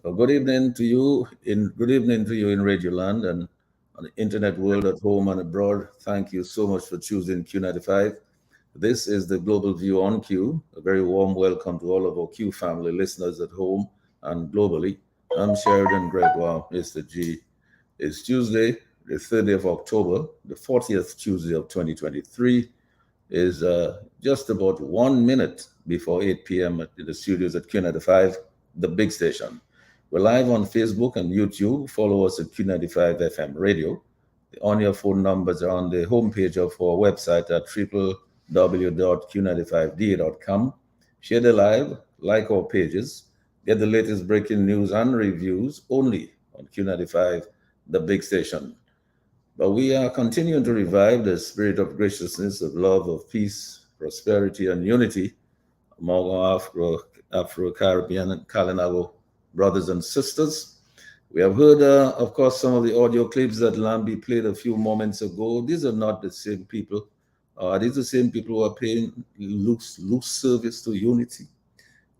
Good evening to you in Radio Land and on the internet world at home and abroad. Thank you so much for choosing Q95. This is the Global View on Q. A very warm welcome to all of our Q family listeners at home and globally. I'm Sheridan Gregoire, Mr. G. It's Tuesday, the 30th of October, the 40th Tuesday of 2023 is just about 1 minute before 8 p.m. In the studios at Q95, the big station. We're live on Facebook and YouTube. Follow us at Q95 FM Radio. The on your phone numbers are on the homepage of our website at www.q95da.com. Share the live, like our pages, get the latest breaking news and reviews only on Q95, the big station. But we are continuing to revive the spirit of graciousness, of love, of peace, prosperity, and unity among our Afro-Caribbean and Kalinago brothers and sisters. We have heard, of course, some of the audio clips that Lambi played a few moments ago. These are not the same people. These are the same people who are paying loose service to unity.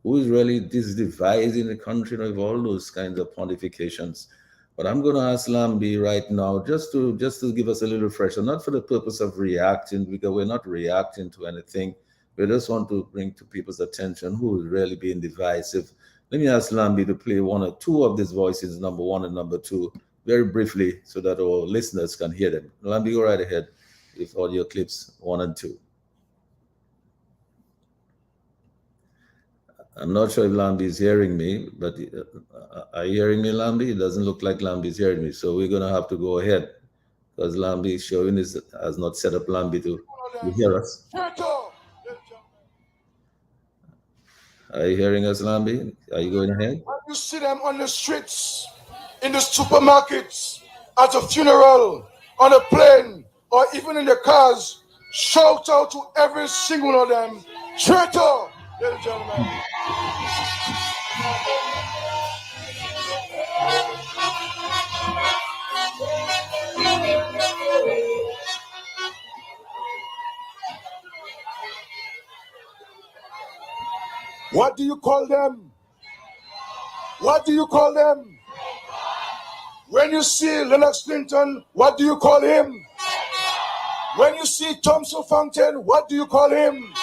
Who is really devising the country with all those kinds of pontifications? But I'm going to ask Lambi right now just to give us a little fresher, not for the purpose of reacting, because we're not reacting to anything. We just want to bring to people's attention who is really being divisive. Let me ask Lambi to play one or two of these voices, number one and number two, very briefly, so that our listeners can hear them. Lambi, go right ahead with audio clips one and two. I'm not sure if Lambi is hearing me, but are you hearing me, Lambi? It doesn't look like Lambi is hearing me, so we're going to have to go ahead because Lambi is showing has not set up Lambi to hear us. Are you hearing us, Lambi? Are you going ahead? When you see them on the streets, in the supermarkets, at a funeral, on a plane, or even in the cars, shout out to every single one of them, traitor, ladies and gentlemen. What do you call them? What do you call them? When you see Lennox Clinton, what do you call him? When you see Thompson Fountain, what do you call him?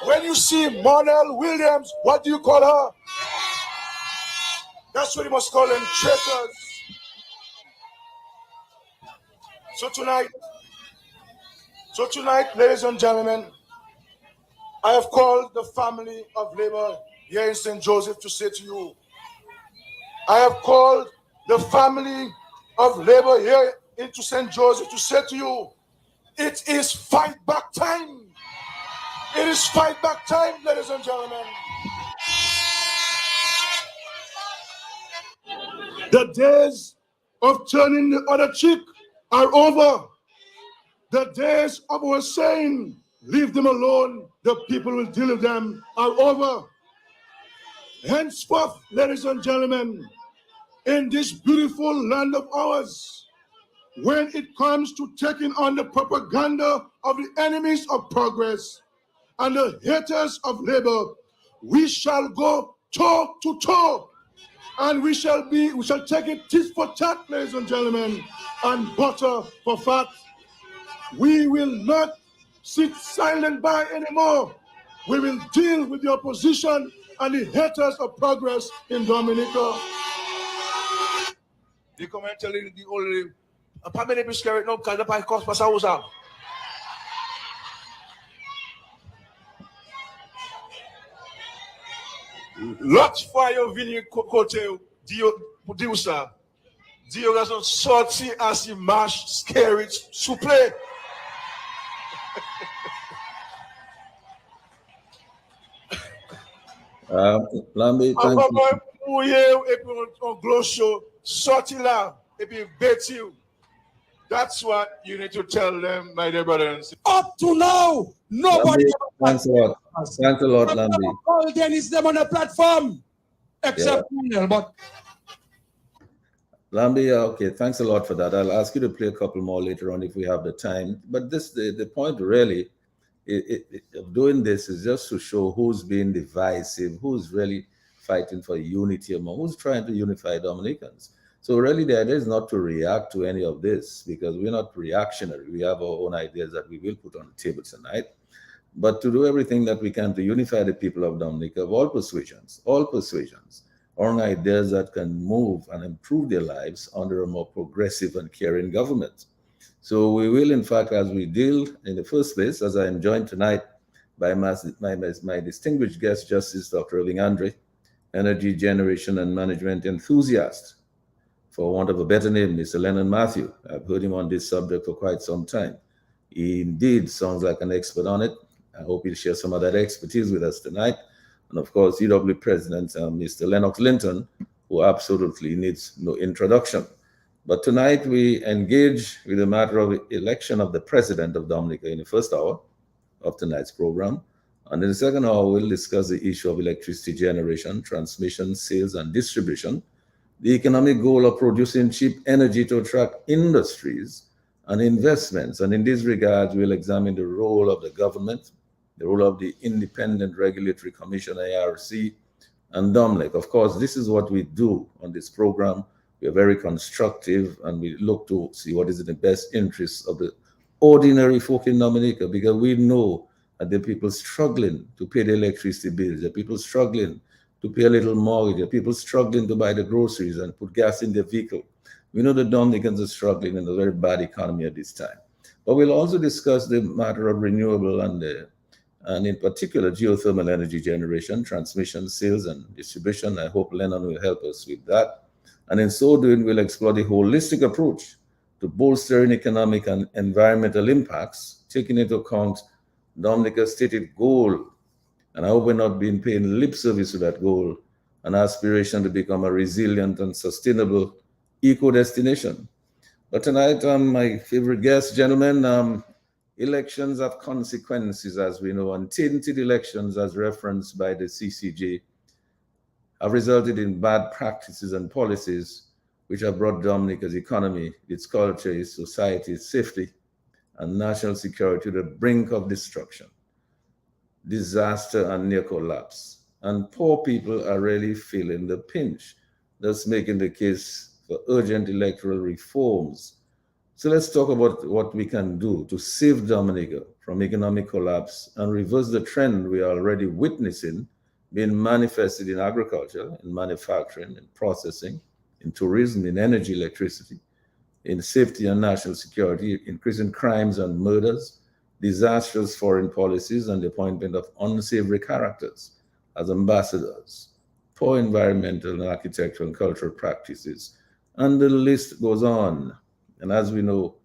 When you see Monel Williams, what do you call her? That's what you must call them, traitors. So tonight, ladies and gentlemen, I have called the family of Labour here in St. Joseph to say to you, I have called the family of Labour here into St. Joseph to say to you, it is fight back time. It is fight back time, ladies and gentlemen. The days of turning the other cheek are over. The days of our saying, leave them alone, the people will deal with them, are over. Henceforth, ladies and gentlemen, in this beautiful land of ours, when it comes to taking on the propaganda of the enemies of progress and the haters of labor, we shall go toe to toe, and we shall take it tit for tat, ladies and gentlemen, and butter for fat. We will not sit silent by anymore. We will deal with the opposition and the haters of progress in Dominica. The commentary, the only family biscuit no kind of pie cost for Sausa. Lot fire vini côté Dio ça. Dio a sorti à si marche scary souple. Lambi, thank you. Sorti là, et puis bet you. That's what you need to tell them, my dear brothers. Up to now, nobody. Thanks a lot. Thanks a lot, Lambi. All Dennis them on the platform, except Monel, but. Lambi, okay, thanks a lot for that. I'll ask you to play a couple more later on if we have the time. But the point really of doing this is just to show who's being divisive, who's really fighting for unity among, who's trying to unify Dominicans. So really the idea is not to react to any of this, because we're not reactionary. We have our own ideas that we will put on the table tonight, but to do everything that we can to unify the people of Dominica of all persuasions, on ideas that can move and improve their lives under a more progressive and caring government. So we will, in fact, as we deal in the first place, as I am joined tonight by my distinguished guest, Justice Dr. Irving Andre, energy generation and management enthusiast. For want of a better name, Mr. Lennon Matthew. I've heard him on this subject for quite some time. He indeed sounds like an expert on it. I hope he'll share some of that expertise with us tonight. And of course, UW President, Mr. Lennox Linton, who absolutely needs no introduction. But tonight we engage with the matter of election of the President of Dominica in the first hour of tonight's program. And in the second hour, we'll discuss the issue of electricity generation, transmission, sales, and distribution, the economic goal of producing cheap energy to attract industries and investments. And in this regard, we'll examine the role of the government, the role of the Independent Regulatory Commission, IRC, and DOMLEC. Of course, this is what we do on this program. We are very constructive, and we look to see what is in the best interest of the ordinary folk in Dominica, because we know that the people struggling to pay the electricity bills, the people struggling to pay a little mortgage, the people struggling to buy the groceries and put gas in their vehicle. We know the Dominicans are struggling in a very bad economy at this time. But we'll also discuss the matter of renewable and in particular geothermal energy generation, transmission, sales, and distribution. I hope Lennon will help us with that. And in so doing, we'll explore the holistic approach to bolstering economic and environmental impacts, taking into account Dominica's stated goal, and I hope we're not being paying lip service to that goal, an aspiration to become a resilient and sustainable eco-destination. But tonight, my favorite guest, gentlemen, elections have consequences, as we know, and tainted elections, as referenced by the CCJ, have resulted in bad practices and policies which have brought Dominica's economy, its culture, its society, its safety, and national security to the brink of destruction, disaster, and near collapse. And poor people are really feeling the pinch, thus making the case for urgent electoral reforms. So let's talk about what we can do to save Dominica from economic collapse and reverse the trend we are already witnessing being manifested in agriculture, in manufacturing, in processing, in tourism, in energy, electricity, in safety and national security, increasing crimes and murders, disastrous foreign policies, and the appointment of unsavory characters as ambassadors, poor environmental and architectural and cultural practices, and the list goes on. And as we know,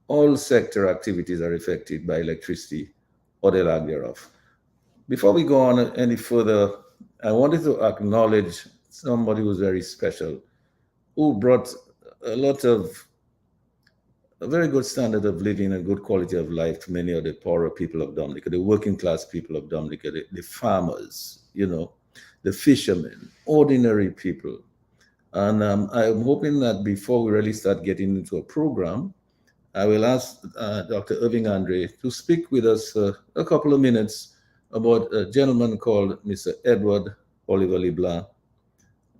all sector activities are affected by electricity or the lack thereof. Before we go on any further, I wanted to acknowledge somebody who's very special, who brought a very good standard of living and good quality of life to many of the poorer people of Dominica, the working class people of Dominica, the farmers, the fishermen, ordinary people. And I'm hoping that before we really start getting into a program, I will ask Dr. Irving Andre to speak with us for a couple of minutes about a gentleman called Mr. Edward Oliver LeBlanc,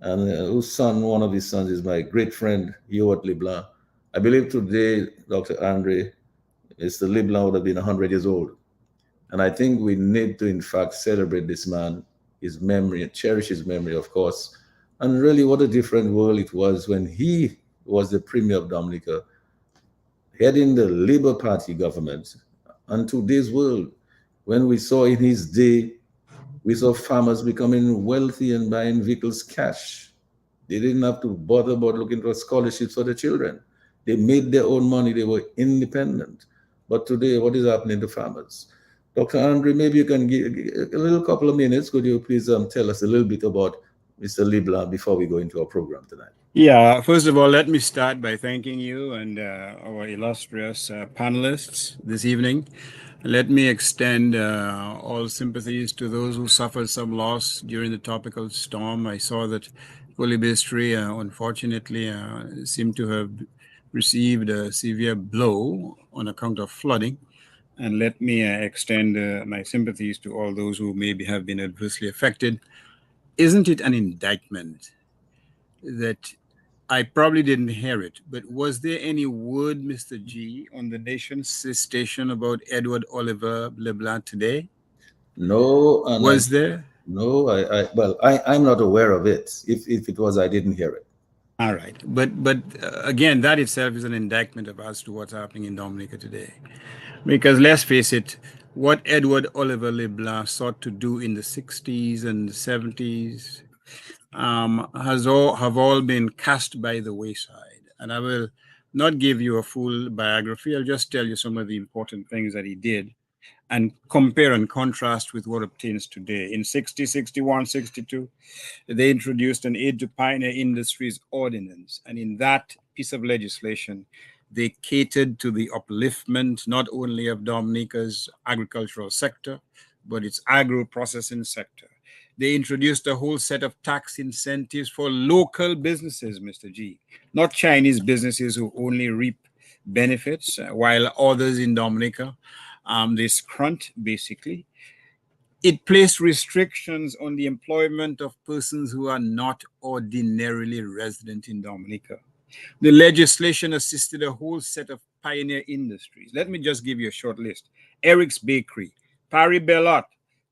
and whose son, one of his sons, is my great friend, Hewart LeBlanc. I believe today, Dr. Andre, Mr. LeBlanc would have been 100 years old. And I think we need to, in fact, celebrate this man, his memory, and cherish his memory, of course. And really, what a different world it was when he was the Premier of Dominica, heading the Labour Party government. And today's world, when we saw in his day, we saw farmers becoming wealthy and buying vehicles cash. They didn't have to bother about looking for scholarships for their children. They made their own money. They were independent. But today, what is happening to farmers? Dr. Andre, maybe you can give a little couple of minutes. Could you please tell us a little bit about Mr. LeBlanc before we go into our program tonight? Yeah, first of all, let me start by thanking you and our illustrious panelists this evening. Let me extend all sympathies to those who suffered some loss during the tropical storm. I saw that Kolibestri, unfortunately, seemed to have received a severe blow on account of flooding. And let me extend my sympathies to all those who maybe have been adversely affected. isn't it an indictment that I probably didn't hear it, but was there any word, Mr. G, on the nation's station about Edward Oliver LeBlanc today? No, and I Was there? no, I'm not aware of it. If it was, I didn't hear it. All right, but again, that itself is an indictment of as to what's happening in Dominica today, because let's face it, what Edward Oliver LeBlanc sought to do in the '60s and '70s have all been cast by the wayside. And I will not give you a full biography. I'll just tell you some of the important things that he did and compare and contrast with what obtains today. In 60, 61, 62, they introduced an Aid to Pioneer Industries Ordinance. And in that piece of legislation, they catered to the upliftment not only of Dominica's agricultural sector, but its agro-processing sector. They introduced a whole set of tax incentives for local businesses, Mr. G, not Chinese businesses who only reap benefits, while others in Dominica, they scrunt, basically. It placed restrictions on the employment of persons who are not ordinarily resident in Dominica. The legislation assisted a whole set of pioneer industries. Let me just give you a short list. Eric's Bakery, Paris Bellot,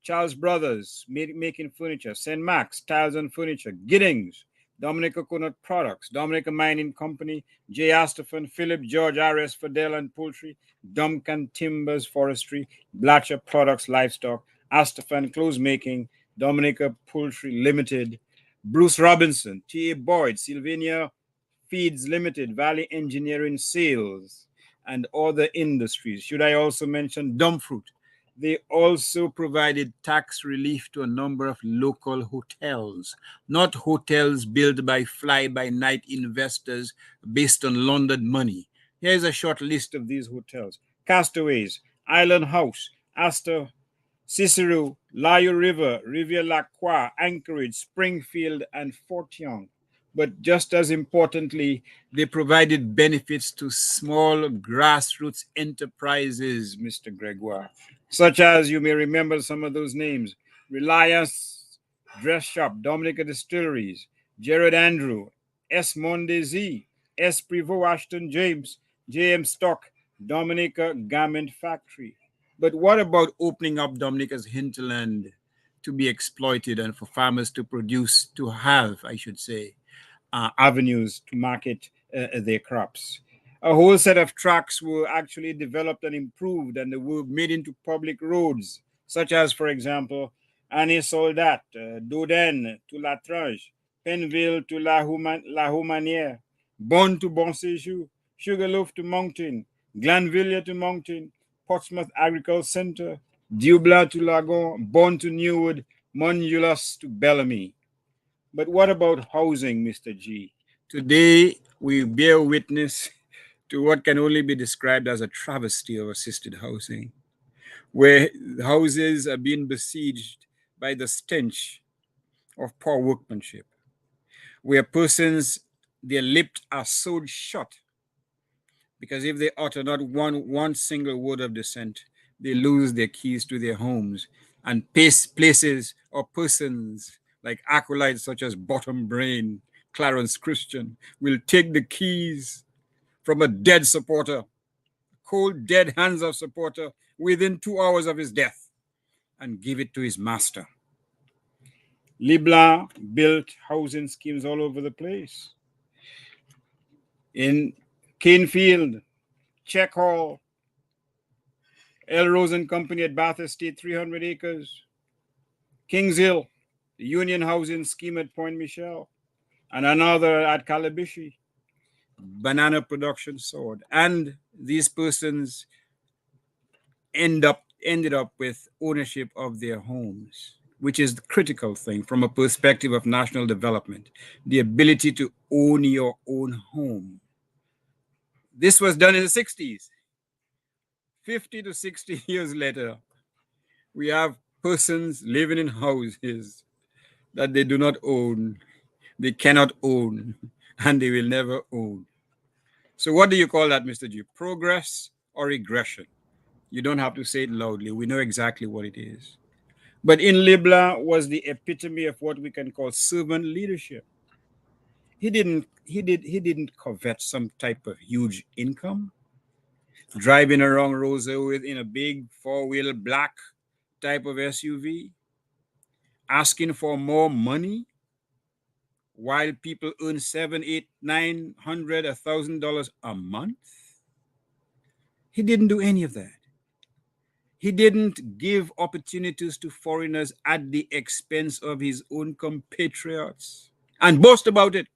Charles Brothers, making furniture, St. Max, Tiles and Furniture, Giddings, Dominica Coconut Products, Dominica Mining Company, J. Astafan, Philip George, R.S. Fidel and Poultry, Duncan Timbers Forestry, Blatcher Products Livestock, Astafan Clothes Making, Dominica Poultry Limited, Bruce Robinson, T.A. Boyd, Sylvania Feeds Limited, Valley Engineering Sales, and other industries. Should I also mention Dumfruit? They also provided tax relief to a number of local hotels, not hotels built by fly-by-night investors based on laundered money. Here's a short list of these hotels: Castaways, Island House, Astor, Cicero, Layo River, Riviera La Croix, Anchorage, Springfield, and Fort Young. But just as importantly, they provided benefits to small grassroots enterprises, Mr. Gregoire, such as, you may remember some of those names: Reliance Dress Shop, Dominica Distilleries, Jared Andrew, S. Monde Z, S. Privot, Ashton James, J.M. Stock, Dominica Garment Factory. But what about opening up Dominica's hinterland to be exploited and for farmers to produce, to have, I should say, avenues to market their crops? A whole set of tracks were actually developed and improved, and they were made into public roads, such as, for example, Année Soldat, Dodène to La Tranche, Penville to La Humanière, Bonne to Bon Séjour, Sugarloaf to Moncton, Glanville to Moncton, Portsmouth Agricultural Center, Dubla to Lagon, Bonne to Newwood, Monulus to Bellamy. But what about housing, Mr. G? Today, we bear witness to what can only be described as a travesty of assisted housing, where houses are being besieged by the stench of poor workmanship, where persons, their lips are sewed shut, because if they utter not one single word of dissent, they lose their keys to their homes, and places or persons like acolytes such as Bottom Brain, Clarence Christian, will take the keys from a dead supporter, cold dead hands of supporter, within 2 hours of his death, and give it to his master. LeBlanc built housing schemes all over the place. In Canefield, Check Hall, L. Rose and Company at Bath Estate, 300 acres. Kings Hill, the Union Housing Scheme at Point Michel, and another at Calabishi. Banana production soared, and these persons ended up with ownership of their homes, which is the critical thing from a perspective of national development, the ability to own your own home. This was done in the 60s. 50 to 60 years later, we have persons living in houses that they do not own, they cannot own, and they will never own. So what do you call that, Mr. G? Progress or regression? You don't have to say it loudly. We know exactly what it is. But in Libla was the epitome of what we can call servant leadership. He didn't covet some type of huge income, driving around Rosa with in a big four-wheel black type of SUV, asking for more money while people earn $700, $800, $900, $1,000 a month. He didn't do any of that. He didn't give opportunities to foreigners at the expense of his own compatriots and boast about it.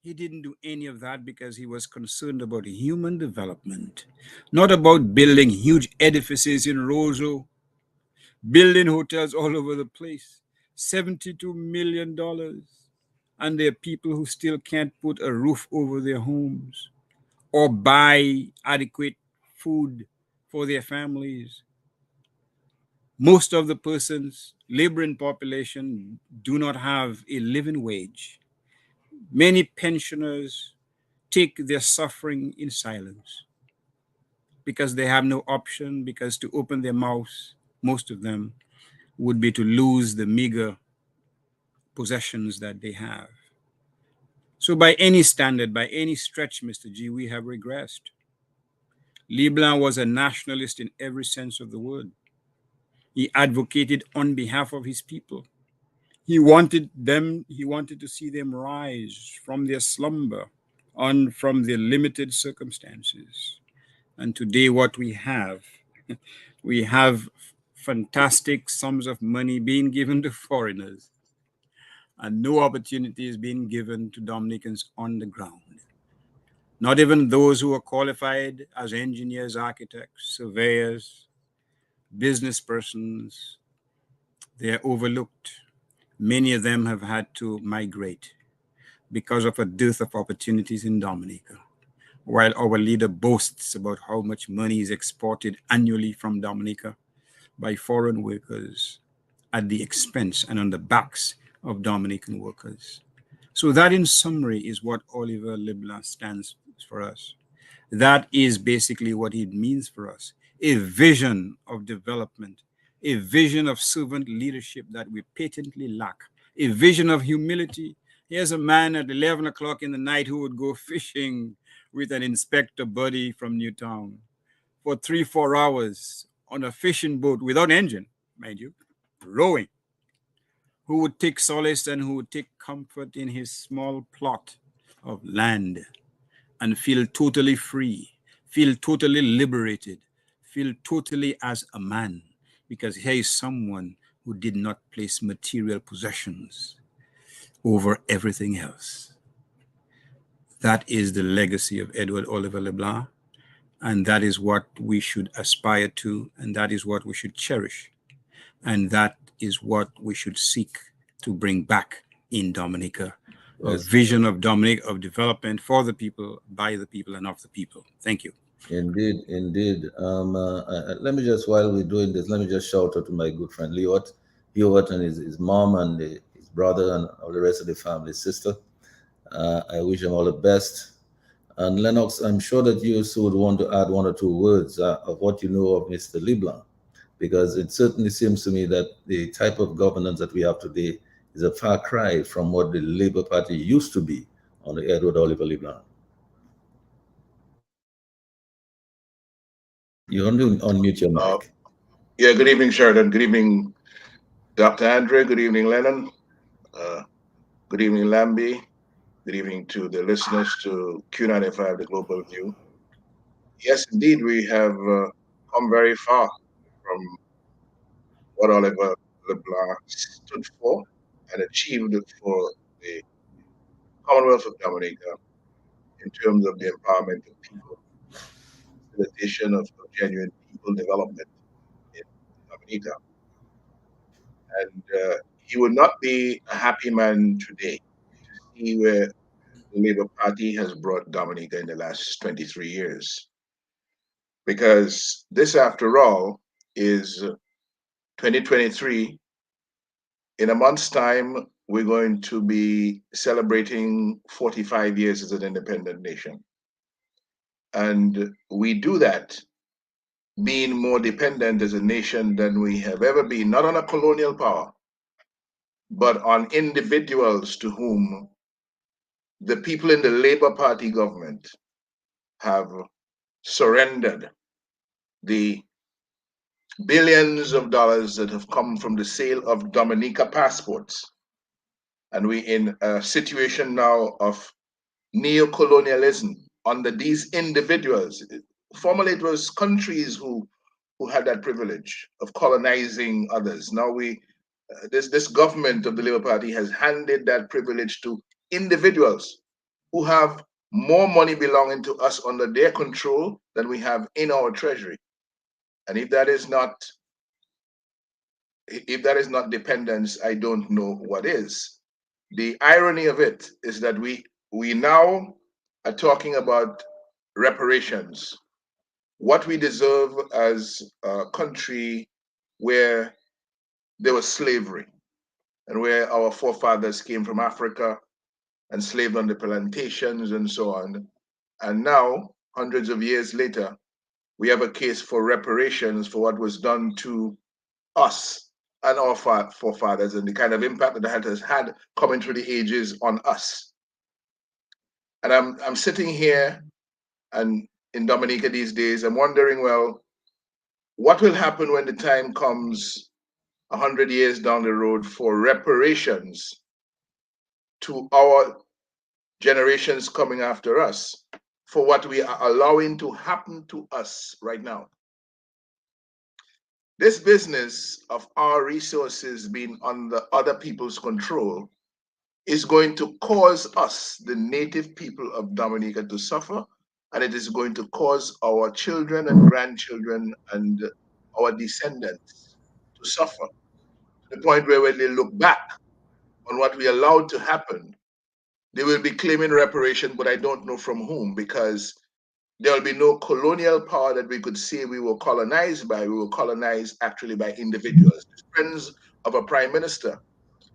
He didn't do any of that because he was concerned about human development, not about building huge edifices in Roseau, building hotels all over the place. $72 million. And there are people who still can't put a roof over their homes or buy adequate food for their families. Most of the persons, laboring population, do not have a living wage. Many pensioners take their suffering in silence because they have no option, because to open their mouths, most of them, would be to lose the meager possessions that they have. So by any standard, by any stretch, Mr. G, we have regressed. Leblanc was a nationalist in every sense of the word. He advocated on behalf of his people. He wanted to see them rise from their slumber on from their limited circumstances. And today what we have fantastic sums of money being given to foreigners and no opportunity is being given to Dominicans on the ground. Not even those who are qualified as engineers, architects, surveyors, business persons, they are overlooked. Many of them have had to migrate because of a dearth of opportunities in Dominica. While our leader boasts about how much money is exported annually from Dominica by foreign workers at the expense and on the backs of Dominican workers. So that in summary is what Oliver Leblanc stands for us. That is basically what it means for us. A vision of development, a vision of servant leadership that we patently lack, a vision of humility. Here's a man at 11 o'clock in the night who would go fishing with an inspector buddy from Newtown for 3-4 hours on a fishing boat without engine, mind you, rowing, who would take solace and who would take comfort in his small plot of land and feel totally free, feel totally liberated, feel totally as a man, because here is someone who did not place material possessions over everything else. That is the legacy of Edward Oliver Leblanc, and that is what we should aspire to, and that is what we should cherish, and that is what we should seek to bring back in Dominica. Yes. A vision of Dominica, of development for the people, by the people, and of the people. Thank you. Indeed, indeed. Let me just, while we're doing this, let me just shout out to my good friend Hewart and his mom and his brother and all the rest of the family, sister. I wish them all the best. And Lennox, I'm sure that you also would want to add 1 or 2 words of what you know of Mr. Leblanc, because it certainly seems to me that the type of governance that we have today is a far cry from what the Labour Party used to be under Edward Oliver Leblanc. You want to unmute your mic. Yeah, good evening, Sheridan. Good evening, Dr. Andre. Good evening, Lennon. Good evening, Lambie. Good evening to the listeners to Q95, The Global View. Yes, indeed, we have come very far from what Oliver Leblanc stood for and achieved for the Commonwealth of Dominica in terms of the empowerment of people, facilitation of genuine people development in Dominica. And he would not be a happy man today to see where the Labour Party has brought Dominica in the last 23 years. Because this, after all, is 2023. In a month's time, we're going to be celebrating 45 years as an independent nation. And we do that being more dependent as a nation than we have ever been, not on a colonial power, but on individuals to whom the people in the Labour Party government have surrendered the billions of dollars that have come from the sale of Dominica passports. And we're in a situation now of neo-colonialism under these individuals. Formerly it was countries who had that privilege of colonizing others. Now this government of the Labour Party has handed that privilege to individuals who have more money belonging to us under their control than we have in our treasury. And if that is not dependence, I don't know what is. The irony of it is that we now are talking about reparations, what we deserve as a country where there was slavery and where our forefathers came from Africa, enslaved on the plantations and so on. And now, hundreds of years later, we have a case for reparations for what was done to us and our forefathers and the kind of impact that has had coming through the ages on us. And I'm sitting here and in Dominica these days, I'm wondering, well, what will happen when the time comes 100 years down the road for reparations to our generations coming after us for what we are allowing to happen to us right now? This business of our resources being under other people's control is going to cause us, the native people of Dominica, to suffer, and it is going to cause our children and grandchildren and our descendants to suffer, to the point where when they look back on what we allowed to happen, they will be claiming reparation, but I don't know from whom, because there will be no colonial power that we could say we were colonized by. We were colonized actually by individuals, friends of a prime minister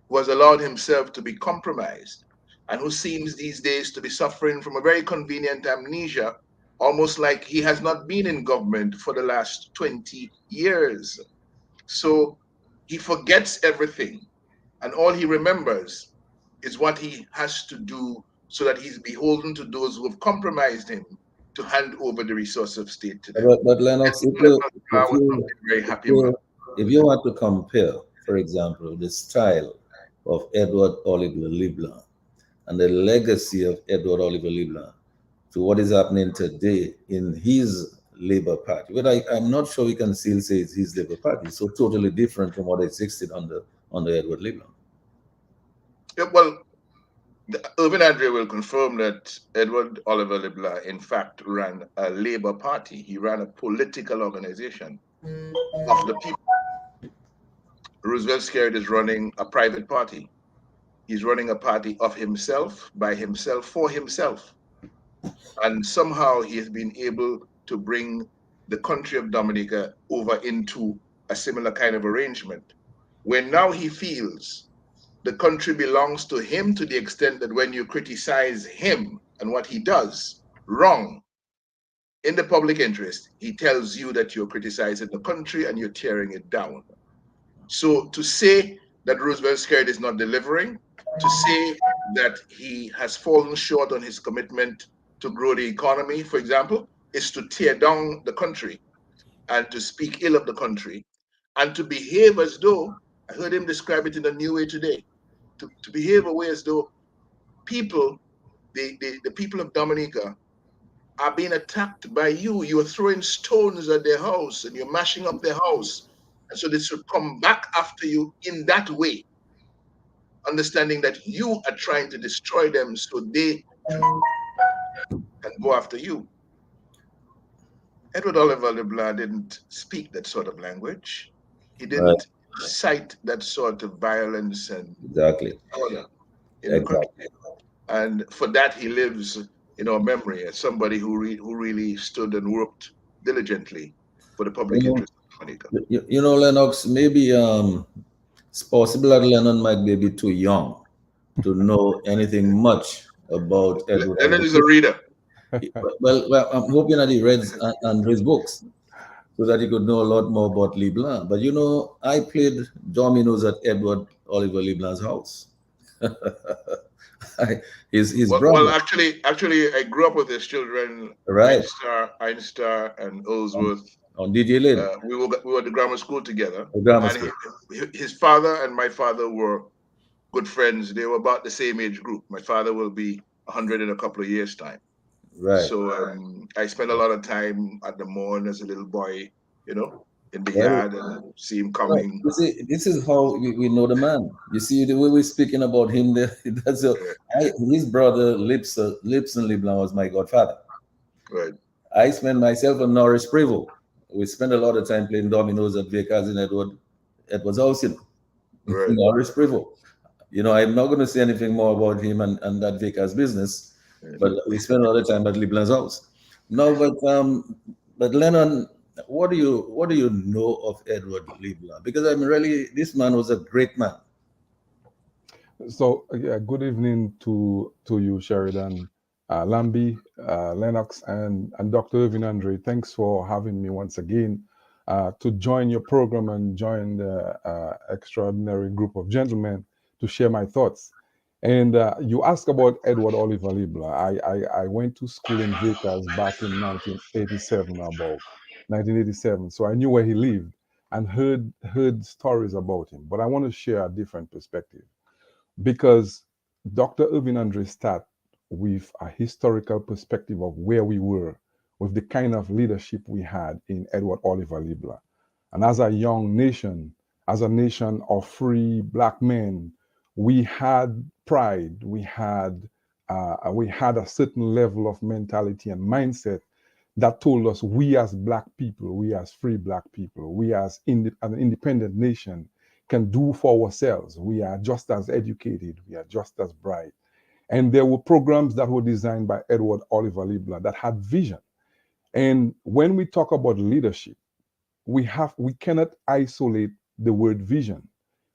who has allowed himself to be compromised and who seems these days to be suffering from a very convenient amnesia, almost like he has not been in government for the last 20 years. So he forgets everything, and all he remembers is what he has to do so that he's beholden to those who have compromised him to hand over the resource of state to them. But Lennox, if you want to compare, for example, the style of Edward Oliver Leblanc and the legacy of Edward Oliver Leblanc to what is happening today in his Labour Party, but I'm not sure we can still say it's his Labour Party. It's so totally different from what existed under Edward Leblanc. Yeah, well, Irvin Andre will confirm that Edward Oliver Leblanc, in fact, ran a Labour Party. He ran a political organization of the people. Roosevelt Skerrit is running a private party. He's running a party of himself, by himself, for himself. And somehow he has been able to bring the country of Dominica over into a similar kind of arrangement, where now he feels the country belongs to him, to the extent that when you criticize him and what he does wrong in the public interest, he tells you that you're criticizing the country and you're tearing it down. So to say that Roosevelt Skerrit is not delivering, to say that he has fallen short on his commitment to grow the economy, for example, is to tear down the country and to speak ill of the country and to behave as though, I heard him describe it in a new way today, to behave away as though people, the people of Dominica, are being attacked by you. You're throwing stones at their house and you're mashing up their house. And so they should come back after you in that way, understanding that you are trying to destroy them so they can go after you. Edward Oliver Leblanc didn't speak that sort of language. He didn't cite that sort of violence and order in the country. And for that, he lives in our memory as somebody who really stood and worked diligently for the public interest of Dominica. You know, Lennox, maybe it's possible that Lennon might be a bit too young to know anything much about Edward. Lennon is a reader. Well, I'm hoping that he read Andre's books. so that he could know a lot more about Leblanc. But you know, I played dominoes at Edward Oliver Leblanc's house. His Well, brother, actually, I grew up with his children, right, Einstar, and Ellsworth. on DJ Lane, We were at the grammar school together, the grammar and school. his father and my father were good friends. They were about the same age group. My father will be 100 in a couple of years' time. Right, So I spent a lot of time at the morn as a little boy, in the right, yard and see him right. coming. You see, this is how we know the man. You see, the way we're speaking about him there, that's his brother, Lipson Leblanc, was my godfather. Right. I spent myself and Norris Prevost. We spent a lot of time playing dominoes at Vickers in Edward's house, Right. Norris Prevost. You know, I'm not going to say anything more about him and that Vickers business, but we spent a lot of time at Leblanc's house. No, but Lennon, what do you know of Edward Leblanc? Because I'm really, this man was a great man. So, yeah, good evening to you, Sheridan, Lambi, Lennox, and Dr. Irvin Andre. Thanks for having me once again to join your program and join the extraordinary group of gentlemen to share my thoughts. And you asked about Edward Oliver Leblanc. I went to school in Vickers back in 1987, so I knew where he lived and heard stories about him. But I want to share a different perspective, because Dr. Irvin Andre start with a historical perspective of where we were with the kind of leadership we had in Edward Oliver Leblanc. And as a young nation, as a nation of free Black men, we had pride, we had a certain level of mentality and mindset that told us we as Black people, we as free Black people, we as an independent nation can do for ourselves. We are just as educated, we are just as bright. And there were programs that were designed by Edward Oliver Leblanc that had vision. And when we talk about leadership, we cannot isolate the word vision.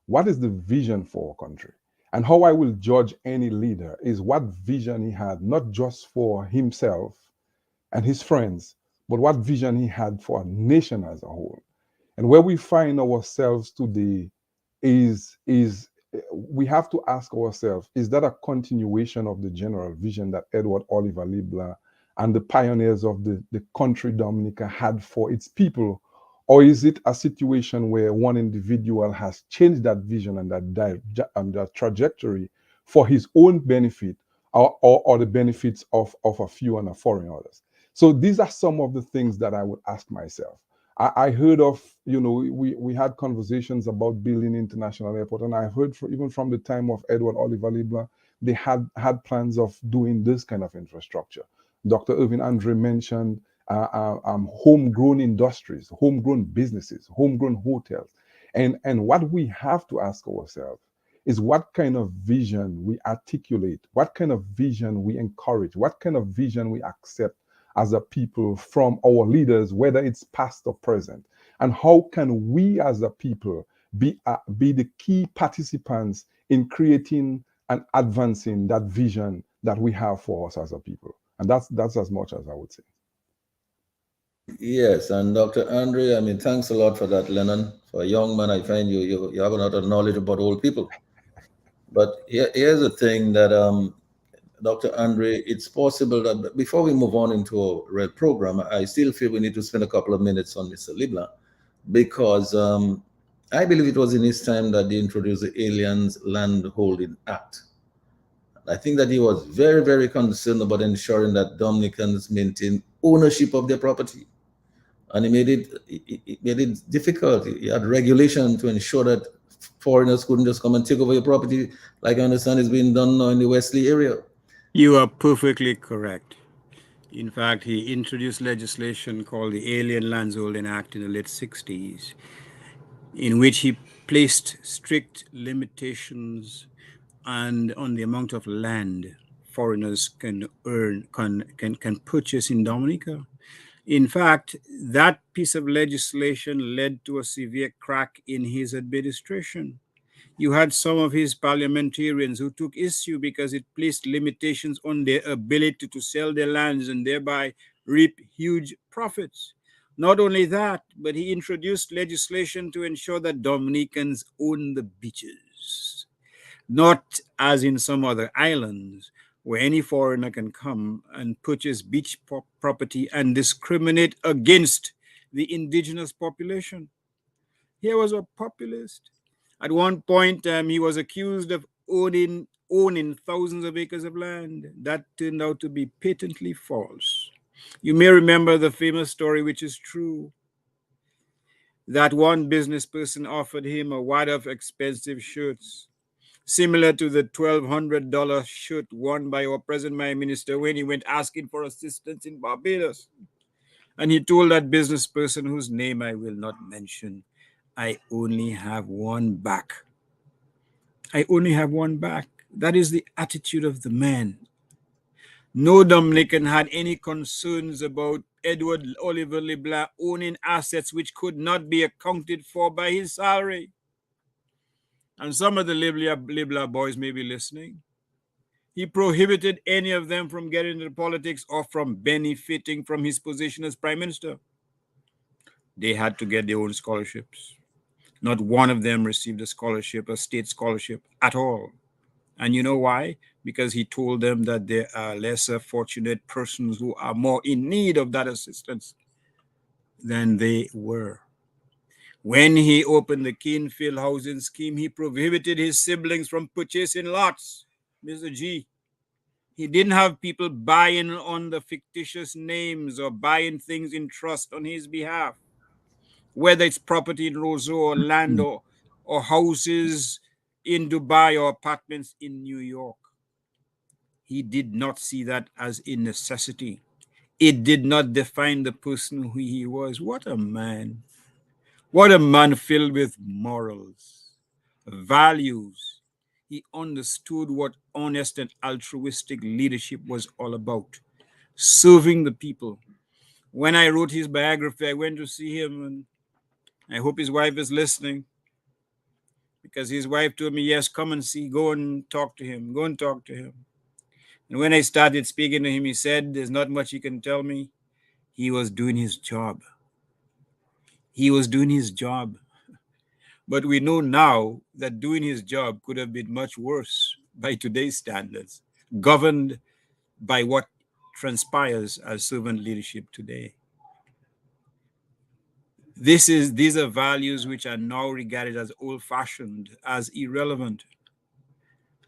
What is the vision for our country? And how I will judge any leader is what vision he had, not just for himself and his friends, but what vision he had for a nation as a whole. And where we find ourselves today is we have to ask ourselves, is that a continuation of the general vision that Edward Oliver Leblanc and the pioneers of the country Dominica had for its people? Or is it a situation where one individual has changed that vision and that trajectory for his own benefit or the benefits of a few and a foreign others? So these are some of the things that I would ask myself. I heard of, we had conversations about building international airport, and I heard even from the time of Edward Oliver Leblanc, they had plans of doing this kind of infrastructure. Dr. Irvin Andre mentioned homegrown industries, homegrown businesses, homegrown hotels. And what we have to ask ourselves is what kind of vision we articulate, what kind of vision we encourage, what kind of vision we accept as a people from our leaders, whether it's past or present, and how can we as a people be the key participants in creating and advancing that vision that we have for us as a people. And that's as much as I would say. Yes, and Dr. Andre, I mean, thanks a lot for that, Lennon. For a young man, I find you have a lot of knowledge about old people. But here's the thing that Dr. Andre, it's possible that before we move on into a real program, I still feel we need to spend a couple of minutes on Mr. Leblanc, because I believe it was in his time that they introduced the Aliens Land Holding Act. I think that he was very, very concerned about ensuring that Dominicans maintain ownership of their property. And he made it difficult. He had regulation to ensure that foreigners couldn't just come and take over your property, like I understand is being done now in the Wesley area. You are perfectly correct. In fact, he introduced legislation called the Alien Lands Holding Act in the late 60s, in which he placed strict limitations on the amount of land foreigners can purchase in Dominica. In fact, that piece of legislation led to a severe crack in his administration. You had some of his parliamentarians who took issue because it placed limitations on their ability to sell their lands and thereby reap huge profits. Not only that, but he introduced legislation to ensure that Dominicans own the beaches, not as in some other islands where any foreigner can come and purchase beach property and discriminate against the indigenous population. He was a populist. At one point, he was accused of owning thousands of acres of land. That turned out to be patently false. You may remember the famous story, which is true, that one business person offered him a wad of expensive shirts, similar to the $1,200 shirt worn by our present Prime Minister when he went asking for assistance in Barbados. And he told that business person, whose name I will not mention, I only have one back. I only have one back. That is the attitude of the man. No Dominican had any concerns about Edward Oliver LeBlanc owning assets which could not be accounted for by his salary. And some of the LeBlanc boys may be listening. He prohibited any of them from getting into politics or from benefiting from his position as Prime Minister. They had to get their own scholarships. Not one of them received a scholarship, a state scholarship at all. And you know why? Because he told them that there are lesser fortunate persons who are more in need of that assistance than they were. When he opened the Keenfield housing scheme, he prohibited his siblings from purchasing lots. Mr. G. He didn't have people buying on the fictitious names or buying things in trust on his behalf, whether it's property in Roseau or land or houses in Dubai or apartments in New York. He did not see that as a necessity. It did not define the person who he was. What a man. What a man filled with morals, values. He understood what honest and altruistic leadership was all about, serving the people. When I wrote his biography, I went to see him, and I hope his wife is listening, because his wife told me, yes, come and see, go and talk to him, go and talk to him. And when I started speaking to him, he said, there's not much he can tell me. He was doing his job. He was doing his job. But we know now that doing his job could have been much worse by today's standards, governed by what transpires as servant leadership today. These are values which are now regarded as old-fashioned, as irrelevant.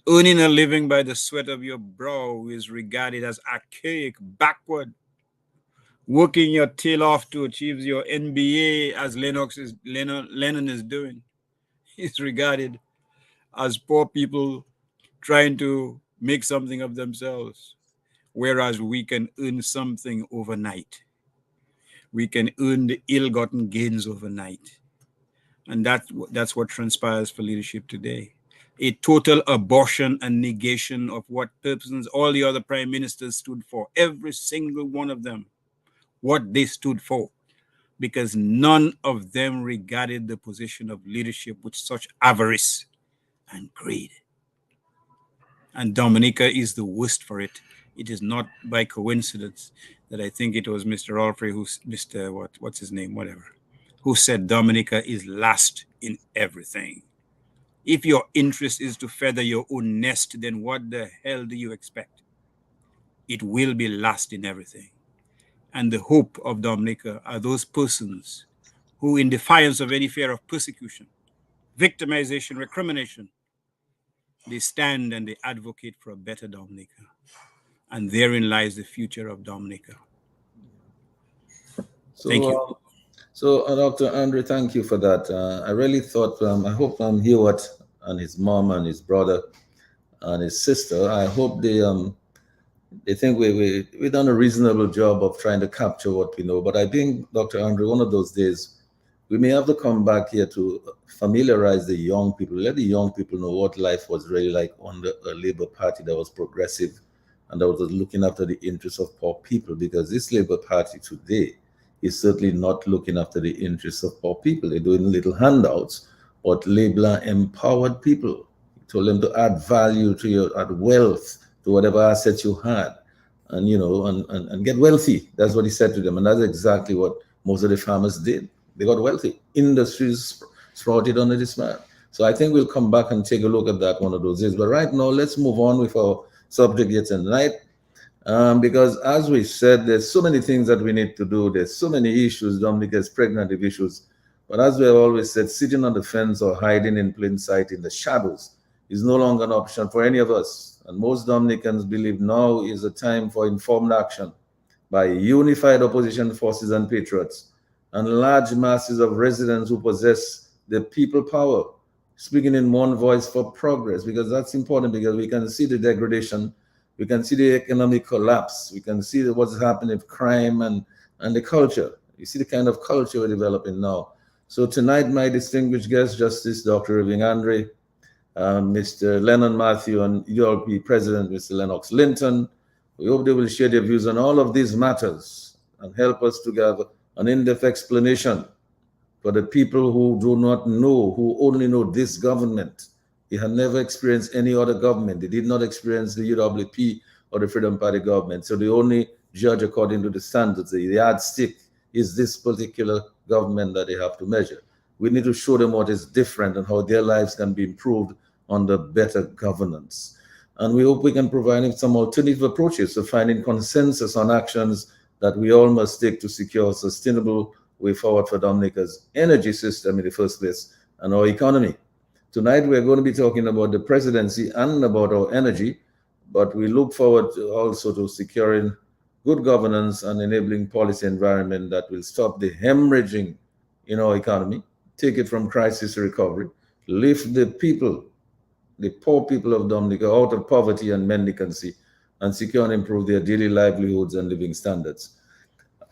Earning a living by the sweat of your brow is regarded as archaic, backward. Working your tail off to achieve your MBA, as Lennon is doing, is regarded as poor people trying to make something of themselves, whereas we can earn something overnight. We can earn the ill-gotten gains overnight. And that's what transpires for leadership today. A total abortion and negation of what persons all the other prime ministers stood for, every single one of them, what they stood for, because none of them regarded the position of leadership with such avarice and greed. And Dominica is the worst for it. It is not by coincidence that I think it was Mr. Alfrey, what's his name, whatever, who said Dominica is last in everything. If your interest is to feather your own nest, then what the hell do you expect? It will be last in everything. And the hope of Dominica are those persons who, in defiance of any fear of persecution, victimization, recrimination, they stand and they advocate for a better Dominica. And therein lies the future of Dominica. Thank you. So, Dr. Andre, thank you for that. I really thought, I hope Hewart and his mom and his brother and his sister, I hope they think we've done a reasonable job of trying to capture what we know. But I think, Dr. Andre, one of those days, we may have to come back here to familiarize the young people, let the young people know what life was really like under a Labour Party that was progressive and that was looking after the interests of poor people, because this Labour Party today is certainly not looking after the interests of poor people. They're doing little handouts, but LeBlanc empowered people. He told them to add value to your, add wealth to whatever assets you had, and and get wealthy. That's what he said to them, and that's exactly what Most of the farmers did. They got wealthy. Industries sprouted under this man. So I think we'll come back and take a look at that one of those days. But right now, let's move on with our subject here tonight. Because as we said, there's so many things that we need to do. There's so many issues. Dominica is pregnant with issues. But as we have always said, sitting on the fence or hiding in plain sight in the shadows is no longer an option for any of us. And most Dominicans believe now is a time for informed action by unified opposition forces and patriots and large masses of residents who possess the people power, speaking in one voice for progress, because that's important, because we can see the degradation, we can see the economic collapse, we can see what's happening with crime and the culture. You see the kind of culture we're developing now. So tonight, my distinguished guest, Justice Dr. Irving Andre, Mr. Lennon Matthew, and ULP President, Mr. Lennox Linton. We hope they will share their views on all of these matters and help us to give an in-depth explanation for the people who do not know, who only know this government. They have never experienced any other government. They did not experience the UWP or the Freedom Party government. So they only judge according to the standards. The yardstick is this particular government that they have to measure. We need to show them what is different and how their lives can be improved under better governance. And we hope we can provide some alternative approaches to finding consensus on actions that we all must take to secure a sustainable way forward for Dominica's energy system in the first place and our economy. Tonight, we're going to be talking about the presidency and about our energy, but we look forward also to securing good governance and enabling policy environment that will stop the hemorrhaging in our economy, take it from crisis to recovery, lift the people, the poor people of Dominica out of poverty and mendicancy, and secure and improve their daily livelihoods and living standards.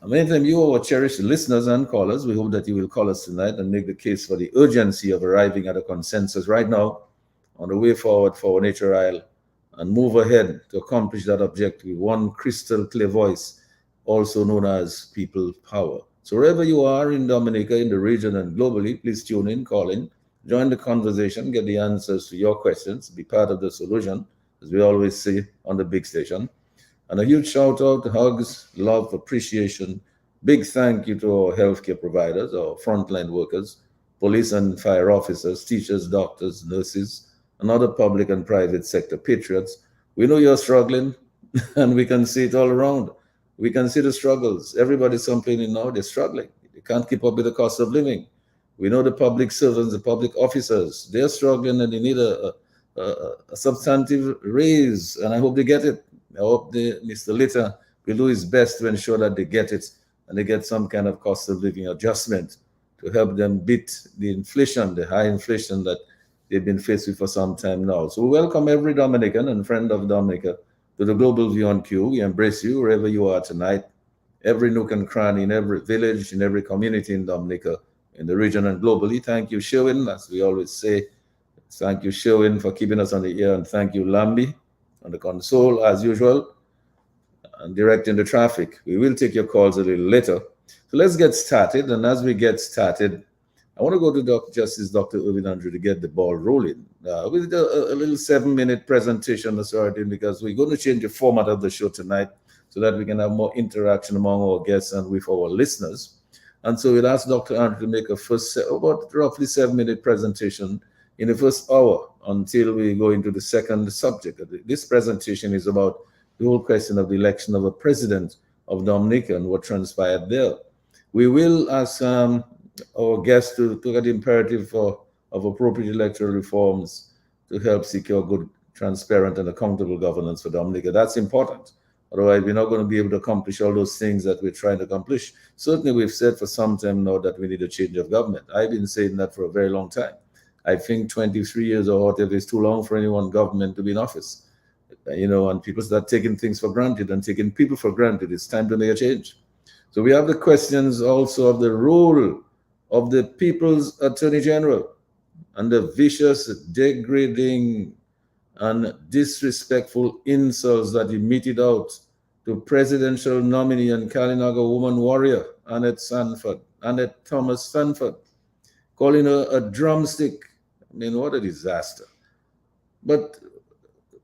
Meantime, you are our cherished listeners and callers. We hope that you will call us tonight and make the case for the urgency of arriving at a consensus right now on the way forward for our nature isle and move ahead to accomplish that objective with one crystal clear voice, also known as people power. So wherever you are in Dominica, in the region and globally, please tune in, call in, join the conversation, get the answers to your questions, be part of the solution, as we always say on the big station. And a huge shout out, hugs, love, appreciation, big thank you to our healthcare providers, our frontline workers, police and fire officers, teachers, doctors, nurses, and other public and private sector patriots. We know you're struggling, and we can see it all around. We can see the struggles. Everybody's complaining now, they're struggling. They can't keep up with the cost of living. We know the public servants, the public officers, they're struggling and they need a substantive raise, and I hope they get it. I hope Mr. Litter will do his best to ensure that they get it and they get some kind of cost of living adjustment to help them beat the inflation, the high inflation that they've been faced with for some time now. So we welcome every Dominican and friend of Dominica to the Global View on Q. We embrace you wherever you are tonight, every nook and cranny, in every village, in every community in Dominica, in the region and globally. Thank you, Sherwin, as we always say. Thank you, Sherwin, for keeping us on the air, and thank you, Lambi, on the console, as usual, and directing the traffic. We will take your calls a little later. So let's get started. And as we get started, I want to go to Justice Dr. Irving Andre to get the ball rolling with a little 7-minute presentation, because we're going to change the format of the show tonight so that we can have more interaction among our guests and with our listeners. And so we'll ask Dr. Andre to make a first, about roughly 7-minute presentation in the first hour until we go into the second subject. This presentation is about the whole question of the election of a president of Dominica and what transpired there. We will ask our guests to look at the imperative of appropriate electoral reforms to help secure good, transparent, and accountable governance for Dominica. That's important. Otherwise, we're not going to be able to accomplish all those things that we're trying to accomplish. Certainly, we've said for some time now that we need a change of government. I've been saying that for a very long time. I think 23 years or whatever is too long for any one government to be in office. And people start taking things for granted and taking people for granted. It's time to make a change. So we have the questions also of the role of the People's Attorney General and the vicious, degrading, and disrespectful insults that he meted out to presidential nominee and Kalinaga woman warrior, Annette Thomas Sanford, calling her a drumstick. I mean, what a disaster. But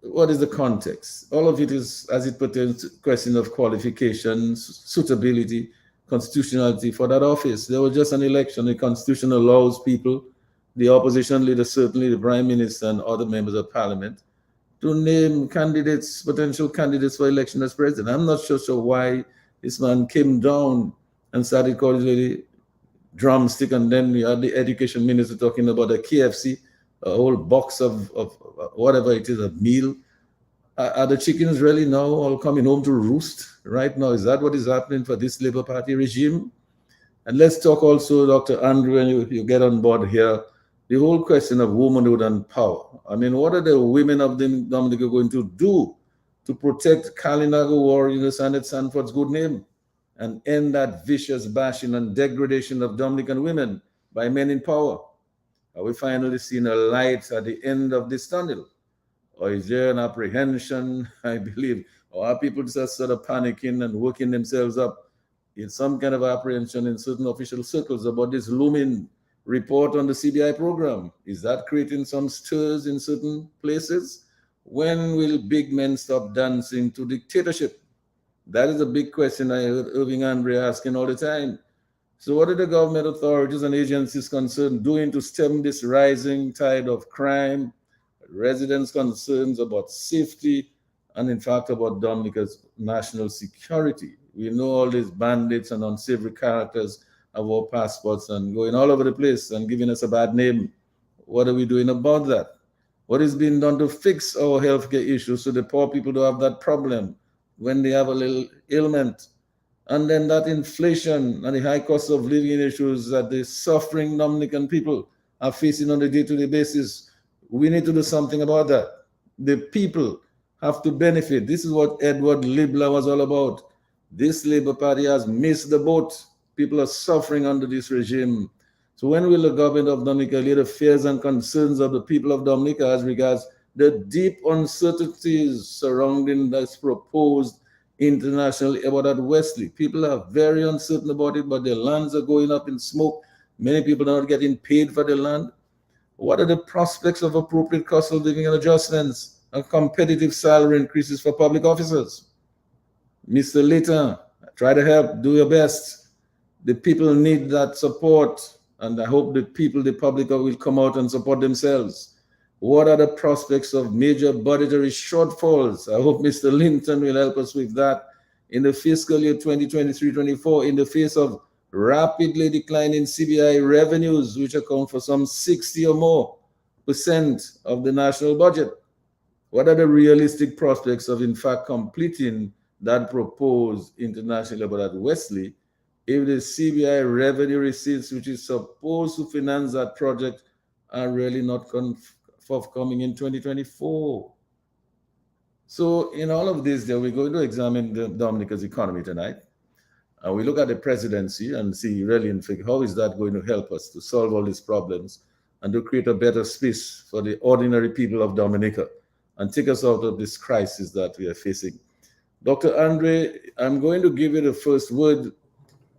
what is the context? All of it is, as it pertains to question of qualifications, suitability, constitutionality for that office. There was just an election. The Constitution allows people, the opposition leader, certainly the Prime Minister and other members of Parliament, to name candidates, potential candidates for election as president. I'm not sure why this man came down and started calling the drumstick, and then you had the education minister talking about a KFC, a whole box of whatever it is, a meal. Are the chickens really now all coming home to roost right now? Is that what is happening for this Labour Party regime? And let's talk also, Dr. Andrew, when you get on board here, the whole question of womanhood and power. I mean, what are the women of Dominica going to do to protect Kalinago warriors and Sanford's good name and end that vicious bashing and degradation of Dominican women by men in power? Are we finally seeing a light at the end of this tunnel? Or is there an apprehension, I believe, or are people just sort of panicking and working themselves up in some kind of apprehension in certain official circles about this looming report on the CBI program? Is that creating some stirs in certain places? When will big men stop dancing to dictatorship? That is a big question I heard Irving Andre asking all the time. So what are the government authorities and agencies concerned doing to stem this rising tide of crime, residents' concerns about safety, and in fact about Dominica's national security? We know all these bandits and unsavory characters have our passports and going all over the place and giving us a bad name. What are we doing about that? What is being done to fix our healthcare issues so the poor people don't have that problem when they have a little ailment? And then that inflation and the high cost of living issues that the suffering Dominican people are facing on a day-to-day basis. We need to do something about that. The people have to benefit. This is what Edward Libla was all about. This Labour Party has missed the boat. People are suffering under this regime. So when will the government of Dominica lay the fears and concerns of the people of Dominica as regards the deep uncertainties surrounding this proposed international airport at Wesley? People are very uncertain about it, but their lands are going up in smoke. Many people are not getting paid for their land. What are the prospects of appropriate cost of living and adjustments and competitive salary increases for public officers? Mr. Leighton, try to help, do your best. The people need that support, and I hope the people, the public, will come out and support themselves. What are the prospects of major budgetary shortfalls? I hope Mr. Linton will help us with that in the fiscal year 2023-24 in the face of rapidly declining CBI revenues, which account for some 60 or more % of the national budget. What are the realistic prospects of, in fact, completing that proposed international airport at Wesley if the CBI revenue receipts, which is supposed to finance that project, are really not forthcoming in 2024? So in all of this, we're going to examine Dominica's economy tonight. And we look at the presidency and see really, in fact, how is that going to help us to solve all these problems and to create a better space for the ordinary people of Dominica and take us out of this crisis that we are facing. Dr. Andre, I'm going to give you the first word.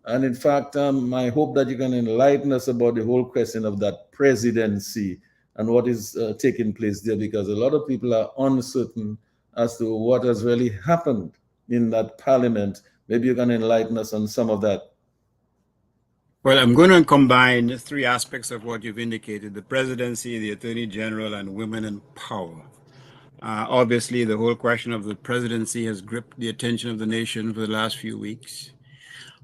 And in fact, I hope that you can enlighten us about the whole question of that presidency and what is taking place there, because a lot of people are uncertain as to what has really happened in that parliament. Maybe you can enlighten us on some of that. Well, I'm going to combine three aspects of what you've indicated: the presidency, the attorney general, and women in power. Obviously, the whole question of the presidency has gripped the attention of the nation for the last few weeks.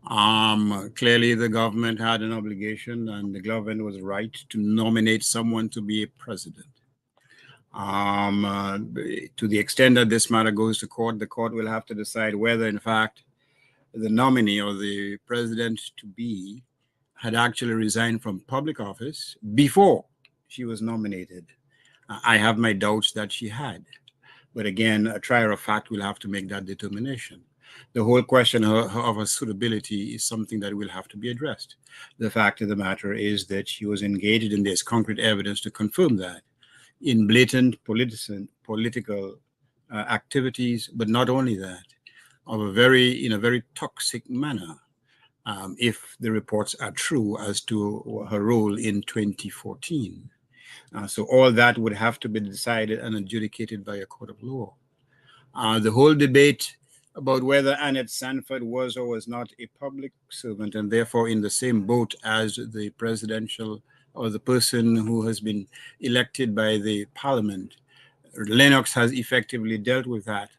Clearly, the government had an obligation, and the government was right to nominate someone to be a president. To the extent that this matter goes to court, the court will have to decide whether, in fact, the nominee or the president-to-be had actually resigned from public office before she was nominated. I have my doubts that she had. But again, a trier of fact will have to make that determination. The whole question of her suitability is something that will have to be addressed. The fact of the matter is that she was engaged in this concrete evidence to confirm that in blatant political activities, but not only that, in a very toxic manner, if the reports are true as to her role in 2014. So all that would have to be decided and adjudicated by a court of law. The whole debate about whether Annette Sanford was or was not a public servant and therefore in the same boat as the presidential or the person who has been elected by the parliament. Lennox has effectively dealt with that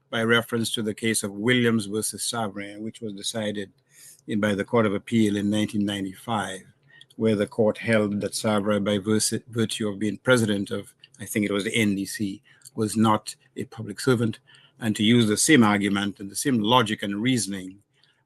by reference to the case of Williams versus Sovereign, which was decided by the Court of Appeal in 1995, where the court held that Sovereign, by virtue of being president of, I think it was the NDC, was not a public servant. And to use the same argument and the same logic and reasoning,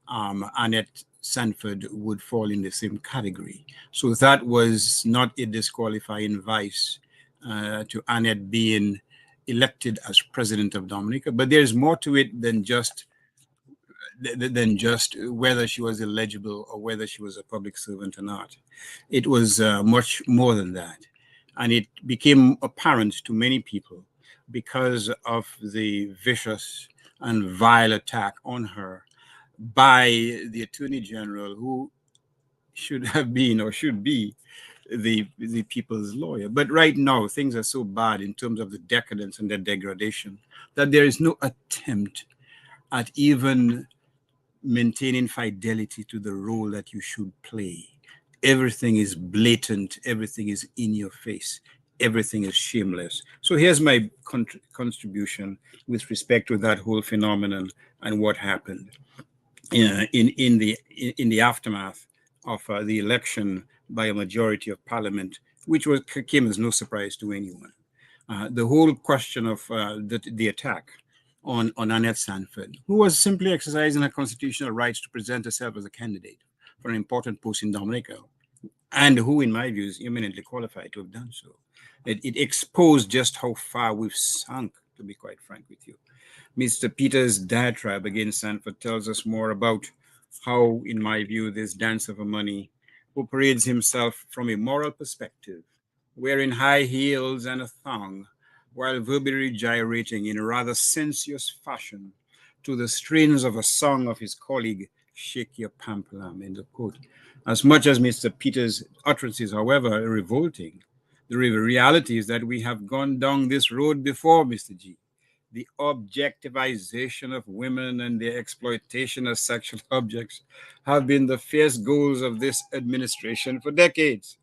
Annette Sanford would fall in the same category. So that was not a disqualifying vice to Annette being elected as president of Dominica. But there's more to it than just whether she was eligible or whether she was a public servant or not. It was much more than that. And it became apparent to many people because of the vicious and vile attack on her by the Attorney General, who should have been or should be the people's lawyer. But right now, things are so bad in terms of the decadence and the degradation that there is no attempt at even maintaining fidelity to the role that you should play. Everything is blatant. Everything is in your face. Everything is shameless. So here's my contribution with respect to that whole phenomenon and what happened in the aftermath of the election by a majority of parliament, which came as no surprise to anyone. The whole question of the attack on Annette Sanford, who was simply exercising her constitutional rights to present herself as a candidate for an important post in Dominica, and who, in my view, is eminently qualified to have done so. It exposed just how far we've sunk, to be quite frank with you. Mr. Peters' diatribe against Sanford tells us more about how, in my view, this dancer for money, who parades himself from a moral perspective, wearing high heels and a thong, while verbally gyrating in a rather sensuous fashion to the strains of a song of his colleague, Shake Your Pamplam, end of quote. As much as Mr. Peters' utterances, however, are revolting, the reality is that we have gone down this road before, Mr. G. The objectivization of women and their exploitation as sexual objects have been the fierce goals of this administration for decades.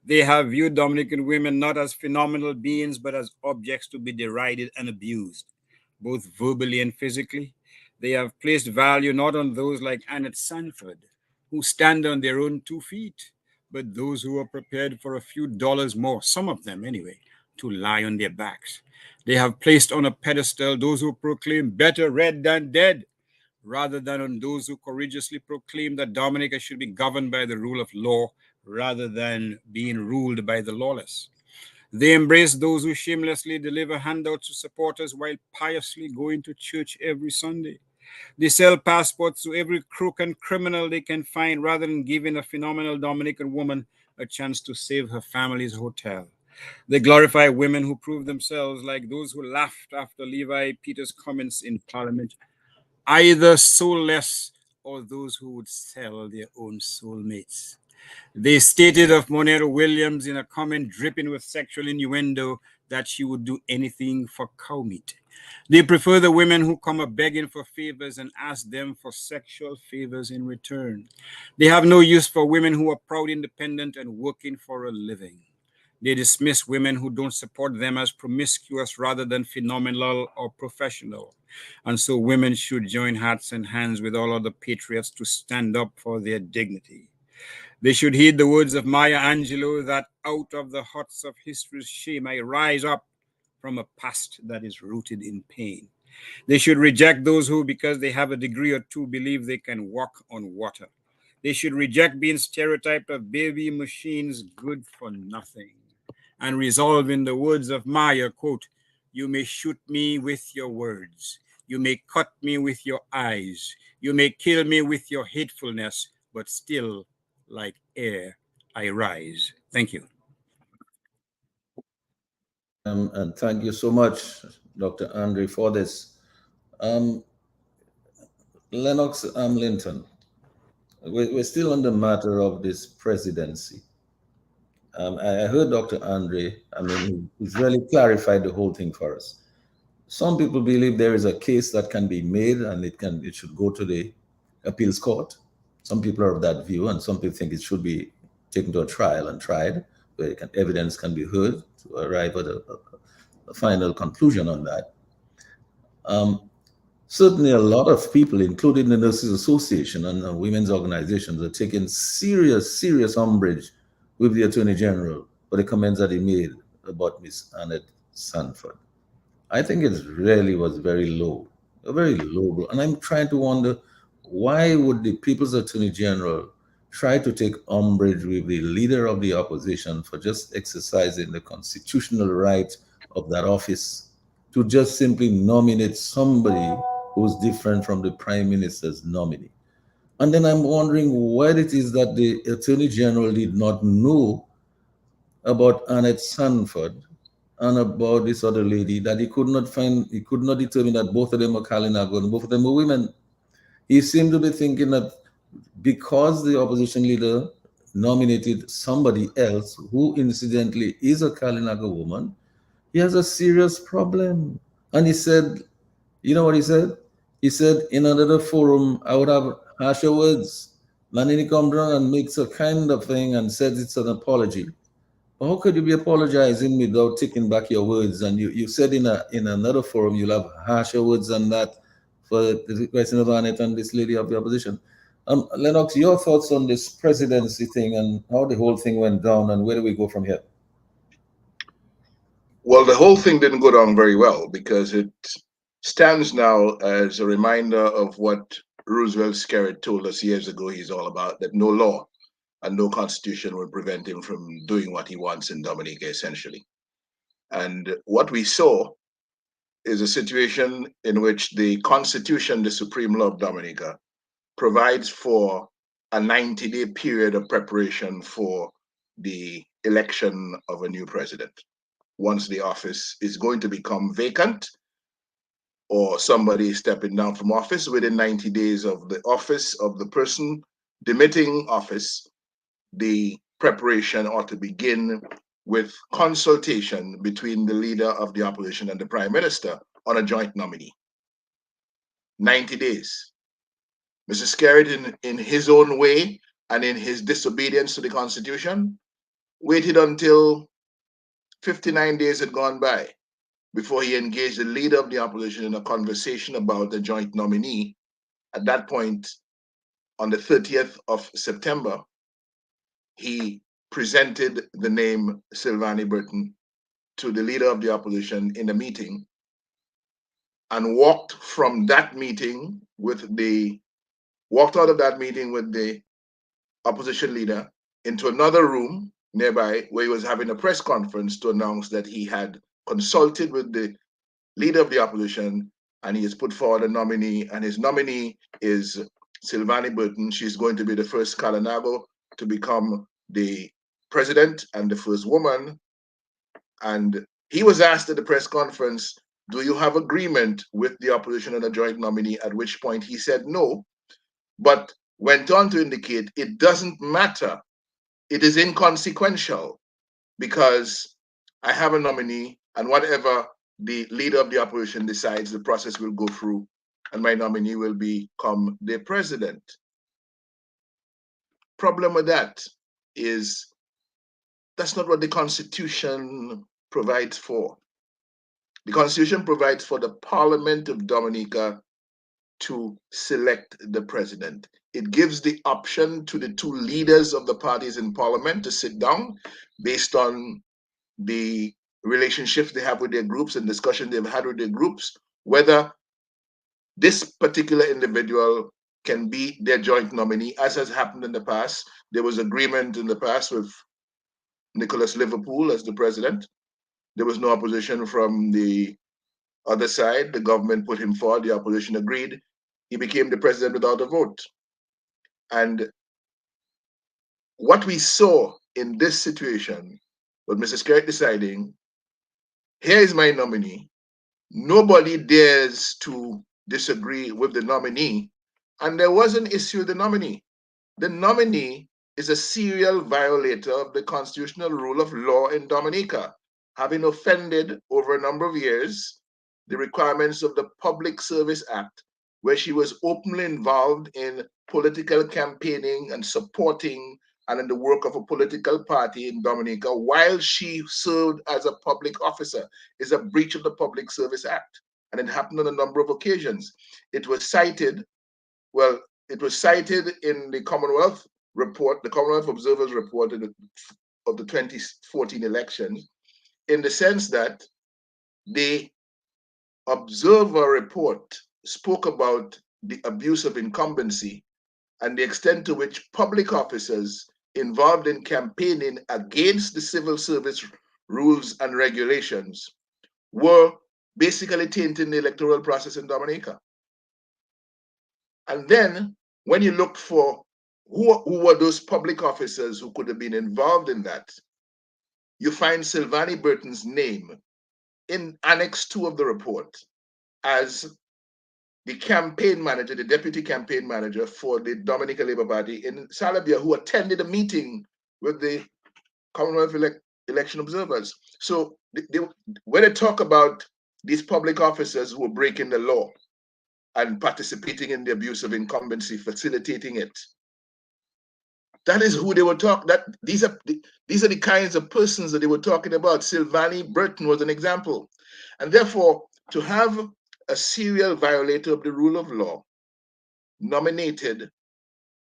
They have viewed Dominican women not as phenomenal beings, but as objects to be derided and abused, both verbally and physically. They have placed value not on those like Annette Sanford, who stand on their own 2 feet, but those who are prepared for a few dollars more, some of them anyway, to lie on their backs. They have placed on a pedestal those who proclaim better red than dead, rather than on those who courageously proclaim that Dominica should be governed by the rule of law rather than being ruled by the lawless. They embrace those who shamelessly deliver handouts to supporters while piously going to church every Sunday. They sell passports to every crook and criminal they can find rather than giving a phenomenal Dominican woman a chance to save her family's hotel. They glorify women who prove themselves, like those who laughed after Levi Peters' comments in Parliament, either soulless or those who would sell their own soulmates. They stated of Monero Williams in a comment dripping with sexual innuendo that she would do anything for cow meat. They prefer the women who come up begging for favors and ask them for sexual favors in return. They have no use for women who are proud, independent, and working for a living. They dismiss women who don't support them as promiscuous rather than phenomenal or professional. And so women should join hearts and hands with all other patriots to stand up for their dignity. They should heed the words of Maya Angelou that out of the huts of history's shame I rise up from a past that is rooted in pain. They should reject those who, because they have a degree or two, believe they can walk on water. They should reject being stereotyped of baby machines good for nothing, and resolve, in the words of Maya, quote, "You may shoot me with your words. You may cut me with your eyes. You may kill me with your hatefulness, but still, like air, I rise." Thank you. And thank you so much, Dr. Andre, for this. Lennox Linton, we're still on the matter of this presidency. I heard Dr. Andre, he's really clarified the whole thing for us. Some people believe there is a case that can be made and it should go to the appeals court. Some people are of that view, and some people think it should be taken to a trial and tried, where evidence can be heard to arrive at a final conclusion on that. Certainly, a lot of people, including the Nurses Association and women's organizations, are taking serious umbrage with the Attorney General for the comments that he made about Miss Annette Sanford. I think it really was very low, a very low blow. And I'm trying to wonder, why would the People's Attorney General try to take umbrage with the leader of the opposition for just exercising the constitutional right of that office to just simply nominate somebody who's different from the Prime Minister's nominee? And then I'm wondering what it is that the Attorney General did not know about Annette Sanford and about this other lady, that he could not determine that both of them were Kalinago and both of them were women. He seemed to be thinking that because the opposition leader nominated somebody else who incidentally is a Kalinago woman, he has a serious problem. And he said, you know what he said? He said, in another forum, I would have harsher words. And then he comes down and makes a kind of thing and says it's an apology. How could you be apologizing without taking back your words? And you said in another forum you'll have harsher words than that for the question of Annette and this lady of the opposition. Lennox, your thoughts on this presidency thing and how the whole thing went down, and where do we go from here? Well, the whole thing didn't go down very well, because it stands now as a reminder of what Roosevelt Skerritt told us years ago he's all about, that no law and no constitution will prevent him from doing what he wants in Dominica, essentially. And what we saw is a situation in which the Constitution, the supreme law of Dominica, provides for a 90-day period of preparation for the election of a new president. Once the office is going to become vacant, or somebody stepping down from office, within 90 days of the office of the person demitting office, the preparation ought to begin with consultation between the leader of the opposition and the prime minister on a joint nominee. 90 days. Mr. Skerritt, in his own way and in his disobedience to the Constitution, waited until 59 days had gone by before he engaged the leader of the opposition in a conversation about the joint nominee. At that point, on the 30th of September, he presented the name Silvanie Burton to the leader of the opposition in a meeting, and walked out of that meeting with the opposition leader into another room nearby, where he was having a press conference to announce that he had consulted with the leader of the opposition and he has put forward a nominee, and his nominee is Silvanie Burton. She's going to be the first Kalinago to become the president and the first woman. And he was asked at the press conference, do you have agreement with the opposition on a joint nominee? At which point he said no, but went on to indicate it doesn't matter. It is inconsequential, because I have a nominee, and whatever the leader of the opposition decides, the process will go through and my nominee will become the president. Problem with that is that's not what the Constitution provides for. The Constitution provides for the Parliament of Dominica to select the president. It gives the option to the two leaders of the parties in Parliament to sit down based on the relationships they have with their groups and discussion they've had with their groups, whether this particular individual can be their joint nominee, as has happened in the past. There was agreement in the past with Nicholas Liverpool as the president. There was no opposition from the other side. The government put him forward, the opposition agreed. He became the president without a vote. And what we saw in this situation was Mr. Skerritt deciding, here is my nominee. Nobody dares to disagree with the nominee. And there was an issue with the nominee. The nominee is a serial violator of the constitutional rule of law in Dominica, having offended over a number of years the requirements of the Public Service Act, where she was openly involved in political campaigning and supporting and in the work of a political party in Dominica while she served as a public officer, is a breach of the Public Service Act. And it happened on a number of occasions. It was cited, well, it was cited in the Commonwealth report, the Commonwealth Observer's report of the 2014 elections, in the sense that the Observer report spoke about the abuse of incumbency and the extent to which public officers involved in campaigning against the civil service rules and regulations were basically tainting the electoral process in Dominica. And then when you look for who were those public officers who could have been involved in that, you find Sylvanie Burton's name in Annex 2 of the report as the campaign manager, the deputy campaign manager for the Dominica Labour Party in Salabia, who attended a meeting with the Commonwealth election observers. So when they talk about these public officers who were breaking the law and participating in the abuse of incumbency, facilitating it, that is who they were talking. These are the kinds of persons that they were talking about. Sylvanie Burton was an example, and therefore to have a serial violator of the rule of law nominated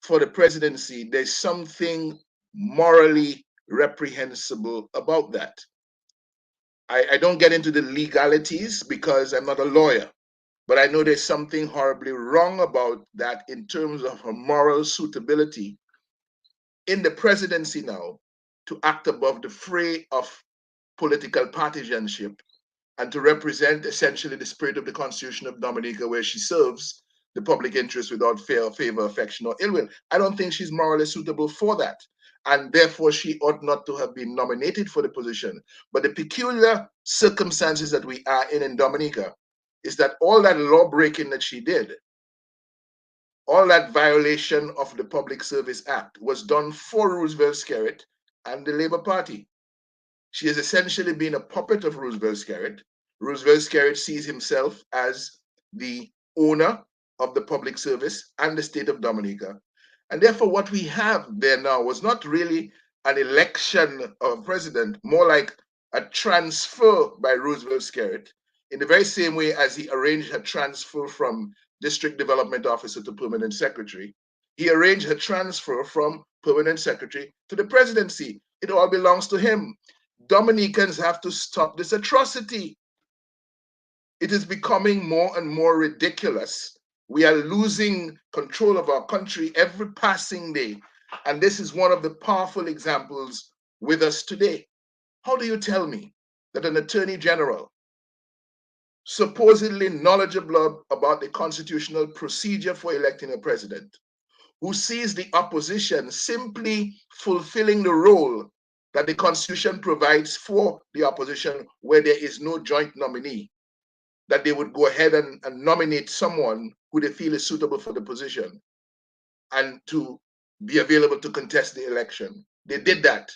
for the presidency, there's something morally reprehensible about that. I don't get into the legalities because I'm not a lawyer, but I know there's something horribly wrong about that in terms of her moral suitability in the presidency now to act above the fray of political partisanship and to represent essentially the spirit of the Constitution of Dominica, where she serves the public interest without fear, favor, affection, or ill will. I don't think she's morally suitable for that. And therefore, she ought not to have been nominated for the position. But the peculiar circumstances that we are in Dominica is that all that law breaking that she did, all that violation of the Public Service Act was done for Roosevelt Skerrit and the Labour Party. She has essentially been a puppet of Roosevelt Skerrit. Roosevelt Skerrit sees himself as the owner of the public service and the state of Dominica. And therefore, what we have there now was not really an election of a president, more like a transfer by Roosevelt Skerrit, in the very same way as he arranged her transfer from district development officer to permanent secretary. He arranged her transfer from permanent secretary to the presidency. It all belongs to him. Dominicans have to stop this atrocity. It is becoming more and more ridiculous. We are losing control of our country every passing day. And this is one of the powerful examples with us today. How do you tell me that an attorney general, supposedly knowledgeable about the constitutional procedure for electing a president, who sees the opposition simply fulfilling the role that the Constitution provides for the opposition where there is no joint nominee, that they would go ahead and nominate someone who they feel is suitable for the position and to be available to contest the election. They did that.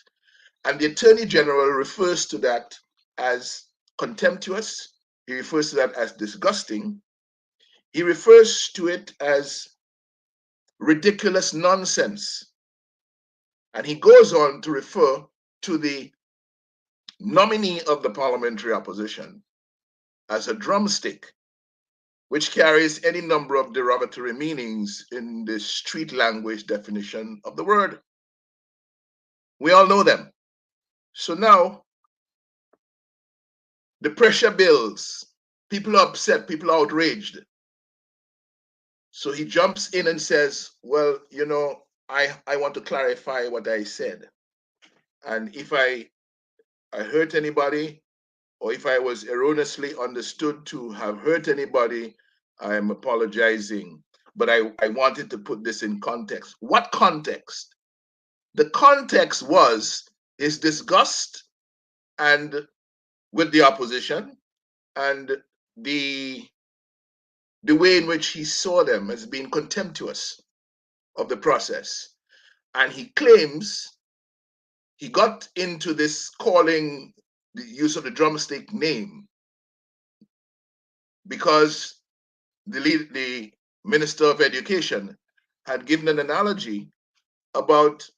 And the Attorney General refers to that as contemptuous. He refers to that as disgusting. He refers to it as ridiculous nonsense. And he goes on to refer to the nominee of the parliamentary opposition as a drumstick, which carries any number of derogatory meanings in the street language definition of the word. We all know them. So now the pressure builds. People are upset, people are outraged. So he jumps in and says, well, you know, I want to clarify what I said. And if I hurt anybody, or if I was erroneously understood to have hurt anybody, I am apologizing. But I wanted to put this in context. What context? The context was his disgust and with the opposition and the way in which he saw them as being contemptuous of the process. And he claims he got into this calling the use of the drumstick name because the Minister of Education had given an analogy about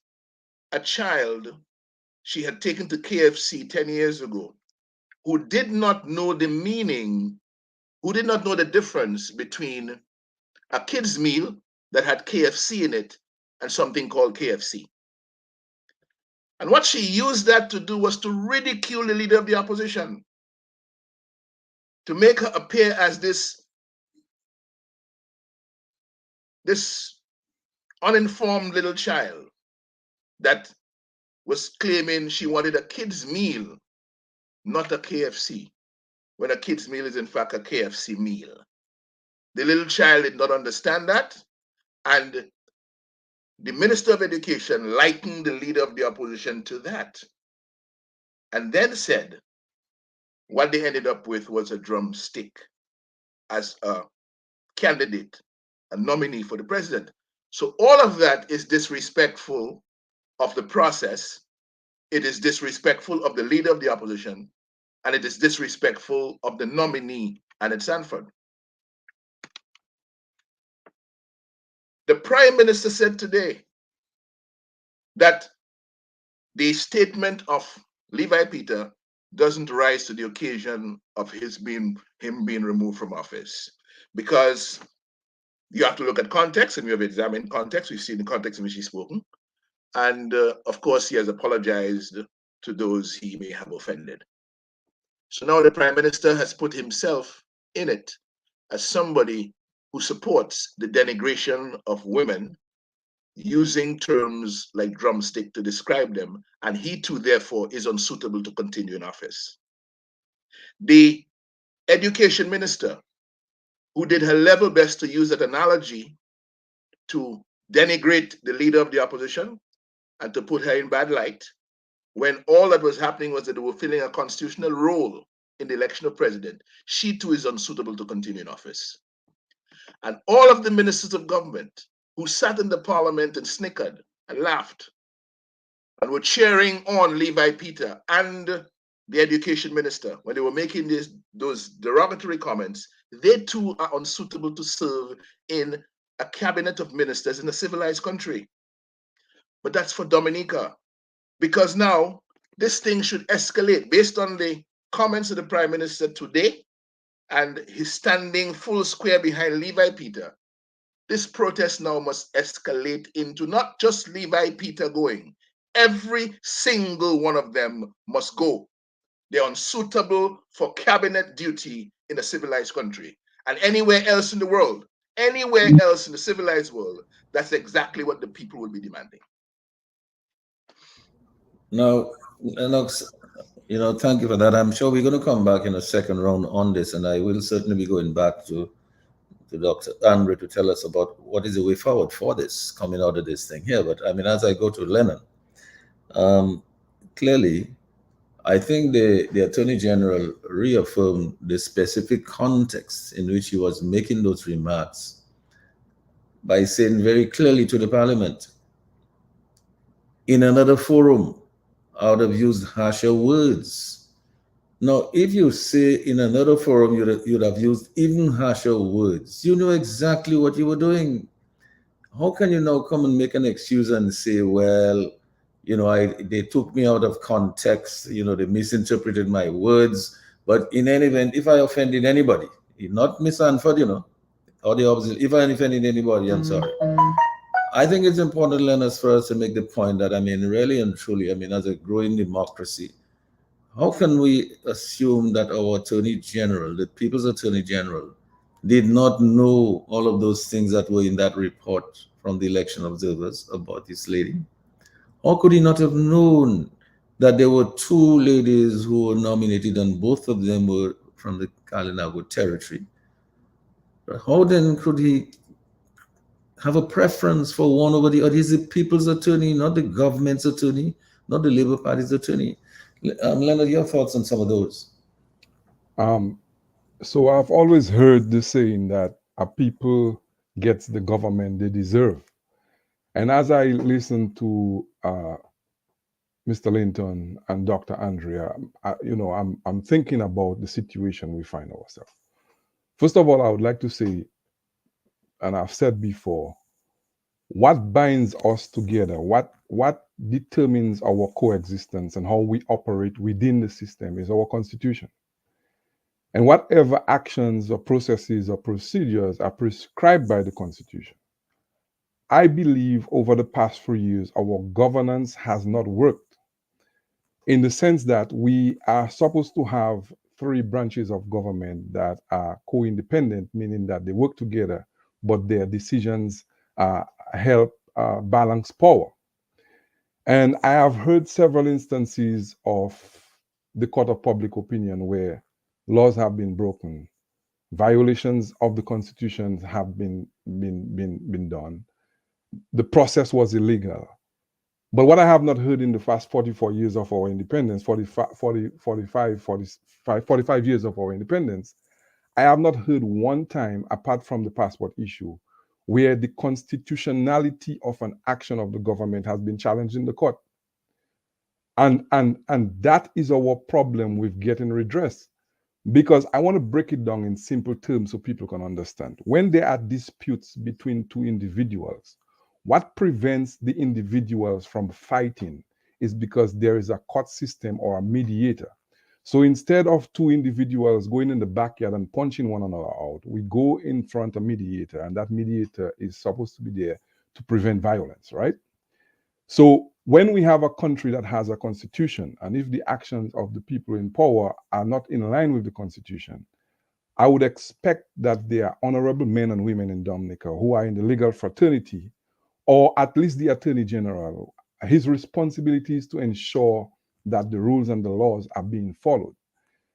a child she had taken to KFC 10 years ago who did not know the meaning, who did not know the difference between a kid's meal that had KFC in it and something called KFC. And what she used that to do was to ridicule the leader of the opposition, to make her appear as this uninformed little child that was claiming she wanted a kid's meal, not a KFC, when a kid's meal is in fact a KFC meal. The little child did not understand that, and the Minister of Education likened the leader of the opposition to that, and then said what they ended up with was a drumstick as a candidate, a nominee for the president. So all of that is disrespectful of the process. It is disrespectful of the leader of the opposition, and it is disrespectful of the nominee, Annette Sanford. The Prime Minister said today that the statement of Levi Peter doesn't rise to the occasion of him being removed from office, because you have to look at context, and we have examined context. We've seen the context in which he's spoken. And of course, he has apologized to those he may have offended. So now the Prime Minister has put himself in it as somebody who supports the denigration of women, using terms like drumstick to describe them, and he too, therefore, is unsuitable to continue in office. The Education Minister, who did her level best to use that analogy to denigrate the leader of the opposition and to put her in bad light, when all that was happening was that they were filling a constitutional role in the election of president, she too is unsuitable to continue in office. And all of the ministers of government who sat in the parliament and snickered and laughed and were cheering on Levi Peter and the education minister when they were making those derogatory comments, they too are unsuitable to serve in a cabinet of ministers in a civilized country. But that's for Dominica, because now this thing should escalate based on the comments of the Prime Minister today and his standing full square behind Levi Peter. This protest now must escalate into not just Levi Peter going. Every single one of them must go. They're unsuitable for cabinet duty in a civilized country. And anywhere else in the world, anywhere else in the civilized world, that's exactly what the people will be demanding. Now, Lennox, thank you for that. I'm sure we're going to come back in a second round on this, and I will certainly be going back to Dr. Andre to tell us about what is the way forward for this, coming out of this thing here. But I mean, as I go to Lennon, clearly, I think the Attorney General reaffirmed the specific context in which he was making those remarks by saying very clearly to the Parliament, in another forum, I would have used harsher words. Now, if you say in another forum, you'd have used even harsher words. You know exactly what you were doing. How can you now come and make an excuse and say, well, they took me out of context, they misinterpreted my words. But in any event, if I offended anybody, not Miss Sanford, or the opposite, if I offended anybody, I'm sorry. I think it's important, Leonard, for us to make the point that, really and truly, as a growing democracy, how can we assume that our Attorney General, the People's Attorney General, did not know all of those things that were in that report from the election observers about this lady? How could he not have known that there were two ladies who were nominated and both of them were from the Kalinago territory? How then could he have a preference for one over the other? He's the people's attorney, not the government's attorney, not the Labour Party's attorney. Leonard, your thoughts on some of those? So I've always heard the saying that a people gets the government they deserve. And as I listen to Mr. Linton and Dr. Andrea, I'm thinking about the situation we find ourselves. First of all, I would like to say, and I've said before, what binds us together, what determines our coexistence and how we operate within the system is our constitution. And whatever actions or processes or procedures are prescribed by the constitution. I believe over the past 3 years, our governance has not worked in the sense that we are supposed to have 3 branches of government that are co-independent, meaning that they work together, but their decisions help balance power. And I have heard several instances of the court of public opinion where laws have been broken, violations of the constitution have been done. The process was illegal. But what I have not heard in the past 44 years of our independence, 45 years of our independence, I have not heard one time, apart from the passport issue, where the constitutionality of an action of the government has been challenged in the court. And that is our problem with getting redress. Because I want to break it down in simple terms so people can understand. When there are disputes between 2 individuals, what prevents the individuals from fighting is because there is a court system or a mediator. So instead of 2 individuals going in the backyard and punching one another out, we go in front of a mediator, and that mediator is supposed to be there to prevent violence, right? So when we have a country that has a constitution, and if the actions of the people in power are not in line with the constitution, I would expect that there are honorable men and women in Dominica who are in the legal fraternity, or at least the Attorney General. His responsibility is to ensure that the rules and the laws are being followed.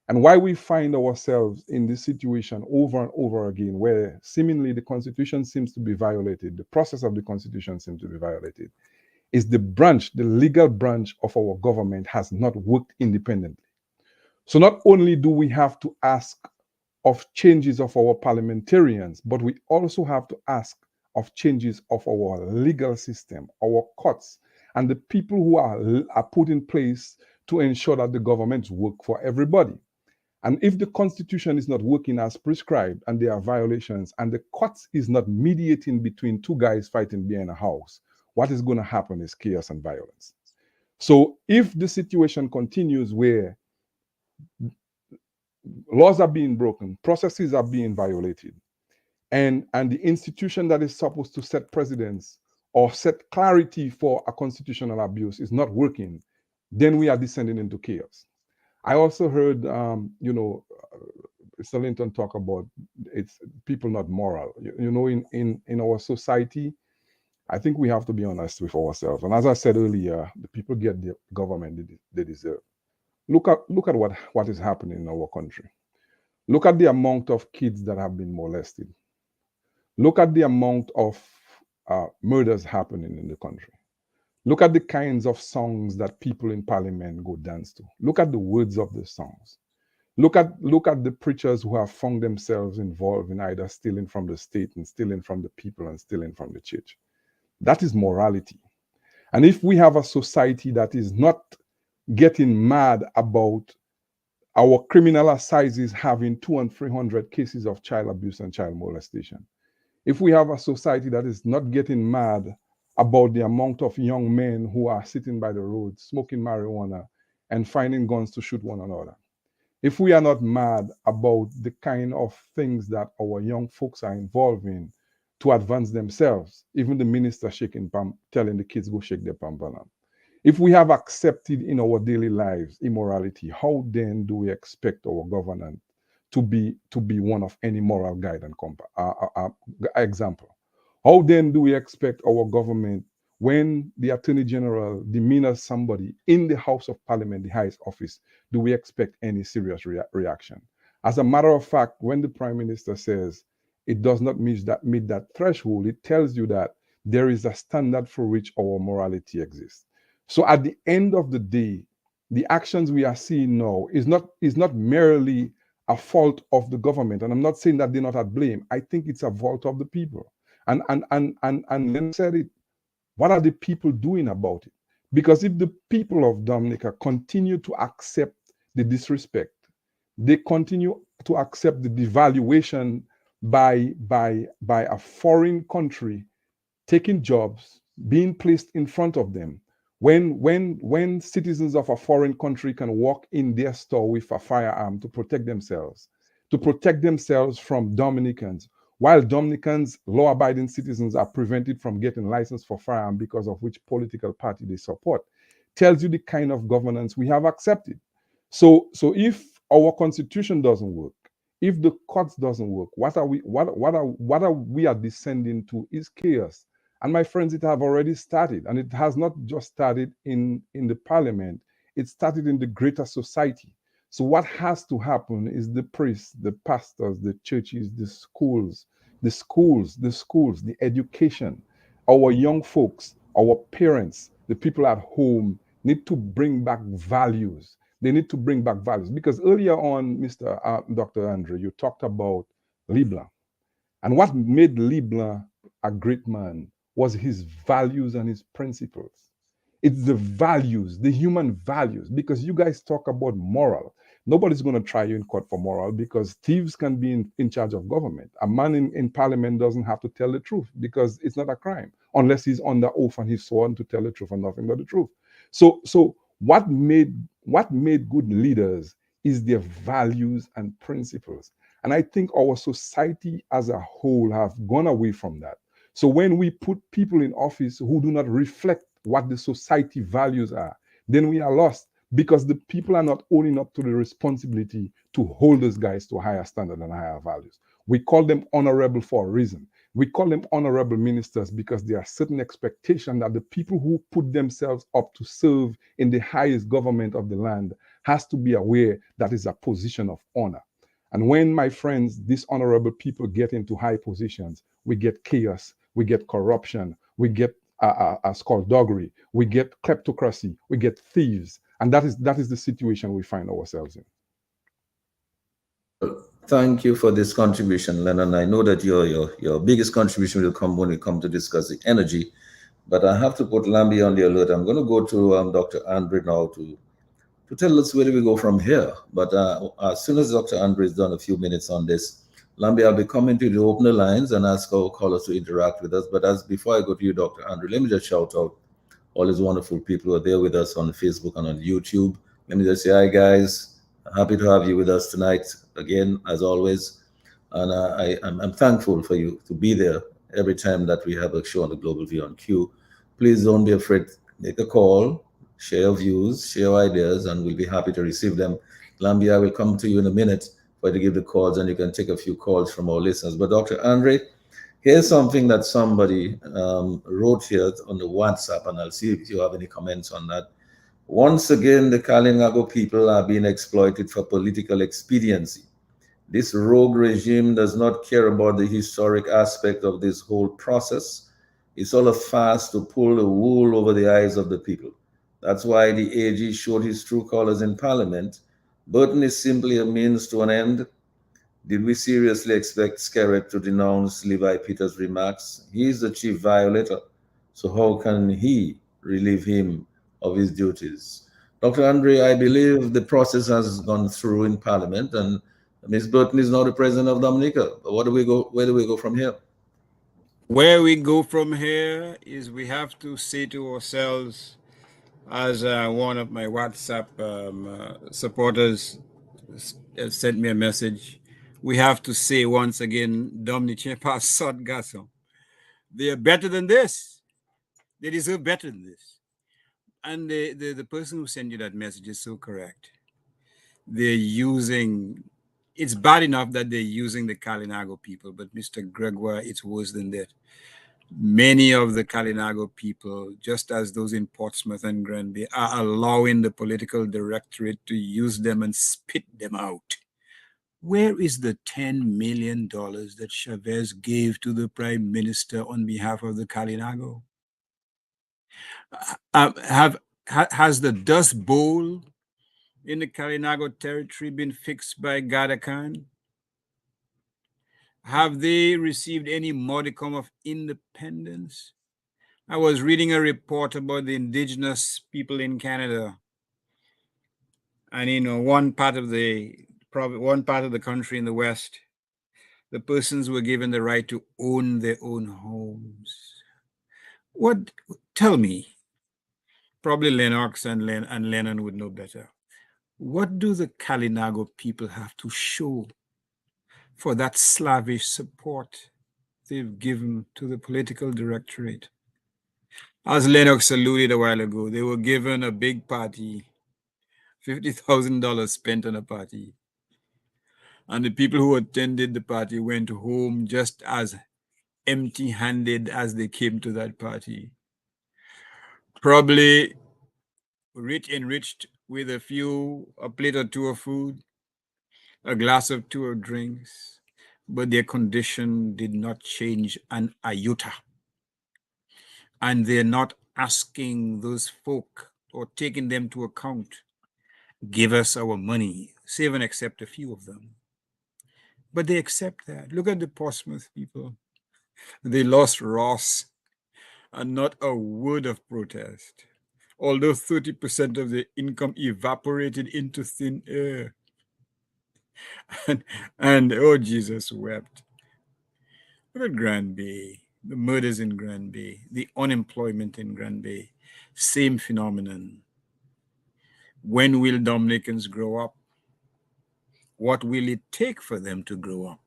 And why we find ourselves in this situation over and over again, where seemingly the constitution seems to be violated, the process of the constitution seems to be violated, is the legal branch of our government has not worked independently. So not only do we have to ask of changes of our parliamentarians, but we also have to ask of changes of our legal system, our courts, and the people who are put in place to ensure that the governments work for everybody. And if the constitution is not working as prescribed and there are violations and the courts is not mediating between 2 guys fighting behind a house, what is going to happen is chaos and violence. So if the situation continues where laws are being broken, processes are being violated, and the institution that is supposed to set precedents or set clarity for a constitutional abuse is not working, then we are descending into chaos. I also heard, Mr. Linton talk about it's people not moral. In our society, I think we have to be honest with ourselves. And as I said earlier, the people get the government they deserve. Look at what is happening in our country. Look at the amount of kids that have been molested. Look at the amount of murders happening in the country. Look at the kinds of songs that people in parliament go dance to. Look at the words of the songs. Look at the preachers who have found themselves involved in either stealing from the state and stealing from the people and stealing from the church. That is morality. And if we have a society that is not getting mad about our criminal assizes having 200 and 300 cases of child abuse and child molestation, if we have a society that is not getting mad about the amount of young men who are sitting by the road smoking marijuana and finding guns to shoot one another, if we are not mad about the kind of things that our young folks are involved in to advance themselves, even the minister shaking palm, telling the kids go shake their palm. If we have accepted in our daily lives immorality, how then do we expect our government to be one of any moral guide and example? How then do we expect our government, when the Attorney General demeans somebody in the House of Parliament, the highest office, do we expect any serious reaction? As a matter of fact, when the Prime Minister says it does not meet that threshold, it tells you that there is a standard for which our morality exists. So at the end of the day, the actions we are seeing now is not merely a fault of the government. And I'm not saying that they're not at blame. I think it's a fault of the people. And Len said it, what are the people doing about it? Because if the people of Dominica continue to accept the disrespect, they continue to accept the devaluation by a foreign country taking jobs, being placed in front of them. When citizens of a foreign country can walk in their store with a firearm to protect themselves from Dominicans, while Dominicans, law-abiding citizens, are prevented from getting license for firearm because of which political party they support, tells you the kind of governance we have accepted. So if our constitution doesn't work, if the courts doesn't work, what are we are descending to is chaos. And my friends, it have already started, and it has not just started in the parliament, it started in the greater society. So what has to happen is the priests, the pastors, the churches, the schools, the education, our young folks, our parents, the people at home need to bring back values. They need to bring back values, because earlier on, Dr. Andre, you talked about Leblanc. And what made Leblanc a great man was his values and his principles. It's the values, the human values, because you guys talk about moral. Nobody's going to try you in court for moral, because thieves can be in charge of government. A man in parliament doesn't have to tell the truth, because it's not a crime, unless he's under oath and he's sworn to tell the truth and nothing but the truth. So what made good leaders is their values and principles. And I think our society as a whole have gone away from that. So when we put people in office who do not reflect what the society values are, then we are lost, because the people are not owning up to the responsibility to hold those guys to a higher standard and higher values. We call them honorable for a reason. We call them honorable ministers because there are certain expectations that the people who put themselves up to serve in the highest government of the land has to be aware that is a position of honor. And when, my friends, these honorable people get into high positions, we get chaos, we get corruption, we get skullduggery, we get kleptocracy, we get thieves. And that is the situation we find ourselves in. Thank you for this contribution, Lennon. I know that your biggest contribution will come when we come to discuss the energy, but I have to put Lambie on the alert. I'm going to go to Dr. Andre now to tell us where do we go from here. But as soon as Dr. Andre is done a few minutes on this, Lambie, I'll be coming to the opener lines and ask our callers to interact with us. But before I go to you, Dr. Andre, let me just shout out all these wonderful people who are there with us on Facebook and on YouTube. Let me just say hi, guys. Happy to have you with us tonight again, as always. And I'm thankful for you to be there every time that we have a show on the Global View on Q. Please don't be afraid. Make a call, share your views, share your ideas, and we'll be happy to receive them. Lambie, I will come to you in a minute for you to give the calls, and you can take a few calls from our listeners. But Dr. Andre, here's something that somebody wrote here on the WhatsApp, and I'll see if you have any comments on that. Once again, the Kalinago people are being exploited for political expediency. This rogue regime does not care about the historic aspect of this whole process. It's all a farce to pull the wool over the eyes of the people. That's why the AG showed his true colors in Parliament. Burton is simply a means to an end. Did we seriously expect Skerrit to denounce Levi Peters' remarks? He is the chief violator, so how can he relieve him of his duties? Dr. Andre, I believe the process has gone through in Parliament, and Ms. Burton is now the president of Dominica. Where do we go from here? Where we go from here is we have to say to ourselves, as one of my WhatsApp supporters sent me a message, we have to say once again, Dominique pas sot garçon. They are better than this. They deserve better than this. And the person who sent you that message is so correct. They're using, it's bad enough that they're using the Kalinago people, but Mr. Gregoire, it's worse than that. Many of the Kalinago people, just as those in Portsmouth and Granby, are allowing the political directorate to use them and spit them out. Where is the $10 million that Chavez gave to the prime minister on behalf of the Kalinago? Has the Dust Bowl in the Kalinago territory been fixed by Gada Khan? Have they received any modicum of independence? I was reading a report about the indigenous people in Canada. And, one part of the one part of the country in the West, the persons were given the right to own their own homes. Tell me, probably Lennox and Lennon would know better. What do the Kalinago people have to show for that slavish support they've given to the political directorate? As Lennox alluded a while ago, they were given a big party, $50,000 spent on a party. And the people who attended the party went home just as empty-handed as they came to that party. Probably enriched with a plate or two of food, a glass or two of drinks, but their condition did not change an iota. And they're not asking those folk or taking them to account, give us our money, save and accept a few of them. But they accept that. Look at the Portsmouth people. They lost Ross and not a word of protest, although 30% of their income evaporated into thin air. And oh, Jesus wept. Look at Grand Bay, the murders in Grand Bay, the unemployment in Grand Bay, same phenomenon. When will Dominicans grow up? What will it take for them to grow up?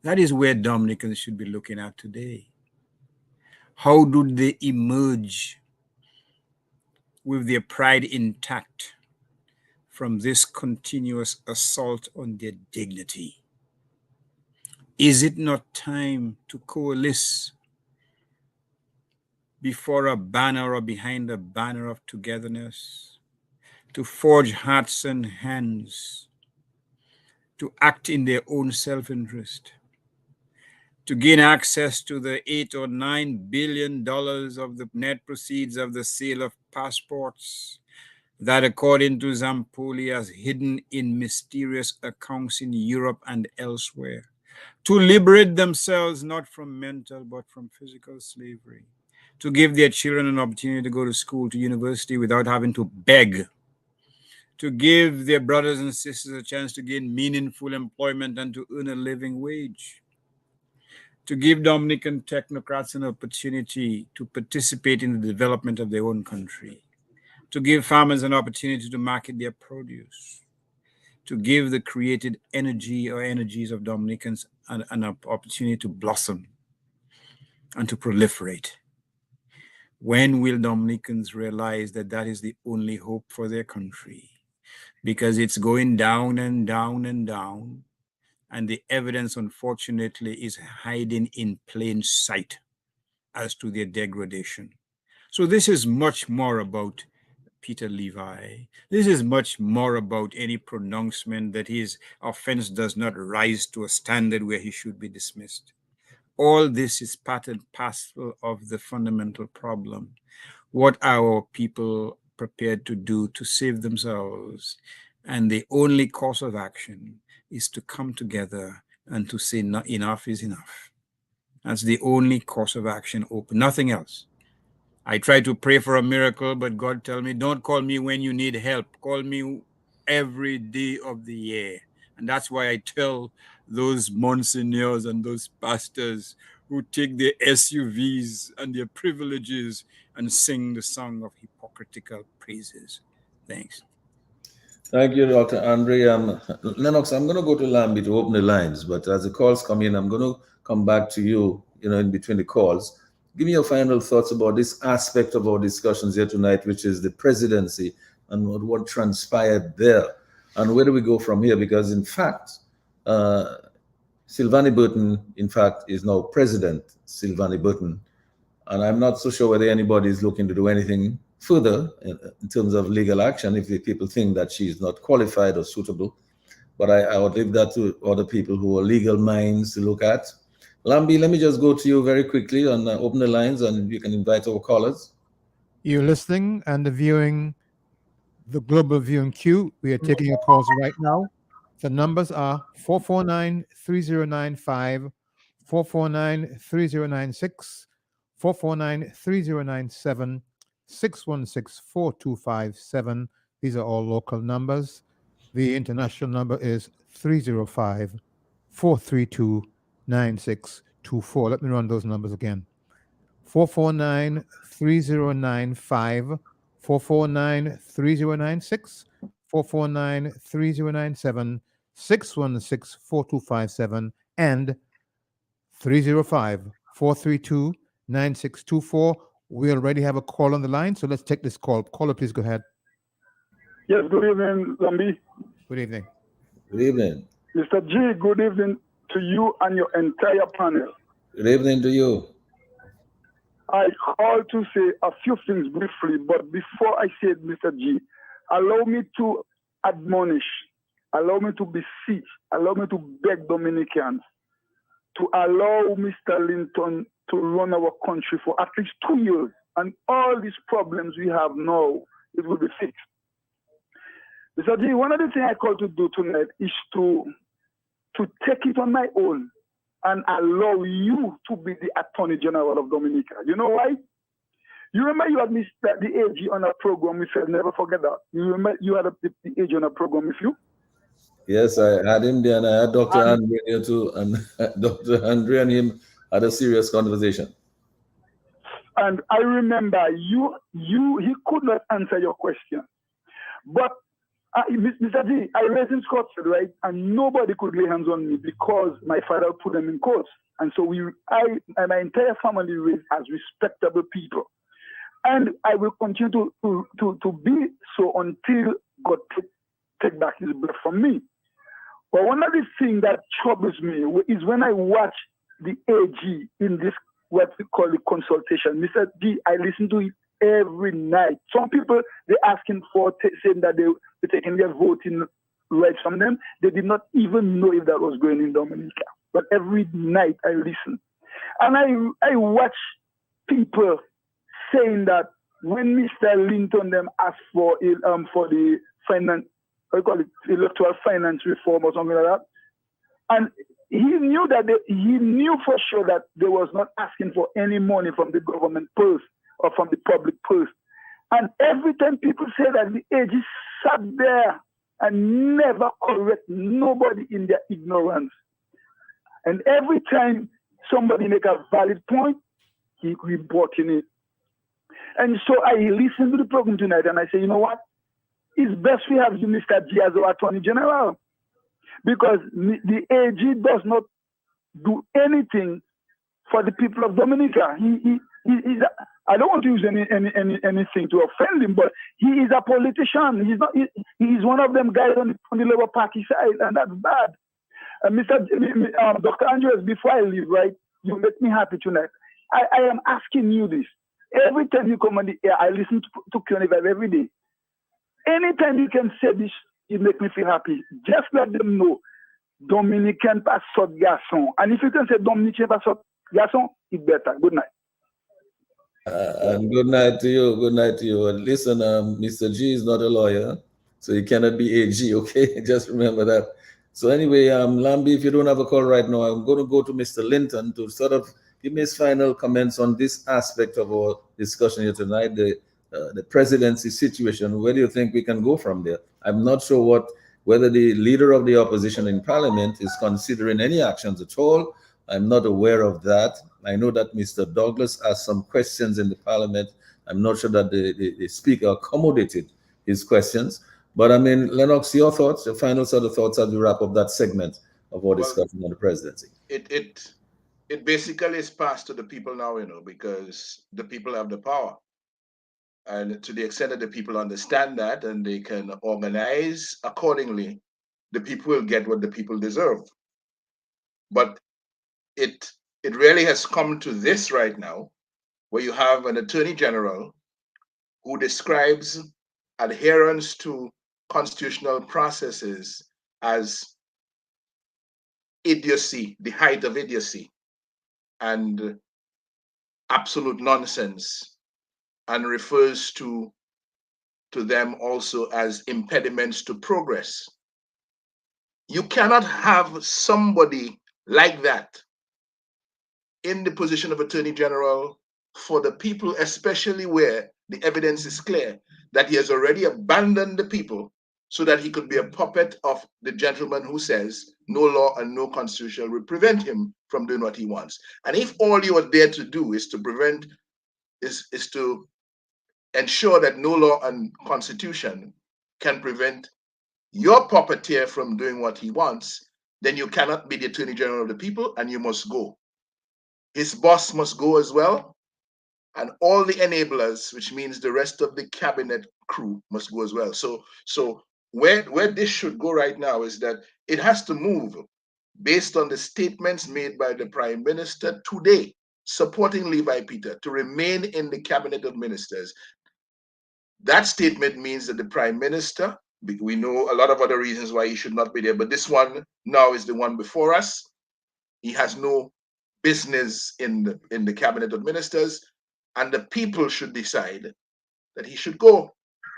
That is where Dominicans should be looking at today. How do they emerge with their pride intact from this continuous assault on their dignity? Is it not time to coalesce before a banner or behind a banner of togetherness, to forge hearts and hands, to act in their own self-interest, to gain access to the $8 or $9 billion of the net proceeds of the sale of passports that, according to Zampoli, is hidden in mysterious accounts in Europe and elsewhere, to liberate themselves not from mental but from physical slavery, to give their children an opportunity to go to school, to university without having to beg, to give their brothers and sisters a chance to gain meaningful employment and to earn a living wage, to give Dominican technocrats an opportunity to participate in the development of their own country, to give farmers an opportunity to market their produce, to give the created energy or energies of Dominicans an opportunity to blossom and to proliferate. When will Dominicans realize that that is the only hope for their country? Because it's going down and down and down, and the evidence, unfortunately, is hiding in plain sight as to their degradation. So this is much more about Peter Levi. This is much more about any pronouncement that his offense does not rise to a standard where he should be dismissed. All this is part and parcel of the fundamental problem. What are our people prepared to do to save themselves? And the only course of action is to come together and to say enough is enough. That's the only course of action open, nothing else. I try to pray for a miracle, but God tell me, don't call me when you need help. Call me every day of the year. And that's why I tell those monsignors and those pastors who take their SUVs and their privileges and sing the song of hypocritical praises. Thanks. Thank you, Dr. Andre. Lennox, I'm going to go to Lambie to open the lines, but as the calls come in, I'm going to come back to you, in between the calls. Give me your final thoughts about this aspect of our discussions here tonight, which is the presidency and what transpired there. And where do we go from here? Because, in fact, Silvani Burton, in fact, is now President Silvani Burton. And I'm not so sure whether anybody is looking to do anything further in terms of legal action if the people think that she's not qualified or suitable. But I would leave that to other people who are legal minds to look at. Lambie, let me just go to you very quickly and open the lines, and you can invite our callers. You're listening and viewing the Global Viewing Queue. We are taking your calls right now. The numbers are 449-3095, 449-3096, 449-3097, 616-4257. These are all local numbers. The international number is 305-432-9624. Let me run those numbers again. 449-3095, 449-3096, 449-3097, 616-4257, and 305-432-9624. We already have a call on the line, so let's take this call. Caller, please go ahead. Yes, good evening, Lambi. Good evening. Good evening. Mr. G, good evening to you and your entire panel. Good evening to you. I called to say a few things briefly, but before I say it, Mr. G, allow me to admonish, allow me to beseech, allow me to beg Dominicans to allow Mr. Linton to run our country for at least 2 years, and all these problems we have now, it will be fixed. Mr. G, one of the things I called to do tonight is to take it on my own and allow you to be the Attorney General of Dominica. You know why? You remember you had the AG on a program with you. Never forget that. You remember you had the AG on a program with you? Yes, I had him there, and I had Dr. Andre here too, and Dr. Andre and him had a serious conversation. And I remember he could not answer your question. But Mr. G, I raised in Scotland, right? And nobody could lay hands on me because my father put them in court. And so I and my entire family raised as respectable people. And I will continue to be so until God take back his breath from me. But one of the things that troubles me is when I watch the AG in this, what we call the consultation. Mr. G, I listen to it every night. Some people, they're asking for, saying that they're taking their voting rights from them. They did not even know if that was going in Dominica. But every night I listen. And I watch people saying that when Mr. Linton them asked for the finance, I call it electoral finance reform or something like that, and he knew for sure that they was not asking for any money from the government purse or from the public purse. And every time people say that, the AG sat there and never correct nobody in their ignorance. And every time somebody make a valid point, he brought in it. And so I listened to the program tonight and I say, you know what? It's best we have you, Mr. G, as our Attorney General, because the AG does not do anything for the people of Dominica. He's I don't want to use anything to offend him, but he is a politician. He's not. He is one of them guys on the Labour Party side, and that's bad. Dr. Andrews, before I leave, right, you make me happy tonight. I am asking you this. Every time you come on the air, I listen to Q95 every day. Anytime you can say this, it makes me feel happy. Just let them know, Dominican pas sort garçon. And if you can say Dominican pas sort garçon, it's better. Good night. And good night to you. Good night to you. And listen, Mr. G is not a lawyer, so he cannot be AG, okay? Just remember that. So anyway, Lambi, if you don't have a call right now, I'm going to go to Mr. Linton to sort of give me his final comments on this aspect of our discussion here tonight, the presidency situation. Where do you think we can go from there? I'm not sure whether the leader of the opposition in parliament is considering any actions at all. I'm not aware of that. I know that Mr. Douglas asked some questions in the parliament. I'm not sure that the speaker accommodated his questions. But I mean, Lennox, your thoughts, your final sort of thoughts as we wrap up that segment of our discussion on the presidency. It basically is passed to the people now, because the people have the power. And to the extent that the people understand that and they can organize accordingly, the people will get what the people deserve. But it really has come to this right now, where you have an attorney general who describes adherence to constitutional processes as idiocy, the height of idiocy, and absolute nonsense, and refers to them also as impediments to progress. You cannot have somebody like that in the position of Attorney General for the people, especially where the evidence is clear that he has already abandoned the people so that he could be a puppet of the gentleman who says no law and no constitution will prevent him from doing what he wants. And if all you are there to do is to prevent, is to ensure that no law and constitution can prevent your puppeteer from doing what he wants, then you cannot be the Attorney General of the people, and you must go. His boss must go as well, and all the enablers, which means the rest of the cabinet crew, must go as well. So where this should go right now is that it has to move based on the statements made by the Prime Minister today, supporting Levi Peter to remain in the cabinet of ministers. That statement means that the Prime Minister, we know a lot of other reasons why he should not be there, but this one now is the one before us. He has no business in the cabinet of ministers, and the people should decide that he should go.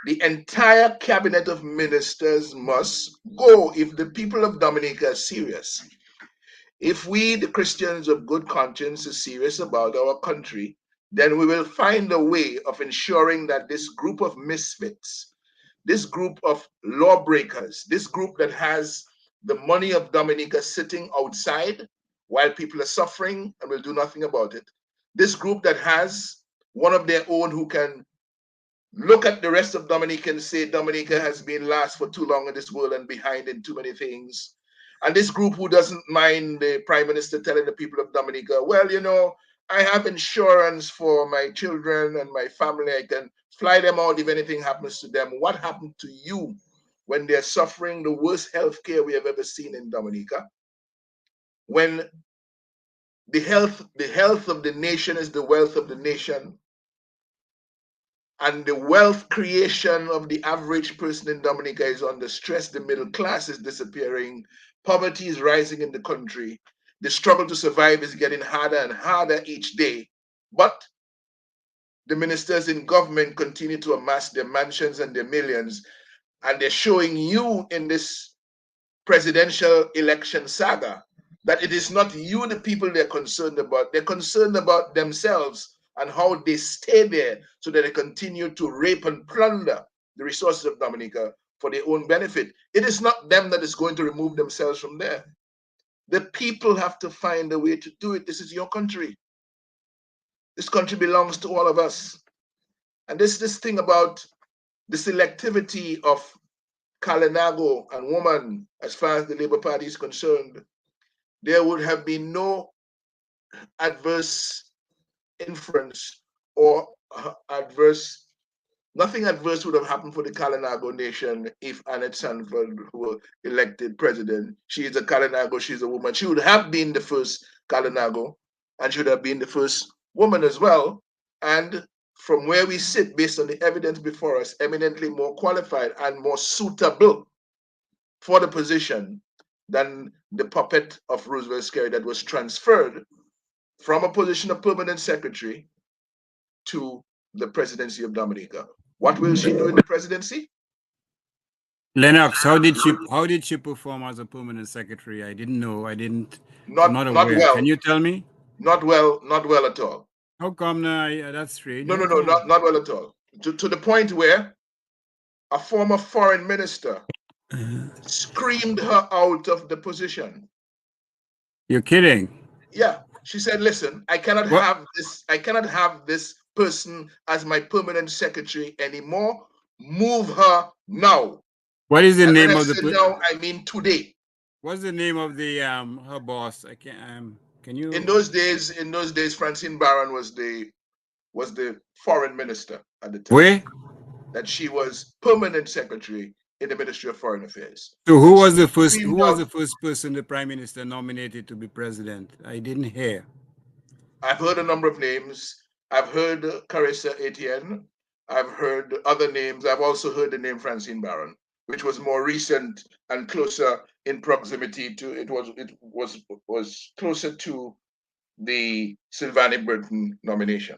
The entire cabinet of ministers must go if the people of Dominica are serious. If we, the Christians of good conscience, are serious about our country, then we will find a way of ensuring that this group of misfits, this group of lawbreakers, this group that has the money of Dominica sitting outside while people are suffering and will do nothing about it, this group that has one of their own who can look at the rest of Dominica and say Dominica has been last for too long in this world and behind in too many things, and this group who doesn't mind the Prime Minister telling the people of Dominica, well, you know, I have insurance for my children and my family. I can fly them out if anything happens to them. What happened to you when they're suffering the worst health care we have ever seen in Dominica? When the health of the nation is the wealth of the nation, and the wealth creation of the average person in Dominica is under stress, the middle class is disappearing, poverty is rising in the country, the struggle to survive is getting harder and harder each day. But the ministers in government continue to amass their mansions and their millions, and they're showing you in this presidential election saga that it is not you, the people, they're concerned about. They're concerned about themselves and how they stay there so that they continue to rape and plunder the resources of Dominica for their own benefit. It is not them that is going to remove themselves from there. The people have to find a way to do it. This is your country. This country belongs to all of us. And this thing about the selectivity of Kalinago and woman, as far as the Labour Party is concerned, there would have been no adverse inference or nothing adverse would have happened for the Kalinago nation if Annette Sanford were elected president. She is a Kalinago, she's a woman. She would have been the first Kalinago and should have been the first woman as well. And from where we sit, based on the evidence before us, eminently more qualified and more suitable for the position than the puppet of Roosevelt Scary that was transferred from a position of permanent secretary to the presidency of Dominica. What will she do in the presidency? Lennox, how did she perform as a permanent secretary? I didn't know. I'm not aware. Well. Can you tell me? Not well at all. How come? That's strange. No, not well at all. To the point where a former foreign minister screamed her out of the position. You're kidding? Yeah, she said, "Listen, I cannot have this. I cannot have this person as my permanent secretary anymore. Move her now." What is the name of the? Now, I mean today. What's the name of the her boss? I can't. Can you? In those days, Francine Barron was the foreign minister at the time. Where? That she was permanent secretary in the Ministry of Foreign Affairs. So who was the first? Who was the first person the Prime Minister nominated to be president? I didn't hear. I've heard a number of names. I've heard Carissa Etienne. I've heard other names. I've also heard the name Francine Barron, which was more recent and closer in proximity to it was closer to the Sylvani Burton nomination.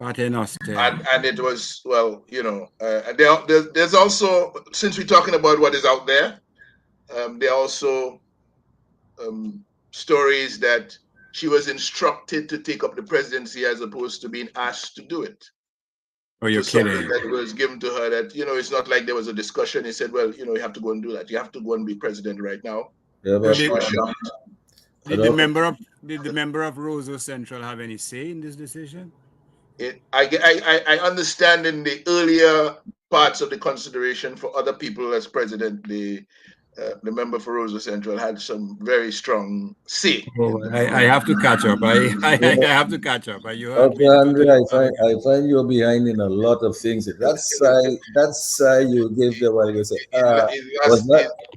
And it was, well, you know, there's also, since we're talking about what is out there, there are also stories that she was instructed to take up the presidency as opposed to being asked to do it. Oh, you're to something kidding. that was given to her that, it's not like there was a discussion. He said, well, you have to go and do that. You have to go and be president right now. Yeah, And but she was shocked. Did the member of Roseau Central have any say in this decision? I understand in the earlier parts of the consideration for other people as president, the member for Roseau Central had some very strong say. Oh, I have to catch up. I have to catch up. You heard okay, me Andre, totally. I find you're behind in a lot of things. That sigh you gave there while you said,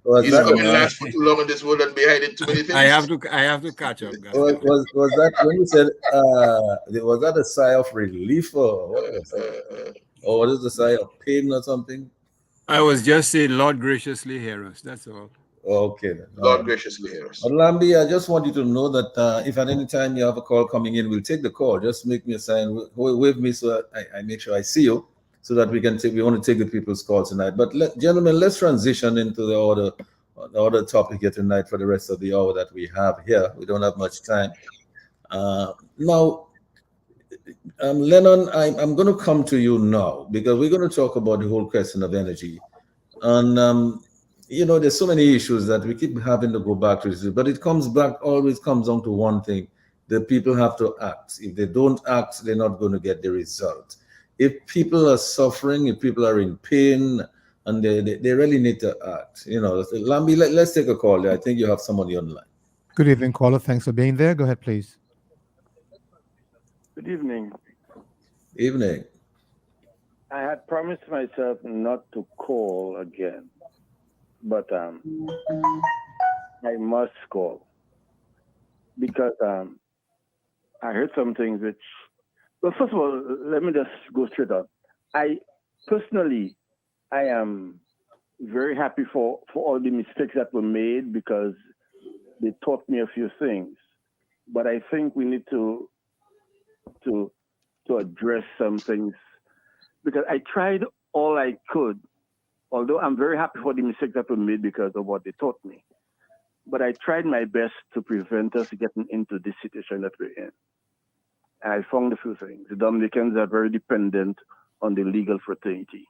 was He's that coming last for too long in this world and behind in too many things. I have to catch up, guys. was that when you said was that a sigh of relief or what was that? Or was it a sigh of pain or something? I was just saying, Lord graciously hear us. That's all. Okay. Then. Lord graciously hear us. But Lambi, I just want you to know that if at any time you have a call coming in, we'll take the call. Just make me a sign, wave me so I make sure I see you, so that we want to take the people's calls tonight. But gentlemen, let's transition into the other topic here tonight for the rest of the hour that we have here. We don't have much time. Now, Lennon, I'm going to come to you now because we're going to talk about the whole question of energy. And there's so many issues that we keep having to go back to this, but it always comes down to one thing: the people have to act. If they don't act, they're not going to get the result. If people are suffering, if people are in pain, and they really need to act. Lambi, let's take a call. I think you have somebody online. Good evening, caller. Thanks for being there. Go ahead, please. Good evening. Evening. I had promised myself not to call again, but I must call because I heard some things which, well, first of all, let me just go straight up. I am very happy for all the mistakes that were made because they taught me a few things. But I think we need to address some things because I tried all I could, although I'm very happy for the mistakes that were made because of what they taught me. But I tried my best to prevent us getting into this situation that we're in. And I found a few things. The Dominicans are very dependent on the legal fraternity.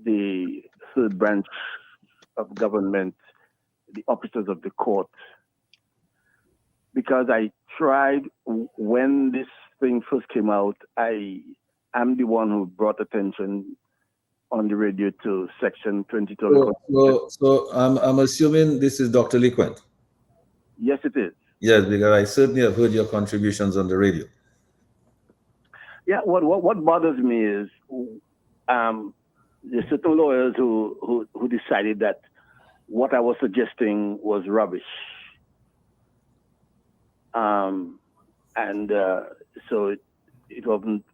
The third branch of government, the officers of the court. Because I tried, when this thing first came out, I'm the one who brought attention on the radio to Section 22. So I'm assuming this is Dr. Liquent. Yes, it is. Yes, because I certainly have heard your contributions on the radio. Yeah, what bothers me is there's certain lawyers who decided that what I was suggesting was rubbish. So it wasn't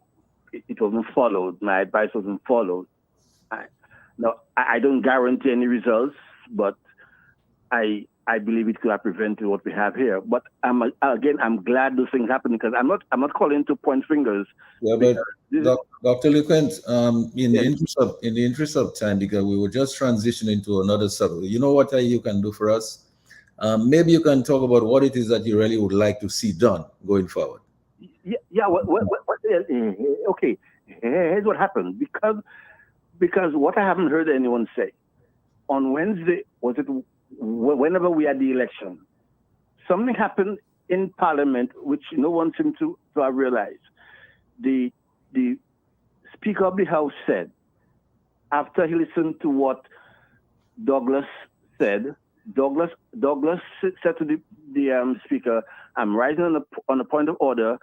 followed. My advice wasn't followed. I don't guarantee any results, but I believe it could have prevented what we have here. But I'm glad those things happen because I'm not calling to point fingers. Yeah, but Dr. Liquent, in the interest of time, because we were just transitioning to another subject. You know what you can do for us? Maybe you can talk about what it is that you really would like to see done going forward. Yeah. Okay. Here's what happened because what I haven't heard anyone say on Wednesday whenever we had the election, something happened in Parliament which no one seemed to have realized. The Speaker of the House said, after he listened to what Douglas said, Douglas said to the Speaker, "I'm rising on a point of order.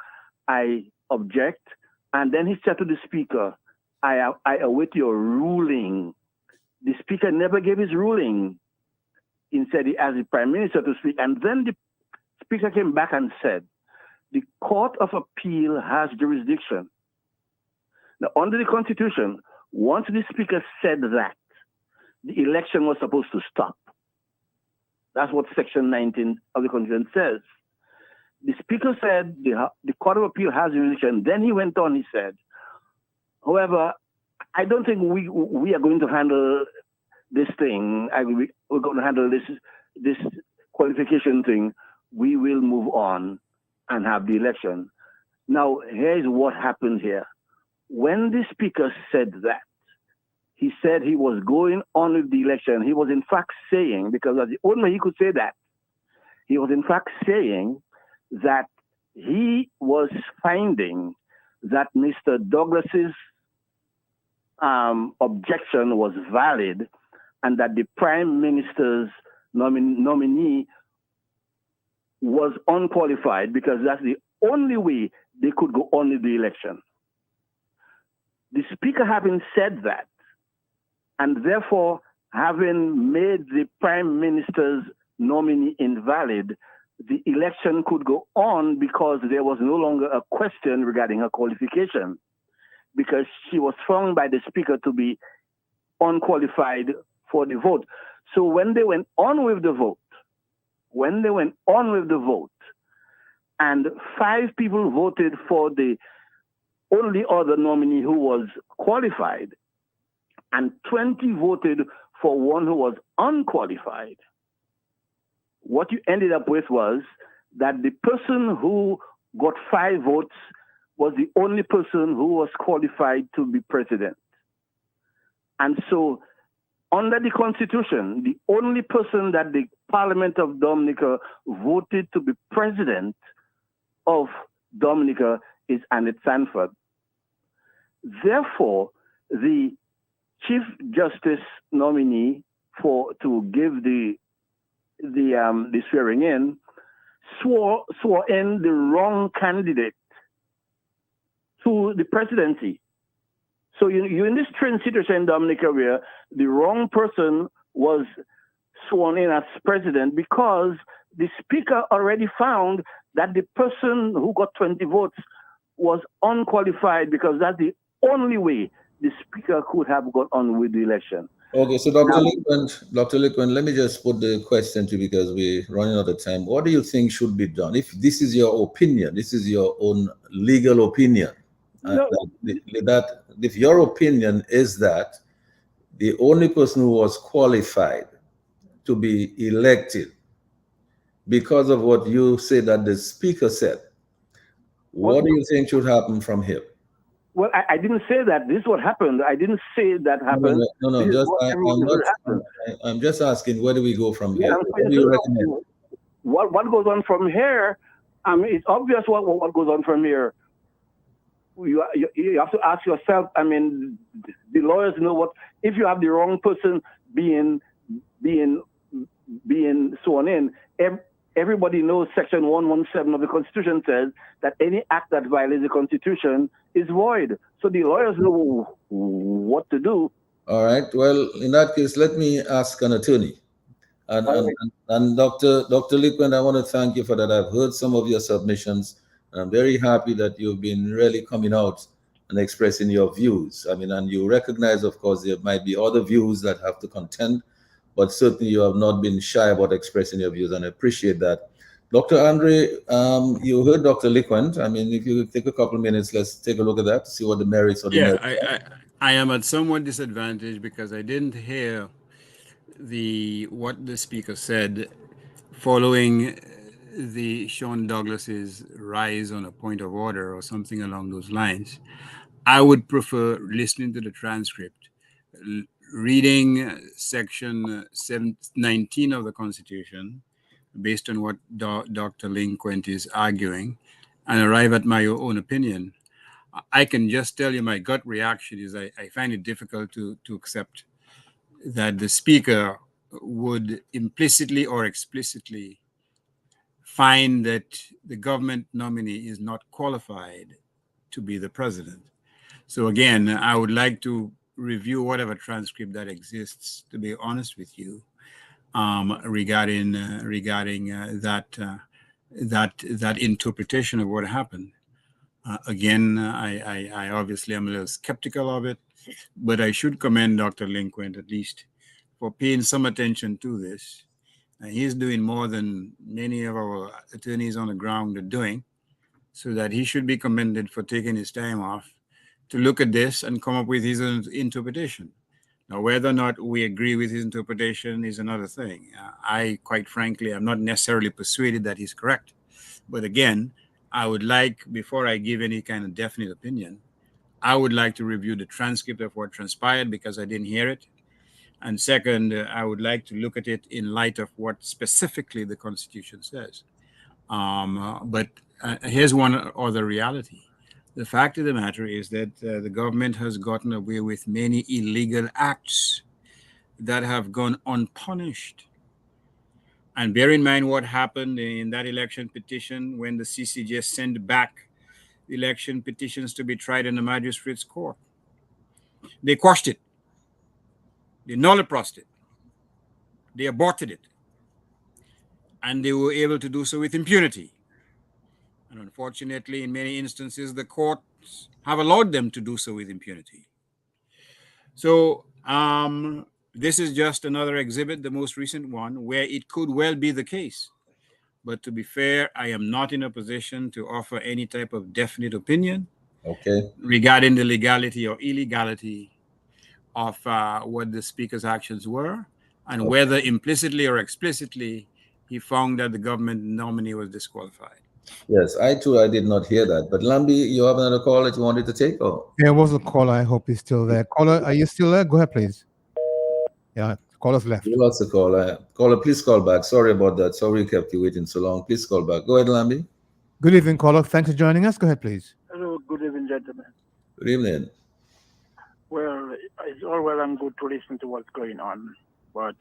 I object." And then he said to the Speaker, I await your ruling." The Speaker never gave his ruling. Instead, he asked the Prime Minister to speak. And then the Speaker came back and said, "The Court of Appeal has jurisdiction." Now, under the Constitution, once the Speaker said that, the election was supposed to stop. That's what Section 19 of the Constitution says. The Speaker said the Court of Appeal has jurisdiction. Then he went on, he said, "However, I don't think we are going to handle this thing. We're going to handle this qualification thing. We will move on and have the election." Now, here's what happened here. when the speaker said that, he said he was going on with the election. He was in fact saying, because that's the only way he could say that, he was in fact saying that he was finding that Mr. Douglas's objection was valid and that the prime minister's nominee was unqualified because that's the only way they could go on with the election. The speaker having said that, and therefore having made the prime minister's nominee invalid, the election could go on because there was no longer a question regarding her qualification, because she was found by the speaker to be unqualified for the vote. So when they went on with the vote, and 5 people voted for the only other nominee who was qualified, and 20 voted for one who was unqualified, what you ended up with was that the person who got 5 votes was the only person who was qualified to be president. And so under the Constitution, the only person that the Parliament of Dominica voted to be president of Dominica is Annette Sanford. Therefore, the Chief Justice nominee to give the swearing in swore in the wrong candidate to the presidency. So you're in this strange situation in Dominica where the wrong person was sworn in as president because the speaker already found that the person who got 20 votes was unqualified because that's the only way the speaker could have got on with the election. Okay, so Dr. Liquin, let me just put the question to you because we're running out of time. What do you think should be done? If this is your opinion, this is your own legal opinion, No. if your opinion is that the only person who was qualified to be elected because of what you say that the speaker said, what do you think should happen from here? Well, I didn't say that. This is what happened. I didn't say that happened. I'm just asking, where do we go from Yeah, here? What do you recommend? What goes on from here? I mean, it's obvious what goes on from here. You have to ask yourself. I mean, the lawyers know what if you have the wrong person being sworn in. Everybody knows Section 117 of the Constitution says that any act that violates the Constitution is void. So the lawyers know what to do. All right. Well, in that case, let me ask an attorney. And Dr. Liquin, I want to thank you for that. I've heard some of your submissions, and I'm very happy that you've been really coming out and expressing your views. I mean, and you recognize, of course, there might be other views that have to contend, but certainly you have not been shy about expressing your views, and I appreciate that. Dr. Andre, you heard Dr. Liquin. I mean, if you take a couple of minutes, let's take a look at that to see what the merits of the merits. I am at somewhat disadvantage because I didn't hear what the speaker said following the Sean Douglas's rise on a point of order or something along those lines. I would prefer listening to the transcript, reading section 19 of the Constitution based on what Dr. Liquin is arguing and arrive at my own opinion. I can just tell you my gut reaction is I find it difficult to accept that the speaker would implicitly or explicitly find that the government nominee is not qualified to be the president. So again, I would like to review whatever transcript that exists, to be honest with you, regarding that interpretation of what happened. Again, I obviously am a little skeptical of it, but I should commend Dr. Liquin at least for paying some attention to this. He's doing more than many of our attorneys on the ground are doing, so that he should be commended for taking his time off to look at this and come up with his own interpretation. Now, whether or not we agree with his interpretation is another thing. I, quite frankly, am not necessarily persuaded that he's correct. But again, I would like, before I give any kind of definite opinion, I would like to review the transcript of what transpired because I didn't hear it. And second, I would like to look at it in light of what specifically the Constitution says. But here's one other reality. The fact of the matter is that the government has gotten away with many illegal acts that have gone unpunished. And bear in mind what happened in that election petition when the CCJ sent back election petitions to be tried in the magistrate's court. They quashed it. They nulliprossed it. They aborted it. And they were able to do so with impunity. And unfortunately, in many instances, the courts have allowed them to do so with impunity. So this is just another exhibit, the most recent one, where it could well be the case. But to be fair, I am not in a position to offer any type of definite opinion regarding the legality or illegality of what the speaker's actions were, and whether implicitly or explicitly he found that the government nominee was disqualified. Yes, I did not hear that. But Lambi, you have another call that you wanted to take? Oh. There was a caller. I hope he's still there. Caller, are you still there? Go ahead, please. Yeah, caller's left. You lost the call. Caller, please call back. Sorry about that. Sorry we kept you waiting so long. Please call back. Go ahead, Lambi. Good evening, caller. Thanks for joining us. Go ahead, please. Hello, good evening, gentlemen. Good evening. Well, it's all well and good to listen to what's going on, but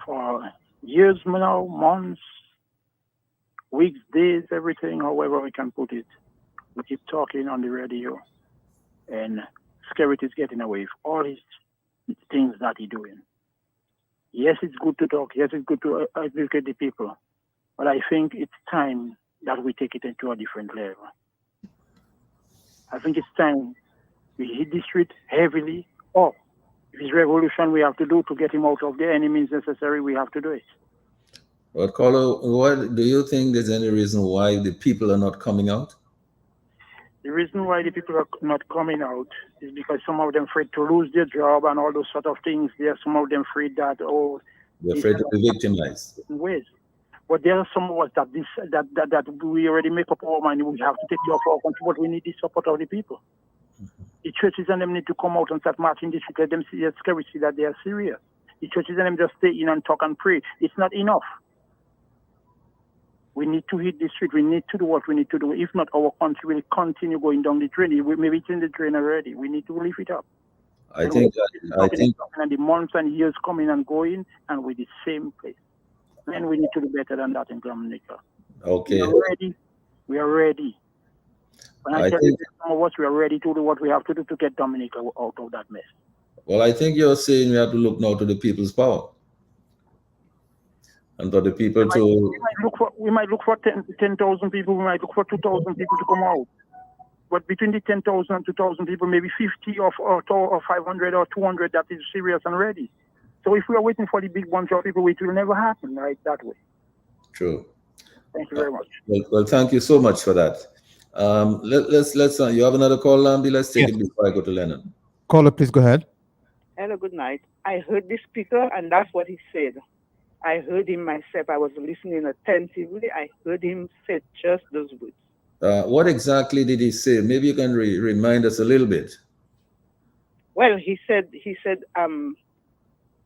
for years now, months, weeks, days, everything, however we can put it, we keep talking on the radio, and security is getting away with all these things that he's doing. Yes, it's good to talk. Yes, it's good to educate the people, but I think it's time that we take it into a different level. I think it's time we hit the street heavily, or if it's revolution we have to do to get him out of there, any means necessary, we have to do it. But caller, what do you think there's any reason why the people are not coming out? The reason why the people are not coming out is because some of them afraid to lose their job and all those sort of things. There are some of them afraid that they're afraid to be victimized. Ways. But there are some of us that we already make up our mind. We have to take care of our country, but we need the support of the people. The churches and them need to come out and start marching this week. Let them see that they are serious. The churches and them just stay in and talk and pray. It's not enough. We need to hit the street. We need to do what we need to do. If not, our country will continue going down the drain. Maybe it's in the drain already. We need to lift it up. I think and the months and years coming and going, and with the same place. Then we need to do better than that in Dominica. Okay. We are ready. When I tell you some of us, we are ready to do what we have to do to get Dominica out of that mess. Well, I think you're saying we have to look now to the people's power. And for the people we might look for 10,000 people, we might look for 2,000 people to come out. But between the 10,000 and 2,000 people, maybe 50 or 500 or 200 that is serious and ready. So if we are waiting for the big bunch of people, it will never happen right that way. True. Thank you very much. Well, thank you so much for that. Let's you have another call, Lambi? Let's take it before I go to Lennon. Caller, please go ahead. Hello, good night. I heard the speaker, and that's what he said. I heard him myself. I was listening attentively. I heard him say just those words. What exactly did he say? Maybe you can remind us a little bit. Well, he said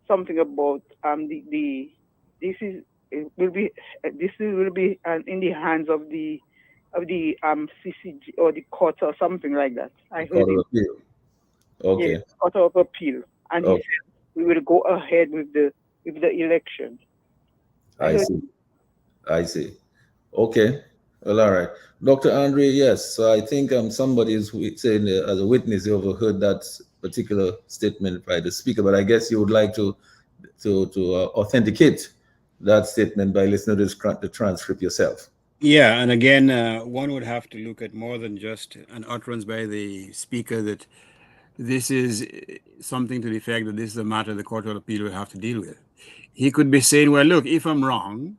something about this will be in the hands of the CCJ or the court or something like that. I heard him. Appeal. Okay. Yes, Court of Appeal, and he said we will go ahead with the election. I see. Okay. Well, all right. Dr. Andre, yes. So I think somebody is saying as a witness, you overheard that particular statement by the speaker, but I guess you would like to authenticate that statement by listening to the transcript yourself. Yeah, and again, one would have to look at more than just an utterance by the speaker that this is something to the effect that this is a matter the Court of Appeal will have to deal with. He could be saying, well, look, if I'm wrong,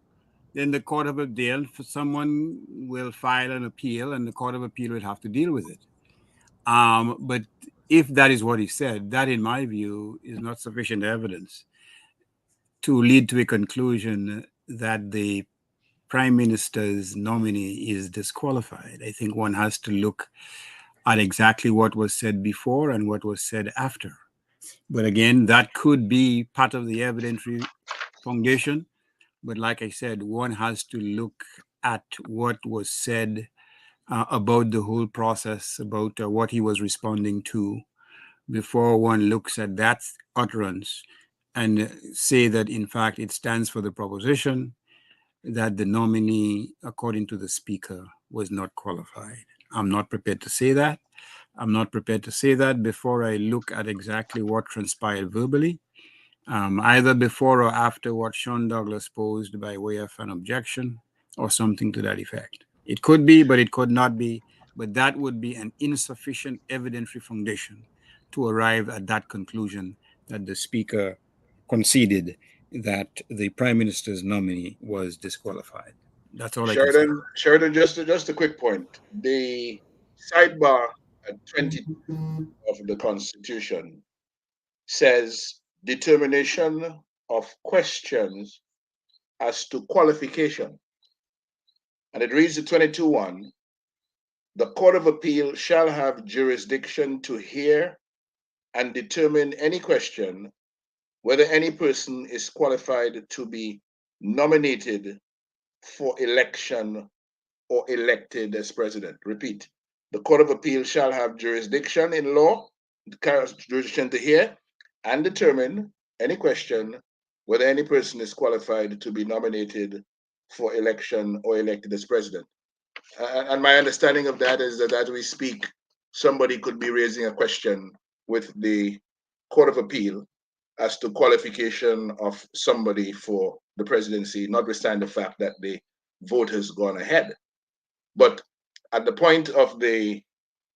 then the Court of Appeal, someone will file an appeal and the Court of Appeal will have to deal with it. But if that is what he said, that in my view is not sufficient evidence to lead to a conclusion that the Prime Minister's nominee is disqualified. I think one has to look at exactly what was said before and what was said after. But again, that could be part of the evidentiary foundation. But like I said, one has to look at what was said about the whole process, about what he was responding to, before one looks at that utterance and say that, in fact, it stands for the proposition that the nominee, according to the speaker, was not qualified. I'm not prepared to say that. I'm not prepared to say that before I look at exactly what transpired verbally, either before or after what Sean Douglas posed by way of an objection or something to that effect. It could be, but it could not be. But that would be an insufficient evidentiary foundation to arrive at that conclusion that the speaker conceded that the prime minister's nominee was disqualified. That's all I can say. Sheridan, just a quick point. The sidebar at 22 of the Constitution says determination of questions as to qualification. And it reads at 22.1, the Court of Appeal shall have jurisdiction to hear and determine any question whether any person is qualified to be nominated for election or elected as president. Repeat, the Court of Appeal shall have jurisdiction in law, jurisdiction to hear and determine any question whether any person is qualified to be nominated for election or elected as president. And my understanding of that is that as we speak, somebody could be raising a question with the Court of Appeal as to qualification of somebody for the presidency, notwithstanding the fact that the vote has gone ahead. But at the point of the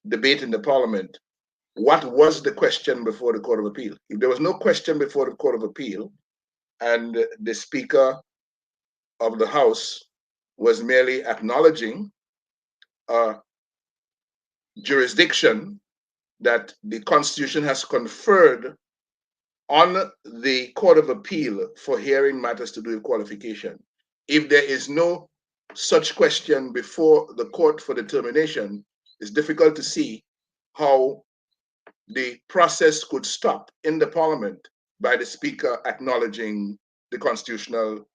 debate in the parliament, what was the question before the Court of Appeal? If there was no question before the Court of Appeal and the Speaker of the House was merely acknowledging jurisdiction that the Constitution has conferred on the Court of Appeal for hearing matters to do with qualification. If there is no such question before the court for determination, it's difficult to see how the process could stop in the parliament by the speaker acknowledging the constitutional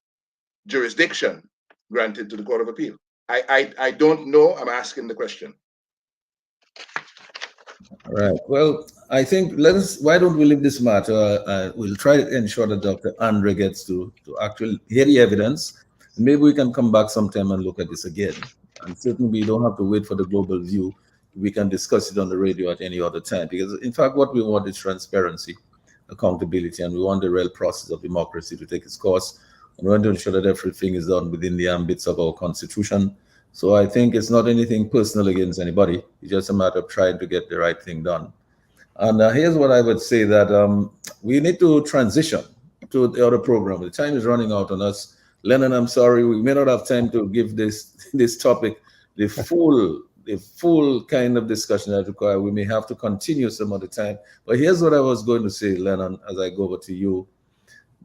jurisdiction granted to the Court of Appeal. I don't know, I'm asking the question. All right. Well, I think why don't we leave this matter? We'll try to ensure that Dr. Andre gets to actually hear the evidence. Maybe we can come back sometime and look at this again. And certainly we don't have to wait for the global view. We can discuss it on the radio at any other time, because in fact, what we want is transparency, accountability, and we want the real process of democracy to take its course. And we want to ensure that everything is done within the ambits of our Constitution. So I think it's not anything personal against anybody. It's just a matter of trying to get the right thing done. And here's what I would say, that we need to transition to the other program. The time is running out on us. Lennon, I'm sorry, we may not have time to give this topic the full kind of discussion that require. We may have to continue some other time. But here's what I was going to say, Lennon, as I go over to you.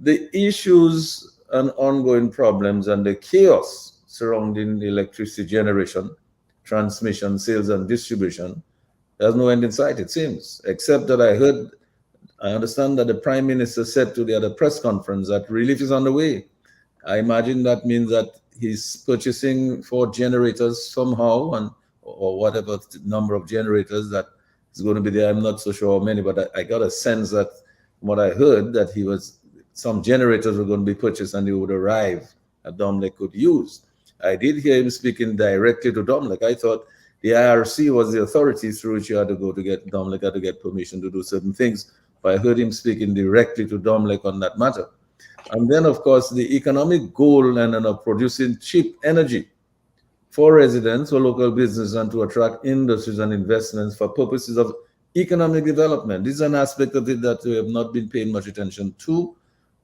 The issues and ongoing problems and the chaos surrounding the electricity generation, transmission, sales, and distribution, there's no end in sight, it seems, except that I understand that the Prime Minister said to the other press conference that relief is on the way. I imagine that means that he's purchasing 4 generators somehow, or whatever number of generators that is going to be there. I'm not so sure how many, but I got a sense that what I heard, that some generators were going to be purchased and they would arrive at Domlec could use. I did hear him speaking directly to Domlec. I thought the IRC was the authority through which you had to go to get Domlec had to get permission to do certain things. But I heard him speaking directly to Domlec on that matter. And then, of course, the economic goal of producing cheap energy for residents or local business and to attract industries and investments for purposes of economic development. This is an aspect of it that we have not been paying much attention to.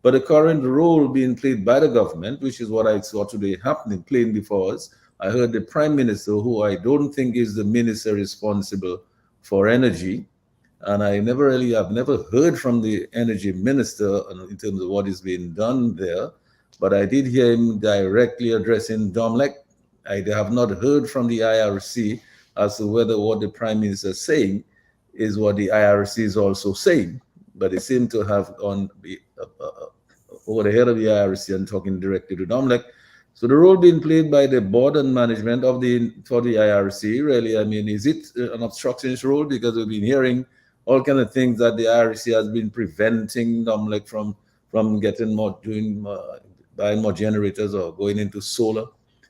But the current role being played by the government, which is what I saw today playing before us, I heard the Prime Minister, who I don't think is the minister responsible for energy, and I've never heard from the energy minister in terms of what is being done there, but I did hear him directly addressing Domlec. I have not heard from the IRC as to whether what the Prime Minister is saying is what the IRC is also saying. But they seem to have gone over the head of the IRC and talking directly to Domlec. So the role being played by the board and management for the IRC, really, I mean, is it an obstructionist role? Because we've been hearing all kind of things that the IRC has been preventing Domlec from getting more, buying more generators or going into solar.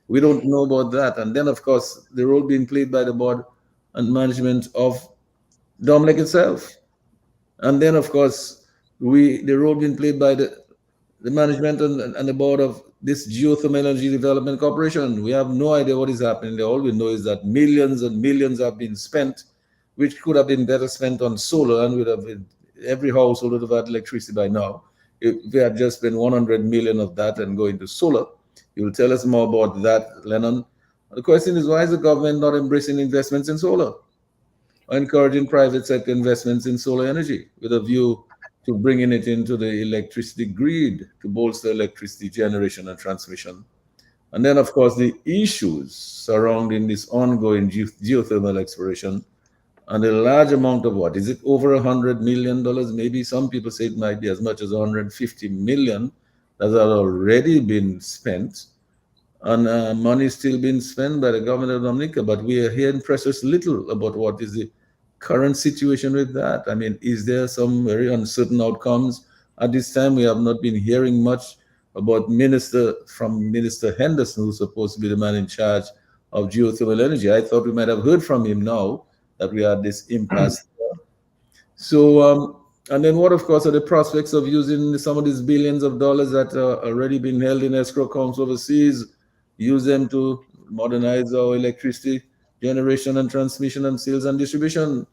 We don't know about that. And then, of course, the role being played by the board and management of Domlec itself. And then, of course, the role being played by the management and the board of this Geothermal Energy Development Corporation. We have no idea what is happening there. All we know is that millions and millions have been spent, which could have been better spent on solar, and would have been, every household would have had electricity by now. If we had just spent 100 million of that and go into solar, you will tell us more about that, Lennon. The question is, why is the government not embracing investments in solar, or encouraging private sector investments in solar energy with a view to bringing it into the electricity grid to bolster electricity generation and transmission? And then, of course, the issues surrounding this ongoing geothermal exploration and a large amount of what? Is it over $100 million? Maybe some people say it might be as much as 150 million that have already been spent. And money is still being spent by the government of Dominica, but we are hearing precious little about what is the current situation with that. I mean, is there some very uncertain outcomes? At this time, we have not been hearing much about Minister Henderson, who's supposed to be the man in charge of geothermal energy. I thought we might have heard from him now that we had this impasse. So, and then what, of course, are the prospects of using some of these billions of dollars that are already been held in escrow accounts overseas, use them to modernize our electricity generation and transmission and sales and distribution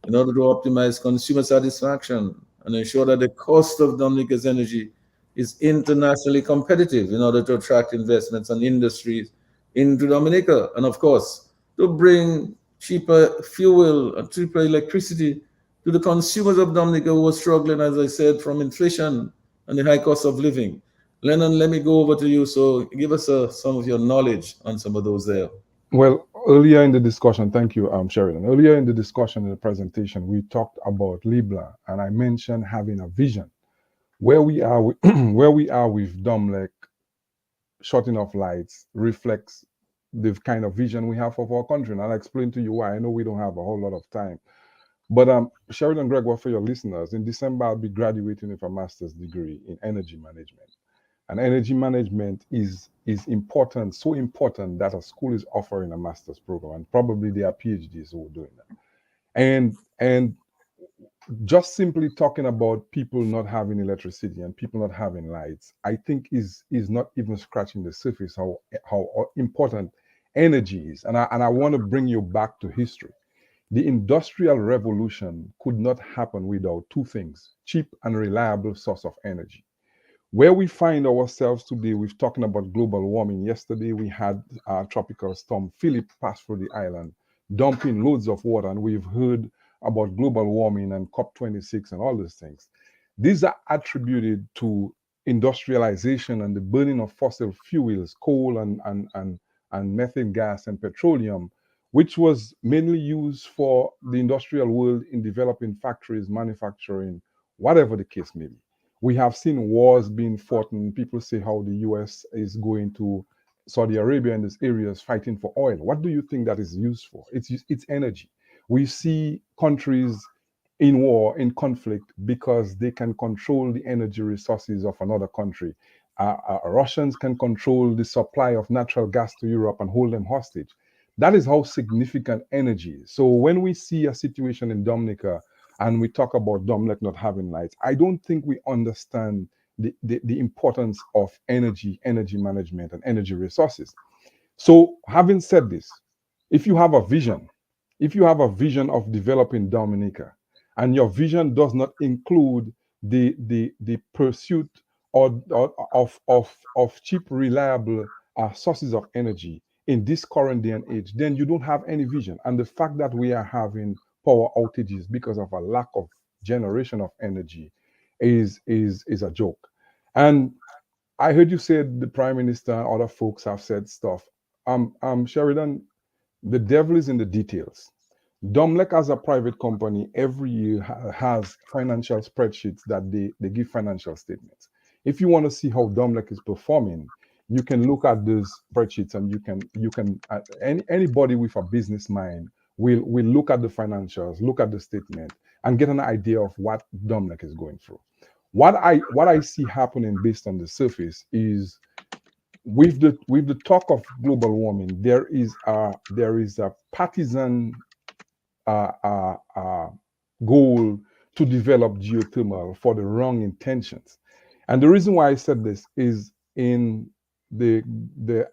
in order to optimize consumer satisfaction and ensure that the cost of Dominica's energy is internationally competitive in order to attract investments and industries into Dominica, and of course, to bring cheaper fuel and cheaper electricity to the consumers of Dominica who are struggling, as I said, from inflation and the high cost of living. Lennon, let me go over to you. So give us some of your knowledge on some of those there. Well, earlier in the discussion, thank you, Sheridan. Earlier in the discussion in the presentation, we talked about Libra, and I mentioned having a vision. Where we are with, where we are with Domlec shutting off lights reflects the kind of vision we have of our country. And I'll explain to you why. I know we don't have a whole lot of time. But Sheridan Gregoire, for your listeners, in December, I'll be graduating with a master's degree in energy management. And energy management is important, so important that a school is offering a master's program, and probably there are PhDs who are doing that. And just simply talking about people not having electricity and people not having lights, I think is not even scratching the surface how important energy is. And I want to bring you back to history. The Industrial Revolution could not happen without two things: cheap and reliable source of energy. Where we find ourselves today, we've talking about global warming. Yesterday, we had Tropical Storm Philip pass through the island, dumping loads of water, and we've heard about global warming and COP26 and all these things. These are attributed to industrialization and the burning of fossil fuels, coal and methane gas and petroleum, which was mainly used for the industrial world in developing factories, manufacturing, whatever the case may be. We have seen wars being fought, and people say how the US is going to Saudi Arabia and these areas fighting for oil. What do you think that is used for? It's energy. We see countries in war, in conflict, because they can control the energy resources of another country. Russians can control the supply of natural gas to Europe and hold them hostage. That is how significant energy is. So when we see a situation in Dominica and we talk about Domlec not having lights, I don't think we understand the importance of energy management and energy resources. So having said this, if you have a vision of developing Dominica, and your vision does not include the pursuit of cheap, reliable sources of energy in this current day and age, then you don't have any vision. And the fact that we are having power outages because of a lack of generation of energy is a joke. And I heard you say the Prime Minister and other folks have said stuff. Sheridan, the devil is in the details. Domlec, as a private company, every year has financial spreadsheets that they give financial statements. If you want to see how Domlec is performing, you can look at those spreadsheets, and you can anybody with a business mind will look at the financials, look at the statement, and get an idea of what Domlec is going through. What I see happening based on the surface is, with the talk of global warming, there is a partisan goal to develop geothermal for the wrong intentions. And the reason why I said this is, in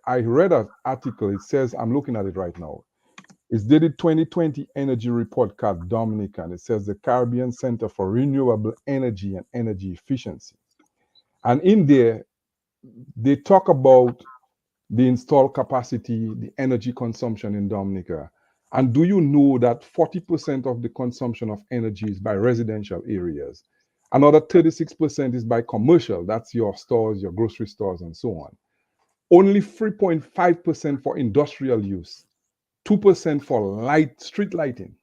I read an article. It says, I'm looking at it right now. It's dated 2020 Energy Report Card, Dominican. It says the Caribbean Center for Renewable Energy and Energy Efficiency. And in there, they talk about the installed capacity, the energy consumption in Dominica. And do you know that 40% of the consumption of energy is by residential areas? Another 36% is by commercial. That's your stores, your grocery stores, and so on. Only 3.5% for industrial use, 2% for street lighting,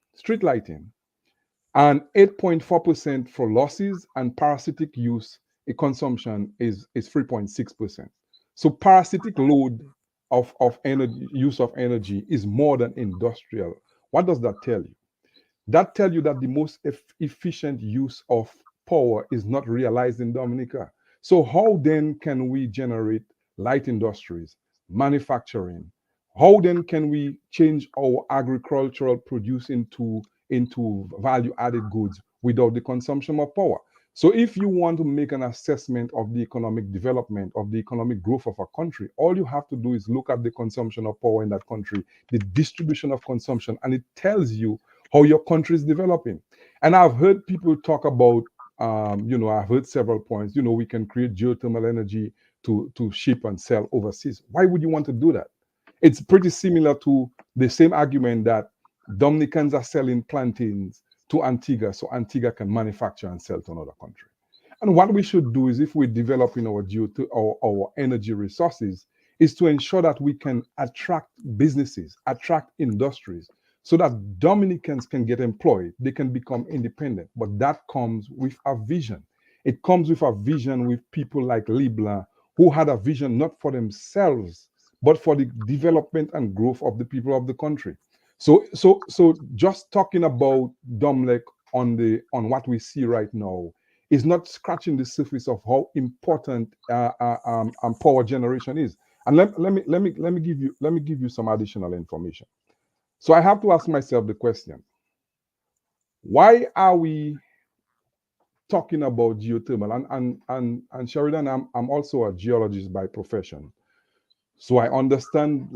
and 8.4% for losses and parasitic use. Consumption is 3.6%. So parasitic load of energy, use of energy, is more than industrial. What does that tell you? That tells you that the most efficient use of power is not realized in Dominica. So how then can we generate light industries, manufacturing? How then can we change our agricultural produce into value-added goods without the consumption of power? So if you want to make an assessment of the economic development, of the economic growth of a country, all you have to do is look at the consumption of power in that country, the distribution of consumption, and it tells you how your country is developing. And I've heard people talk about, I've heard several points, we can create geothermal energy to ship and sell overseas. Why would you want to do that? It's pretty similar to the same argument that Dominicans are selling plantains to Antigua, so Antigua can manufacture and sell to another country. And what we should do is, if we're developing our energy resources, is to ensure that we can attract businesses, attract industries, so that Dominicans can get employed, they can become independent. But that comes with a vision. It comes with a vision with people like Leblanc, who had a vision not for themselves, but for the development and growth of the people of the country. So just talking about Domlec on what we see right now is not scratching the surface of how important power generation is. And let me give you some additional information. So I have to ask myself the question: why are we talking about geothermal? And Sheridan, I'm also a geologist by profession. So I understand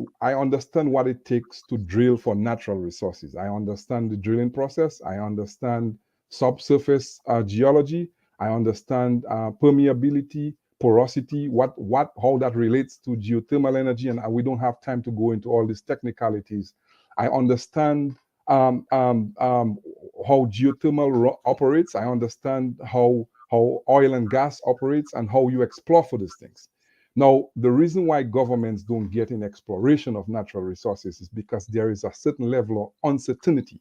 what it takes to drill for natural resources. I understand the drilling process. I understand subsurface geology. I understand permeability, porosity, how that relates to geothermal energy. And we don't have time to go into all these technicalities. I understand how geothermal operates. I understand how oil and gas operates and how you explore for these things. Now, the reason why governments don't get in exploration of natural resources is because there is a certain level of uncertainty.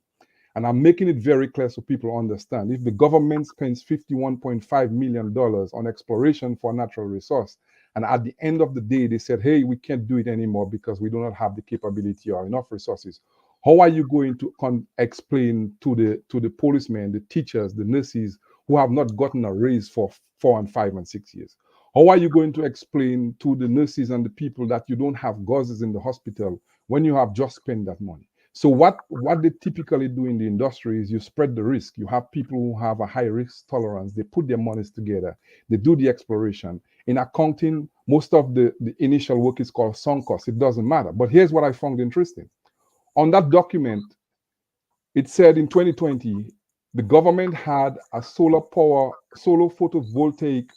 And I'm making it very clear so people understand. If the government spends $51.5 million on exploration for a natural resource, and at the end of the day, they said, hey, we can't do it anymore because we do not have the capability or enough resources, how are you going to explain to the policemen, the teachers, the nurses who have not gotten a raise for 4 and 5 and 6 years? How are you going to explain to the nurses and the people that you don't have gauzes in the hospital when you have just spent that money? So what they typically do in the industry is you spread the risk. You have people who have a high risk tolerance. They put their monies together. They do the exploration. In accounting, most of the initial work is called sunk cost. It doesn't matter. But here's what I found interesting. On that document, it said in 2020, the government had a solar photovoltaic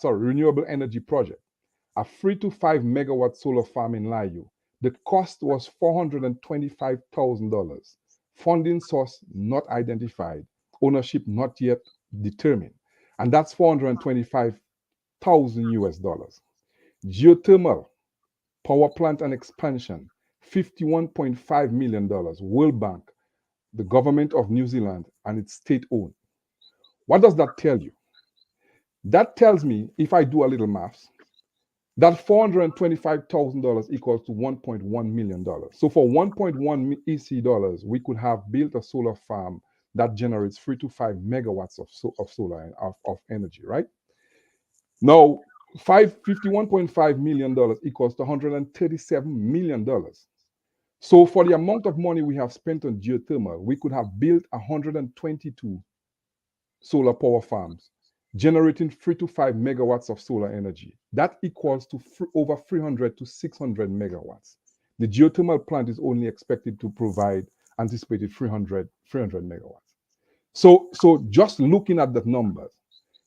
renewable energy project, a 3 to 5 megawatt solar farm in Layu. The cost was $425,000. Funding source not identified. Ownership not yet determined. And that's $425,000 US. Geothermal, power plant and expansion, $51.5 million. World Bank, the government of New Zealand, and it's state-owned. What does that tell you? That tells me, if I do a little maths, that $425,000 equals to $1.1 million. So for 1.1 EC dollars, we could have built a solar farm that generates 3 to 5 megawatts of solar of energy, right? Now, $51.5 million equals to $137 million. So for the amount of money we have spent on geothermal, we could have built 122 solar power farms, generating 3 to 5 megawatts of solar energy. That equals to over 300 to 600 megawatts. The geothermal plant is only expected to provide anticipated 300 megawatts. So just looking at the numbers,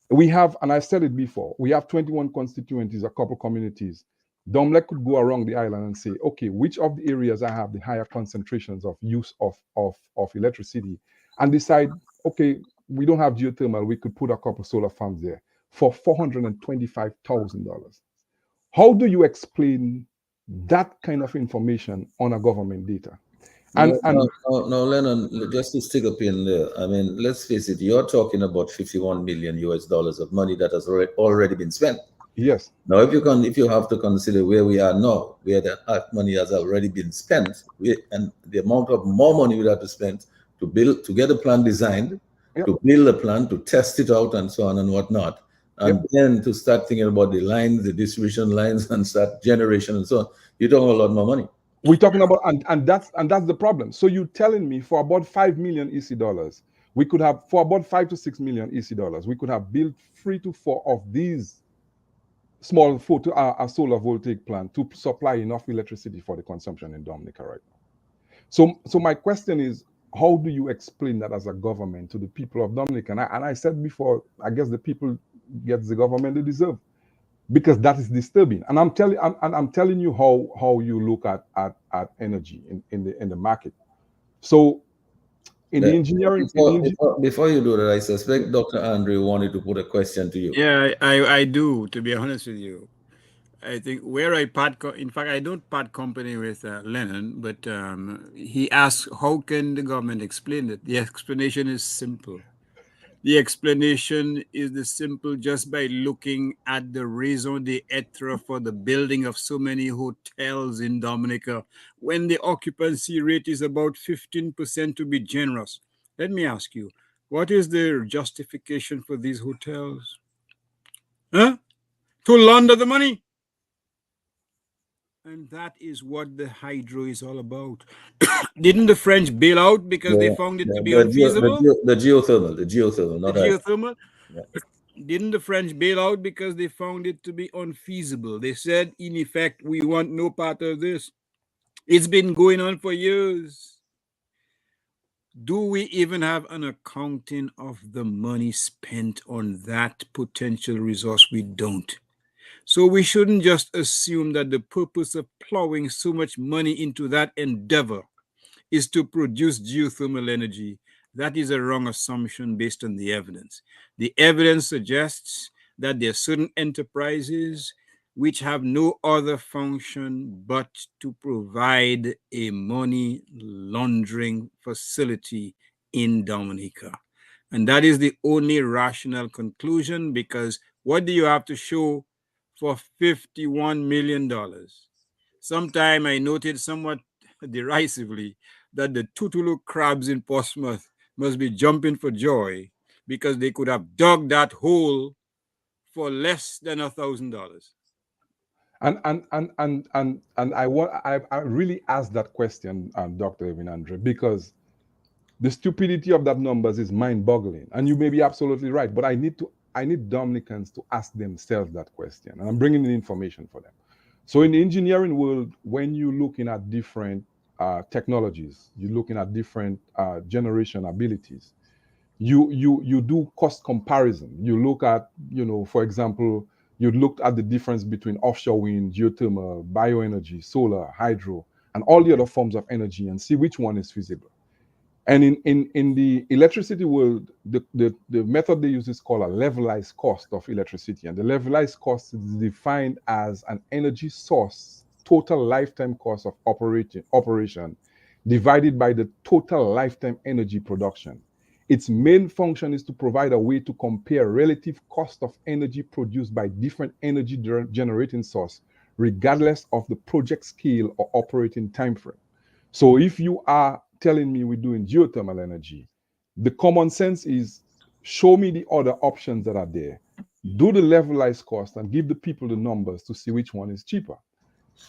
we have, and I said it before, we have 21 constituencies, a couple communities. DOMLEC could go around the island and say, okay, which of the areas I have the higher concentrations of use of electricity, and decide, okay, we don't have geothermal, we could put a couple solar farms there for $425,000. How do you explain that kind of information on a government data? No, Lennon, just to stick up in there, I mean, let's face it, you're talking about 51 million US dollars of money that has already been spent. Yes. Now, if you have to consider where we are now, where that money has already been spent, and the amount of more money we have to spend to get a plan designed, to build a plan, to test it out, and so on and whatnot, and then to start thinking about the lines, the distribution lines, and start generation and so on, you're talking a lot more money. We're talking about, and that's the problem. So you're telling me for about 5 million EC dollars, we could have, for about 5 to 6 million EC dollars, we could have built 3 to 4 of these small solar voltaic plant to supply enough electricity for the consumption in Dominica right now. So my question is, how do you explain that as a government to the people of Dominica? And I said before, I guess the people get the government they deserve, because that is disturbing. And I'm telling you how you look at energy in the market. So in the engineering, before you do that, I suspect Dr. Andre wanted to put a question to you. Yeah, I do, to be honest with you. I think where I in fact, I don't part company with Lennon, but he asked, how can the government explain it? The explanation is simple. The explanation is simple just by looking at the raison d'etre for the building of so many hotels in Dominica when the occupancy rate is about 15%, to be generous. Let me ask you, what is the justification for these hotels? Huh? To launder the money. And that is what the hydro is all about. Didn't the French bail out because they found it to be unfeasible? The geothermal, not the geothermal. Didn't the French bail out because they found it to be unfeasible? They said, in effect, we want no part of this. It's been going on for years. Do we even have an accounting of the money spent on that potential resource? We don't. So we shouldn't just assume that the purpose of plowing so much money into that endeavor is to produce geothermal energy. That is a wrong assumption based on the evidence. The evidence suggests that there are certain enterprises which have no other function but to provide a money laundering facility in Dominica. And that is the only rational conclusion, because what do you have to show for $51 million? Sometime I noted somewhat derisively that the Tutulu crabs in Portsmouth must be jumping for joy because they could have dug that hole for less than $1,000. And I really asked that question, Dr. Irvin Andre, because the stupidity of that numbers is mind-boggling, and you may be absolutely right. But I need Dominicans to ask themselves that question, and I'm bringing in information for them. So in the engineering world, when you're looking at different technologies, you're looking at different generation abilities, you do cost comparison. You look at, for example, you looked at the difference between offshore wind, geothermal, bioenergy, solar, hydro, and all the other forms of energy, and see which one is feasible. And in the electricity world, the method they use is called a levelized cost of electricity. And the levelized cost is defined as an energy source total lifetime cost of operation divided by the total lifetime energy production. Its main function is to provide a way to compare relative cost of energy produced by different energy generating sources, regardless of the project scale or operating time frame. So if you are telling me we're doing geothermal energy, the common sense is show me the other options that are there, do the levelized cost and give the people the numbers to see which one is cheaper.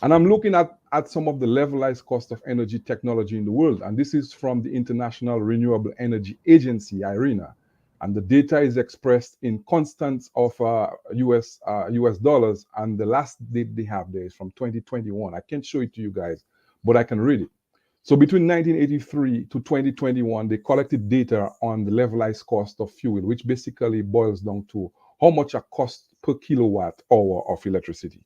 And I'm looking at some of the levelized cost of energy technology in the world. And this is from the International Renewable Energy Agency, IRENA. And the data is expressed in constants of US dollars. And the last date they have there is from 2021. I can't show it to you guys, but I can read it. So between 1983 to 2021, they collected data on the levelized cost of fuel, which basically boils down to how much it costs per kilowatt hour of electricity.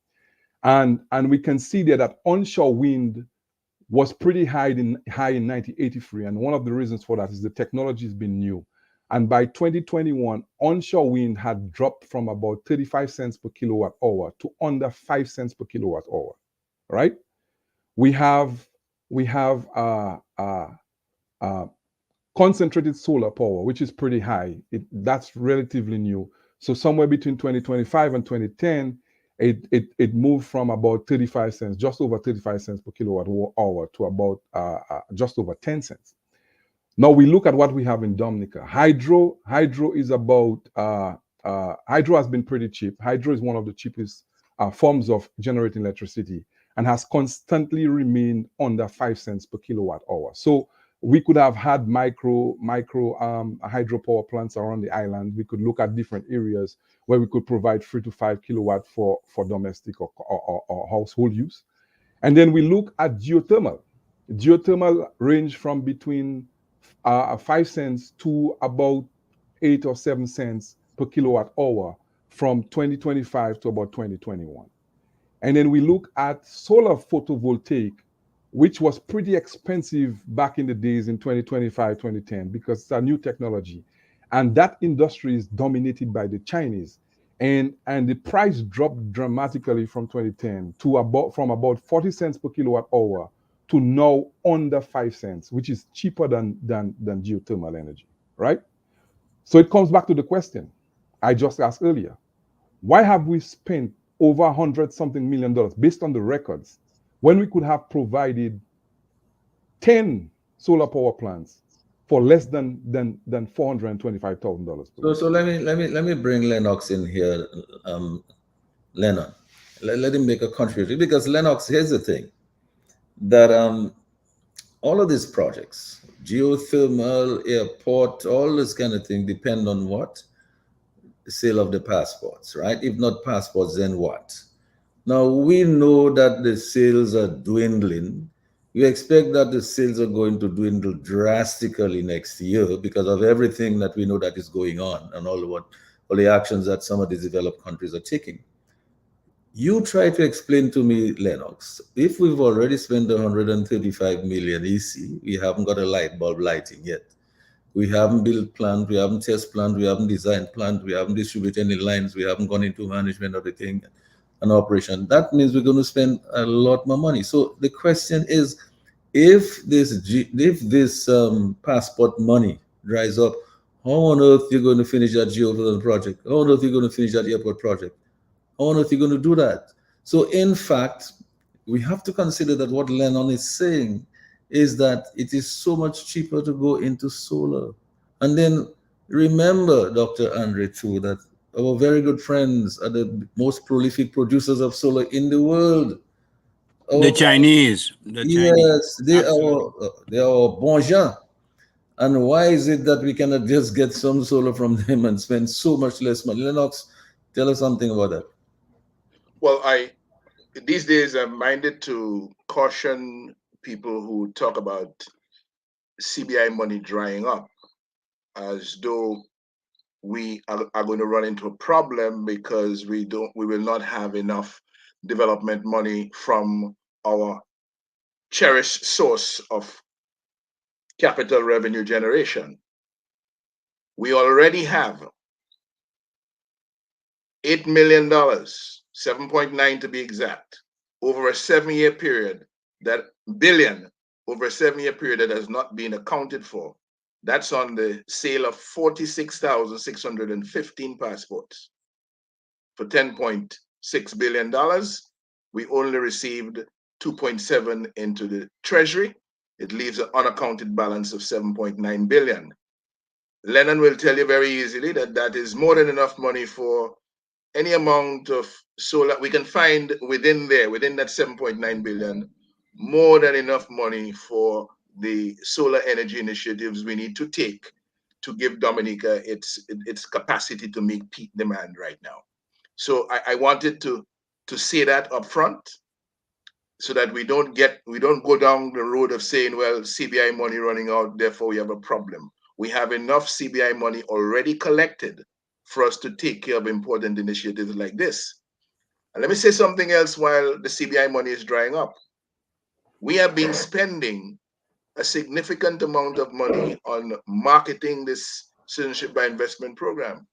And we can see there that onshore wind was pretty high in 1983. And one of the reasons for that is the technology has been new. And by 2021, onshore wind had dropped from about 35 cents per kilowatt hour to under 5 cents per kilowatt hour, right? We have concentrated solar power, which is pretty high. That's relatively new. So somewhere between 2025 and 2010, it moved from about 35 cents, just over 35 cents per kilowatt hour to about just over 10 cents. Now we look at what we have in Dominica. Hydro is about, hydro has been pretty cheap. Hydro is one of the cheapest forms of generating electricity and has constantly remained under 5 cents per kilowatt hour. So we could have had micro hydropower plants around the island. We could look at different areas where we could provide 3 to 5 kilowatt for domestic or household use. And then we look at geothermal. Geothermal range from between 5 cents to about 8 or 7 cents per kilowatt hour from 2025 to about 2021. And then we look at solar photovoltaic, which was pretty expensive back in the days in 2025, 2010, because it's a new technology. And that industry is dominated by the Chinese. And the price dropped dramatically from 2010 to from about 40 cents per kilowatt hour to now under 5 cents, which is cheaper than geothermal energy, right? So it comes back to the question I just asked earlier. Why have we spent over $100-something million based on the records when we could have provided 10 solar power plants for less than $425,000? So let me bring Lennox in here, Lennon. Let him make a contribution, because Lennox, here's the thing, that all of these projects, geothermal, airport, all this kind of thing, depend on what? The sale of the passports, right? If not passports, then what? Now, we know that the sales are dwindling. We expect that the sales are going to dwindle drastically next year because of everything that we know that is going on and all the actions that some of these developed countries are taking. You try to explain to me, Lennox, if we've already spent 135 million EC, we haven't got a light bulb lighting yet. We haven't built plant, we haven't test plant, we haven't designed plant, we haven't distributed any lines, we haven't gone into management of the thing and operation. That means we're going to spend a lot more money. So the question is, if this passport money dries up, how on earth you're going to finish that geothermal project? How on earth you're going to finish that airport project? How on earth you're going to do that? So in fact, we have to consider that what Lennon is saying is that it is so much cheaper to go into solar. And then remember, Dr. Andre, too, that our very good friends are the most prolific producers of solar in the world. The Chinese. Yes, they are bon gens. And why is it that we cannot just get some solar from them and spend so much less money? Lennox, tell us something about that. Well, these days I'm minded to caution people who talk about CBI money drying up, as though we are going to run into a problem because we will not have enough development money from our cherished source of capital revenue generation. We already have $8 million, 7.9 to be exact, over a 7-year period, that billion over a 7-year period that has not been accounted for. That's on the sale of 46,615 passports. For $10.6 billion, we only received 2.7 into the treasury. It leaves an unaccounted balance of 7.9 billion. Lennon will tell you very easily that that is more than enough money for any amount of solar we can find within there, within that 7.9 billion, more than enough money for the solar energy initiatives we need to take to give Dominica its capacity to meet peak demand right now. So I wanted to say that up front, so that we don't go down the road of saying, well, CBI money running out, therefore we have a problem. We have enough CBI money already collected for us to take care of important initiatives like this. And let me say something else while the CBI money is drying up. We have been spending a significant amount of money on marketing this Citizenship by Investment program.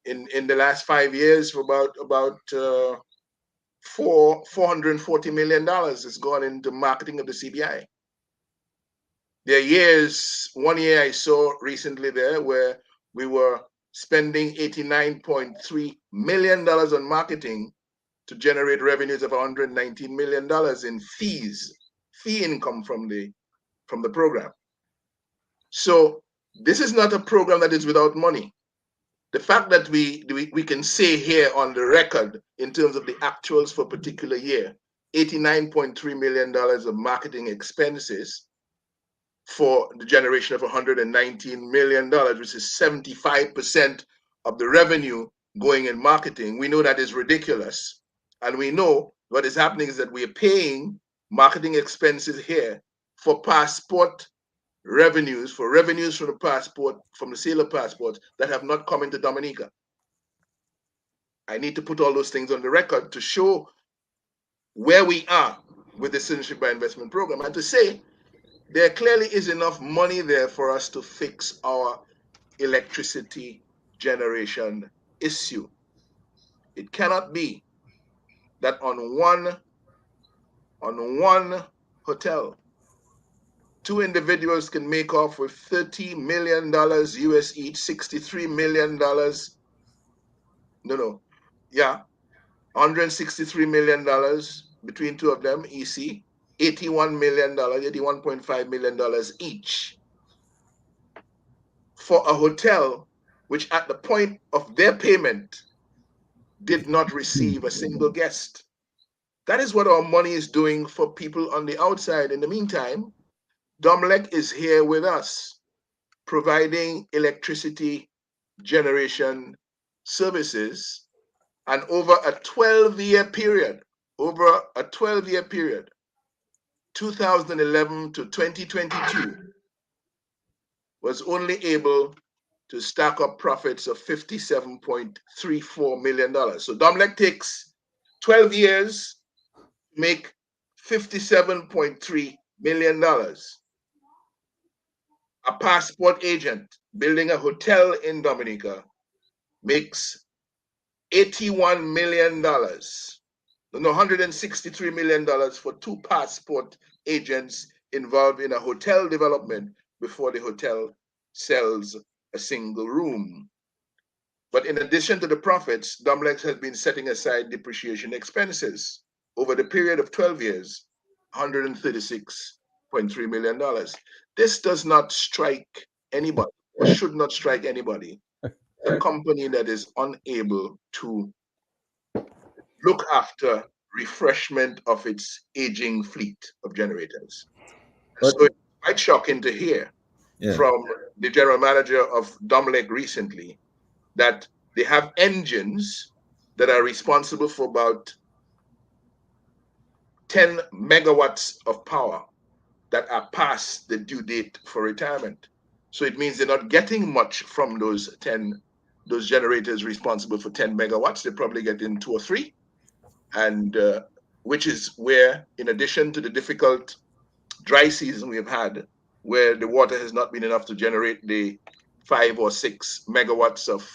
In the last 5 years, for about $440 million has gone into marketing of the CBI. There are years, one year I saw recently there where we were spending $89.3 million on marketing to generate revenues of $119 million in fee income from the program. So this is not a program that is without money. The fact that we can say here on the record in terms of the actuals for a particular year, $89.3 million of marketing expenses for the generation of $119 million, which is 75% of the revenue going in marketing. We know that is ridiculous. And we know what is happening is that we are paying marketing expenses here for passport revenues, from the passport, from the sale of passports that have not come into Dominica. I need to put all those things on the record to show where we are with the Citizenship by Investment program, and to say there clearly is enough money there for us to fix our electricity generation issue. It cannot be that on one hotel, two individuals can make off with $30 million US each, $63 million. $163 million between two of them, EC, $81 million, $81.5 million each for a hotel which at the point of their payment did not receive a single guest. That is what our money is doing for people on the outside. In the meantime, Domlec is here with us, providing electricity generation services, and over a 12-year period, 2011 to 2022, was only able to stack up profits of $57.34 million. So Domlec takes 12 years to make $57.3 million. A passport agent building a hotel in Dominica makes $81 million. $163 million for two passport agents involved in a hotel development before the hotel sells a single room. But in addition to the profits, Domlec has been setting aside depreciation expenses over the period of 12 years, $136.3 million. This does not strike anybody, or should not strike anybody, a company that is unable to look after refreshment of its aging fleet of generators. So it's quite shocking to hear from the general manager of Domlec recently that they have engines that are responsible for about 10 megawatts of power that are past the due date for retirement. So it means they're not getting much from those generators responsible for 10 megawatts. They're probably getting 2 or 3. And which is where, in addition to the difficult dry season we have had, where the water has not been enough to generate the 5 or 6 megawatts of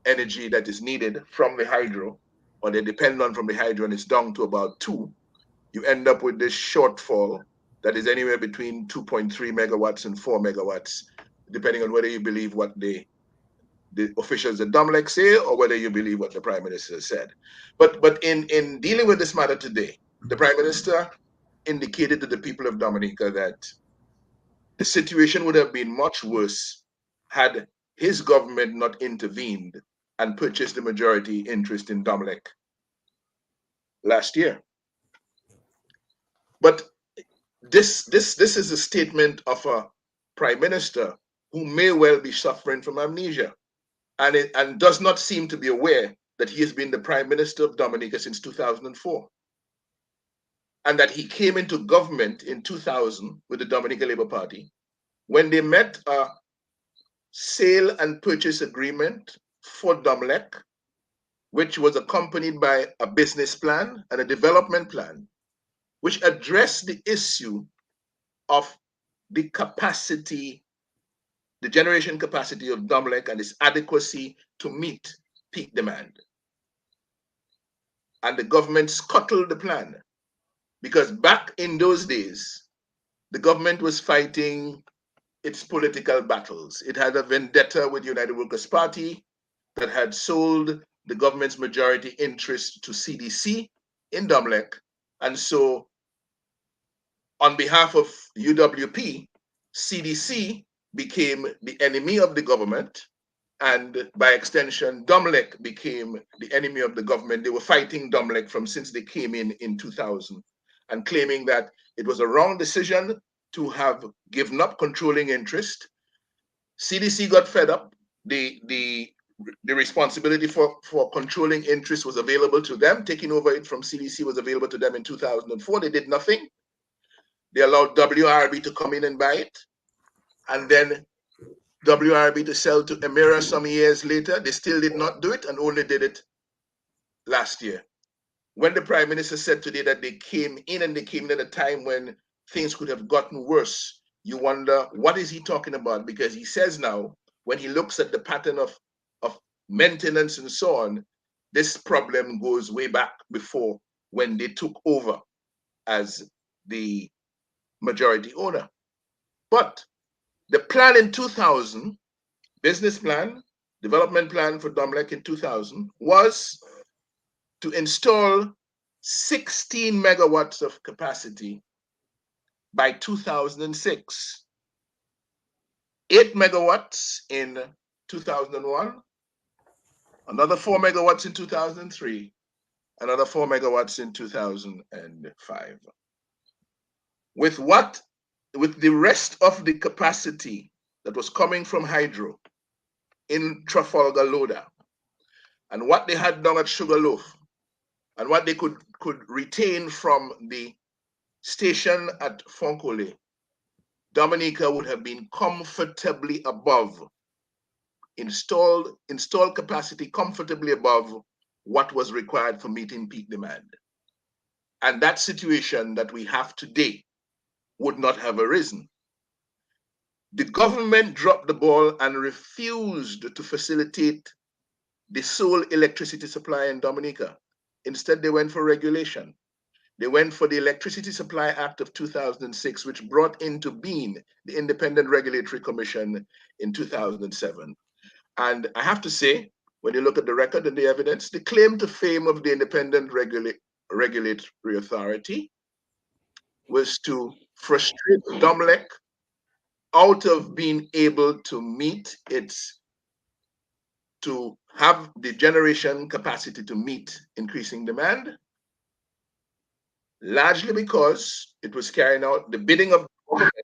energy that is needed from the hydro, or they depend on from the hydro, and it's down to about 2, you end up with this shortfall that is anywhere between 2.3 megawatts and 4 megawatts, depending on whether you believe what the officials at Domlec say or whether you believe what the Prime Minister said. But in dealing with this matter today, the Prime Minister indicated to the people of Dominica that the situation would have been much worse had his government not intervened and purchased the majority interest in Domlec last year. But this is a statement of a Prime Minister who may well be suffering from amnesia and does not seem to be aware that he has been the Prime Minister of Dominica since 2004. And that he came into government in 2000 with the Dominica Labour Party when they met a sale and purchase agreement for Domlec, which was accompanied by a business plan and a development plan, which addressed the issue of the capacity, the generation capacity of Domlec and its adequacy to meet peak demand. And the government scuttled the plan because back in those days, the government was fighting its political battles. It had a vendetta with the United Workers' Party that had sold the government's majority interest to CDC in Domlec. And so on behalf of UWP, CDC became the enemy of the government, and by extension, Domlec became the enemy of the government. They were fighting Domlec since they came in 2000 and claiming that it was a wrong decision to have given up controlling interest. CDC got fed up. The responsibility for controlling interest was available to them. Taking over it from CDC was available to them in 2004. They did nothing. They allowed WRB to come in and buy it. And then WRB to sell to Emira some years later. They still did not do it and only did it last year. When the Prime Minister said today that they came in and they came in at a time when things could have gotten worse, you wonder, what is he talking about? Because he says now, when he looks at the pattern of maintenance and so on, this problem goes way back before when they took over as the majority owner. But the plan in 2000, business plan, development plan for Domlec in 2000 was to install 16 megawatts of capacity by 2006. 8 megawatts in 2001, another 4 megawatts in 2003, another 4 megawatts in 2005. With the rest of the capacity that was coming from hydro in Trafalgar Loda, and what they had done at Sugarloaf, and what they could retain from the station at Fonkole, Dominica would have been comfortably above, installed capacity comfortably above what was required for meeting peak demand. And that situation that we have today would not have arisen. The government dropped the ball and refused to facilitate the sole electricity supply in Dominica. Instead, they went for regulation. They went for the Electricity Supply Act of 2006, which brought into being the Independent Regulatory Commission in 2007. And I have to say, when you look at the record and the evidence, the claim to fame of the Independent Regulatory Authority was to frustrate Domlec out of being able to have the generation capacity to meet increasing demand, largely because it was carrying out the bidding of the government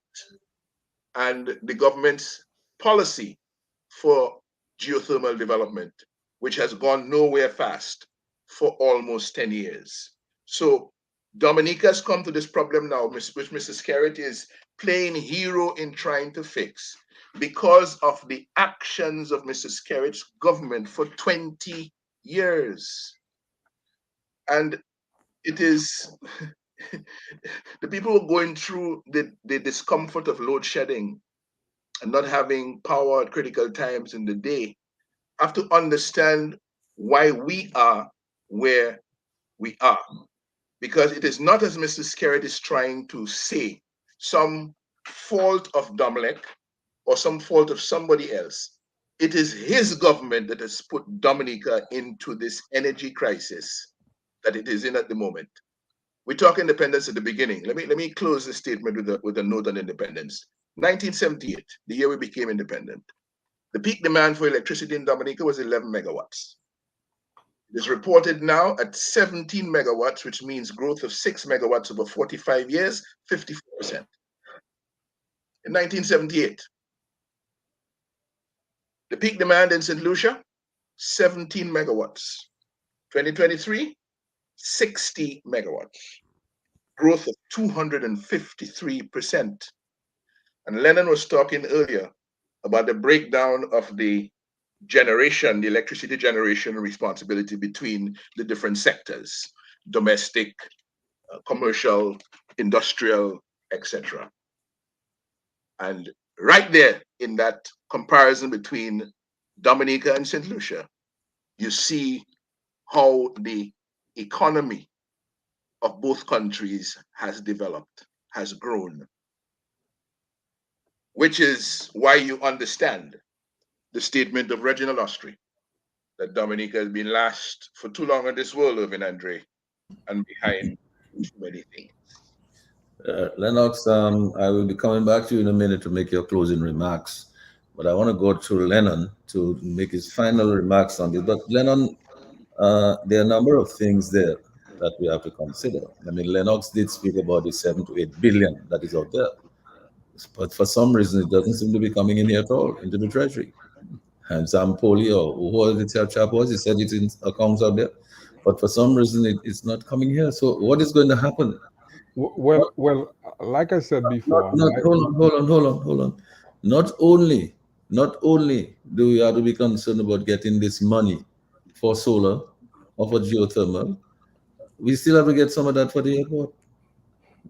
and the government's policy for geothermal development, which has gone nowhere fast for almost 10 years. So Dominica's come to this problem now, which Mrs. Skerrit is playing hero in trying to fix because of the actions of Mrs. Skerrit's government for 20 years. And it is the people who are going through the discomfort of load shedding and not having power at critical times in the day have to understand why we are where we are. Because it is not, as Mr. Skerritt is trying to say, some fault of Domlek or some fault of somebody else. It is his government that has put Dominica into this energy crisis that it is in at the moment. We talk independence at the beginning. Let me close the statement with a note on independence. 1978, the year we became independent. The peak demand for electricity in Dominica was 11 megawatts. It is reported now at 17 megawatts, which means growth of 6 megawatts over 45 years, 54%. In 1978, the peak demand in St. Lucia, 17 megawatts. 2023, 60 megawatts. Growth of 253%. And Lennon was talking earlier about the breakdown of the generation, the electricity generation responsibility between the different sectors, domestic, commercial, industrial, etc. And right there in that comparison between Dominica and St. Lucia, you see how the economy of both countries has developed, has grown, which is why you understand the statement of Reginald Ostry that Dominica has been last for too long in this world, Irvin Andre, and behind too many things. Lennox, I will be coming back to you in a minute to make your closing remarks, but I want to go to Lennon to make his final remarks on this. But Lennon, there are a number of things there that we have to consider. I mean, Lennox did speak about the 7 to 8 billion that is out there, but for some reason it doesn't seem to be coming in here at all into the treasury. And Sam Poli, or who the chap was, he said it's in accounts out there, but for some reason it's not coming here. So what is going to happen? Well, like I said before, hold on. Not only do we have to be concerned about getting this money for solar or for geothermal, we still have to get some of that for the airport,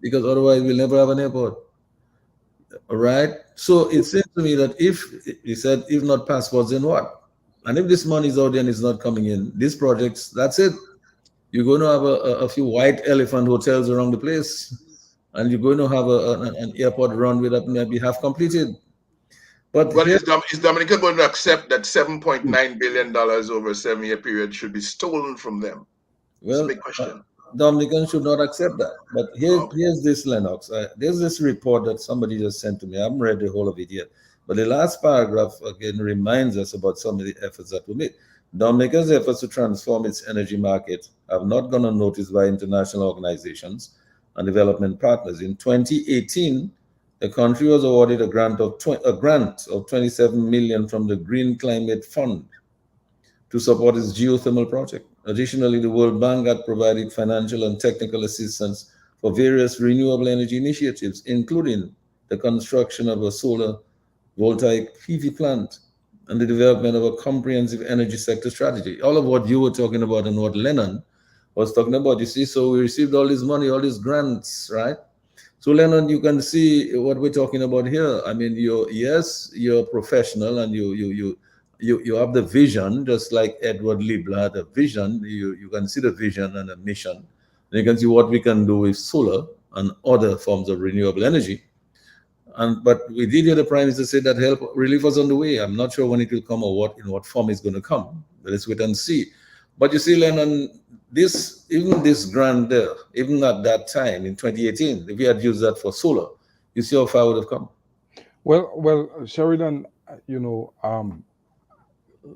because otherwise we'll never have an airport. All right. So it seems to me that if he said, if not passports, then what? And if this money is out there and it's not coming in, these projects, that's it. You're going to have a few white elephant hotels around the place, and you're going to have an airport runway that may be half completed. But well, is Dominica going to accept that $7.9 billion over a 7-year period should be stolen from them? Well, that's a big question. Dominicans should not accept that. But here's this, Lennox. There's this report that somebody just sent to me. I haven't read the whole of it yet. But the last paragraph, again, reminds us about some of the efforts that were made. Dominica's efforts to transform its energy market have not gone unnoticed by international organizations and development partners. In 2018, the country was awarded a grant of 27 million from the Green Climate Fund to support its geothermal project. Additionally, the World Bank had provided financial and technical assistance for various renewable energy initiatives, including the construction of a solar voltaic PV plant and the development of a comprehensive energy sector strategy. All of what you were talking about and what Lennon was talking about, you see, so we received all this money, all these grants, right? So Lennon, you can see what we're talking about here. I mean, you're a professional and you have the vision, just like Edward Liebler had a vision. You can see the vision and a mission. And you can see what we can do with solar and other forms of renewable energy. But we did hear the Prime Minister say that help relief was on the way. I'm not sure when it will come or in what form it's going to come. But let's wait and see. But you see, Lennon, even this grant there, even at that time in 2018, if we had used that for solar, you see how far it would have come. Well, Sheridan, you know,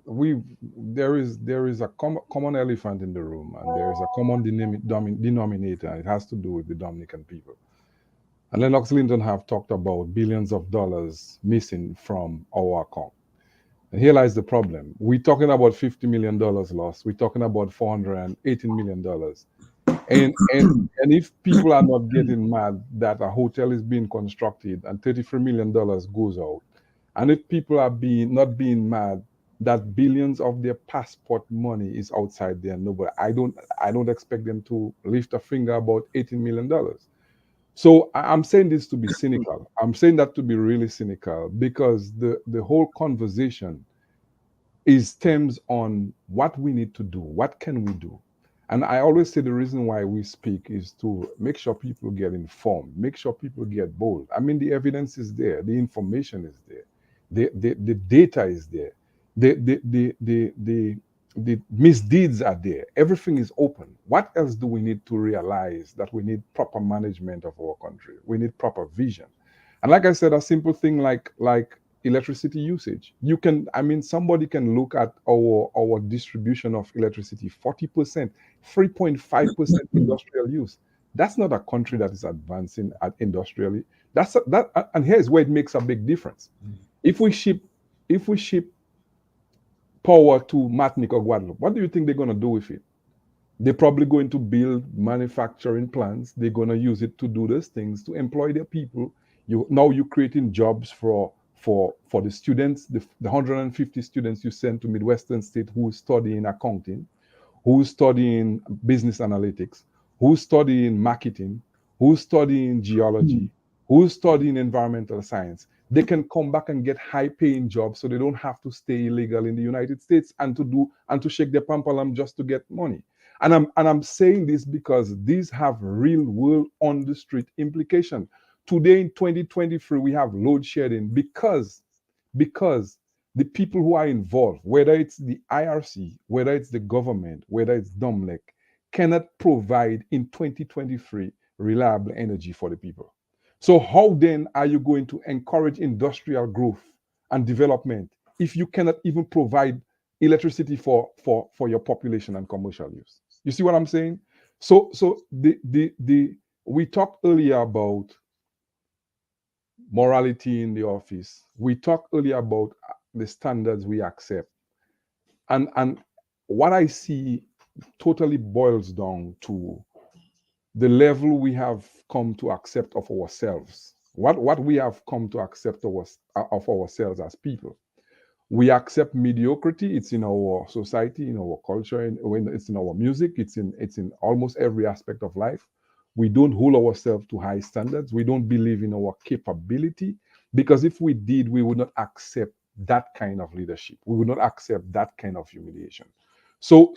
there is a common elephant in the room, and there is a common denominator, and it has to do with the Dominican people. And Lennox Linton have talked about billions of dollars missing from our account. And here lies the problem. We're talking about $50 million lost. We're talking about $418 million. And if people are not getting mad that a hotel is being constructed and $33 million goes out, and if people are not being mad that billions of their passport money is outside there, nobody, I don't expect them to lift a finger about $18 million. So I'm saying this to be cynical. I'm saying that to be really cynical, because the whole conversation stems on what we need to do. What can we do? And I always say the reason why we speak is to make sure people get informed, make sure people get bold. I mean, the evidence is there, the information is there, the data is there, the misdeeds are there. Everything is open. What else do we need to realize? That we need proper management of our country. We need proper vision. And like I said, a simple thing like electricity usage. You can, I mean, somebody can look at our distribution of electricity, 40%, 3.5% industrial use. That's not a country that is advancing industrially. And here's where it makes a big difference. If we ship power to Martinique or Guadeloupe, what do you think they're going to do with it? They're probably going to build manufacturing plants. They're going to use it to do those things, to employ their people. You're creating jobs for the students, the 150 students you send to Midwestern State who study in accounting, who study in business analytics, who study in marketing, who study in geology, who study in environmental science. They can come back and get high-paying jobs, so they don't have to stay illegal in the United States and to shake their pampalam just to get money. And I'm saying this because these have real-world on-the-street implication. Today in 2023, we have load shedding because the people who are involved, whether it's the IRC, whether it's the government, whether it's DOMLEC, cannot provide in 2023 reliable energy for the people. So how then are you going to encourage industrial growth and development if you cannot even provide electricity for your population and commercial use? You see what I'm saying? So we talked earlier about morality in the office. We talked earlier about the standards we accept. And what I see totally boils down to the level we have come to accept of ourselves, what we have come to accept of ourselves as people. We accept mediocrity. It's in our society, in our culture, it's in our music, it's in almost every aspect of life. We don't hold ourselves to high standards. We don't believe in our capability, because if we did, we would not accept that kind of leadership. We would not accept that kind of humiliation. So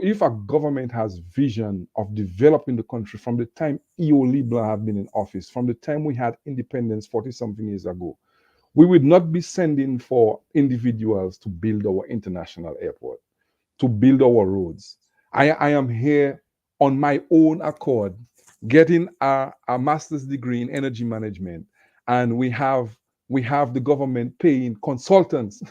if a government has vision of developing the country from the time E.O. Leblanc have been in office, from the time we had independence 40-something years ago, we would not be sending for individuals to build our international airport, to build our roads. I am here on my own accord, getting a master's degree in energy management, and we have the government paying consultants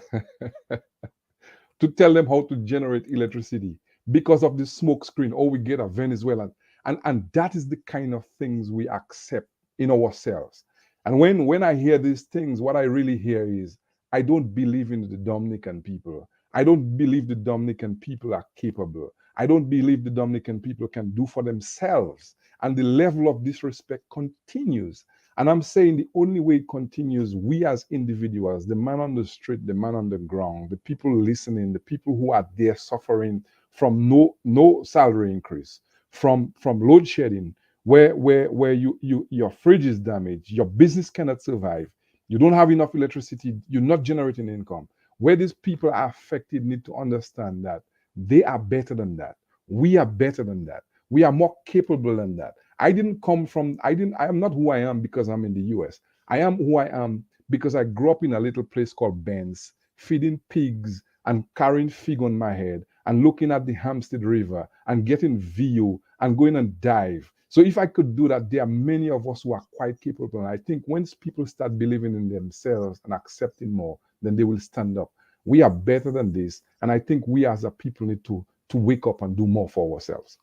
to tell them how to generate electricity because of the smoke screen. Oh, we get a Venezuelan. And that is the kind of things we accept in ourselves. And when I hear these things, what I really hear is, I don't believe in the Dominican people. I don't believe the Dominican people are capable. I don't believe the Dominican people can do for themselves. And the level of disrespect continues. And I'm saying the only way it continues, we as individuals, the man on the street, the man on the ground, the people listening, the people who are there suffering from no salary increase, from load shedding, where your fridge is damaged, your business cannot survive, you don't have enough electricity, you're not generating income. Where these people are affected need to understand that they are better than that. We are better than that. We are more capable than that. I am not who I am because I'm in the US. I am who I am because I grew up in a little place called Benz, feeding pigs and carrying fig on my head and looking at the Hampstead River and getting view and going and dive. So if I could do that, there are many of us who are quite capable. And I think once people start believing in themselves and accepting more, then they will stand up. We are better than this. And I think we as a people need to wake up and do more for ourselves.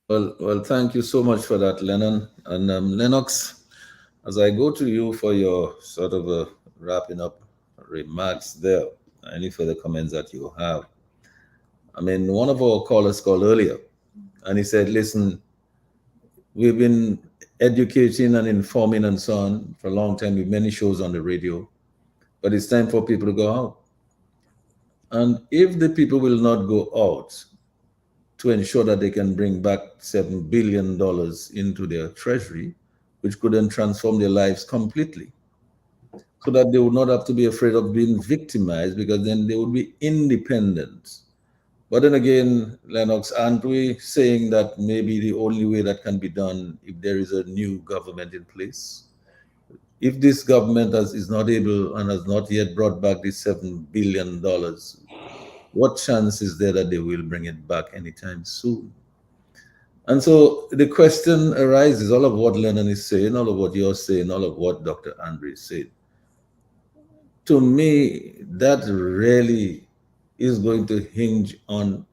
Well, thank you so much for that, Lennon. And Lennox, as I go to you for your sort of wrapping up remarks there, any further comments that you have. I mean, one of our callers called earlier, and he said, listen, we've been educating and informing and so on for a long time with many shows on the radio, but it's time for people to go out. And if the people will not go out to ensure that they can bring back $7 billion into their treasury, which could then transform their lives completely, so that they would not have to be afraid of being victimized, because then they would be independent But then again, Lennox, aren't we saying that maybe the only way that can be done if there is a new government in place? If this government is not able and has not yet brought back the $7 billion, what chance is there that they will bring it back anytime soon? And so the question arises, all of what Lennon is saying, all of what you're saying, all of what Dr. Andre said. To me, that really is going to hinge on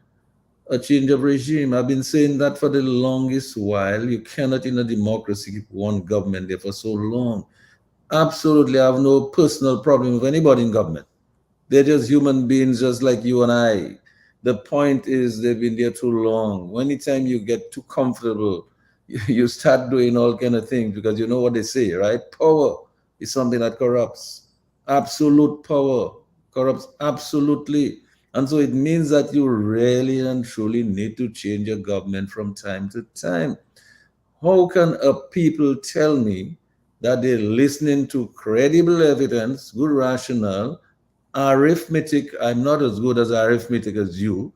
a change of regime. I've been saying that for the longest while. You cannot, in a democracy, keep one government there for so long. Absolutely, I have no personal problem with anybody in government. They're just human beings, just like you and I. The point is, they've been there too long. Anytime you get too comfortable, you start doing all kind of things because you know what they say, right? Power is something that corrupts. Absolute power corrupts absolutely. And so it means that you really and truly need to change your government from time to time. How can a people tell me that they're listening to credible evidence, good rationale, arithmetic? I'm not as good as arithmetic as you,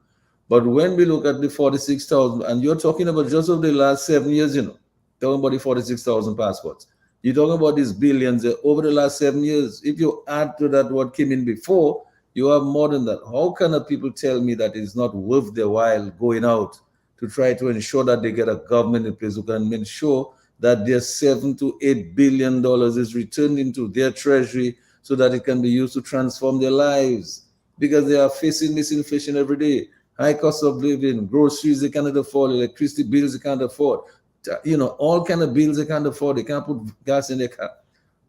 but when we look at the 46,000, and you're talking about just over the last 7 years, talking about the 46,000 passports. You're talking about these billions over the last 7 years. If you add to that what came in before, you have more than that. How can a people tell me that it's not worth their while going out to try to ensure that they get a government in place who can ensure that their $7 to $8 billion is returned into their treasury so that it can be used to transform their lives? Because they are facing this inflation every day. High cost of living, groceries they cannot afford, electricity bills they can't afford, all kind of bills they can't afford. They can't put gas in their car.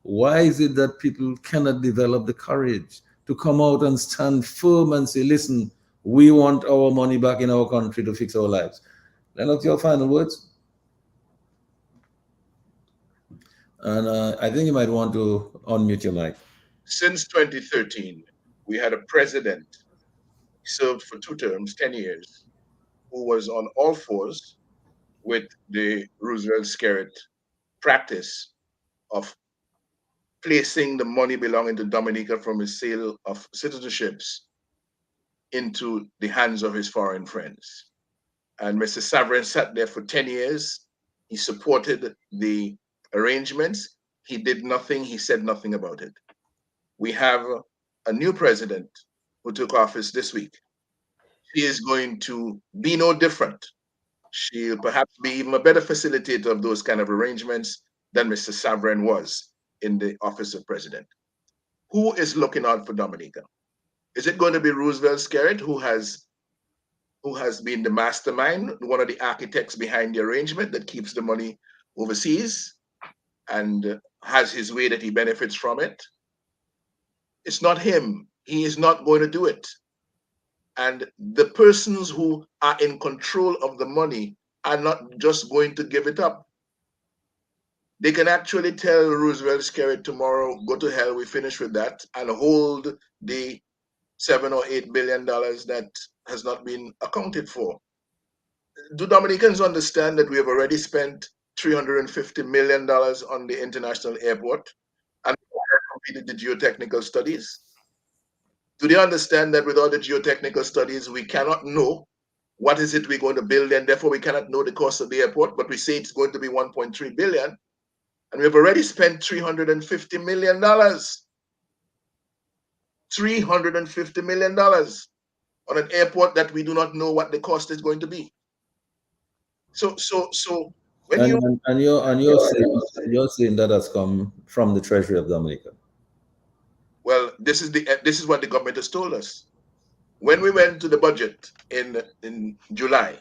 Why is it that people cannot develop the courage to come out and stand firm and say, listen, we want our money back in our country to fix our lives? Lennox, your final words? And I think you might want to unmute your mic. Since 2013, we had a president, served for 2 terms, 10 years, who was on all fours with the Roosevelt Skerrit practice of placing the money belonging to Dominica from his sale of citizenships into the hands of his foreign friends. And Mr. Savarin sat there for 10 years. He supported the arrangements. He did nothing. He said nothing about it. We have a new president who took office this week. She is going to be no different. She'll perhaps be even a better facilitator of those kind of arrangements than Mr. Savarin was in the office of president. Who is looking out for Dominica? Is it going to be Roosevelt Skerrit, who has been the mastermind, one of the architects behind the arrangement that keeps the money overseas and has his way that he benefits from it? It's not him. He is not going to do it. And the persons who are in control of the money are not just going to give it up. They can actually tell Roosevelt Skerrit tomorrow, go to hell, we finish with that, and hold the $7 or $8 billion that has not been accounted for. Do Dominicans understand that we have already spent $350 million on the international airport and completed the geotechnical studies? Do they understand that without the geotechnical studies, we cannot know what is it we're going to build, and therefore we cannot know the cost of the airport, but we say it's going to be 1.3 billion, and we've already spent $350 million. $350 million on an airport that we do not know what the cost is going to be. So when you're saying that has come from the treasury of Dominica. Well, this is what the government has told us. When we went to the budget in July,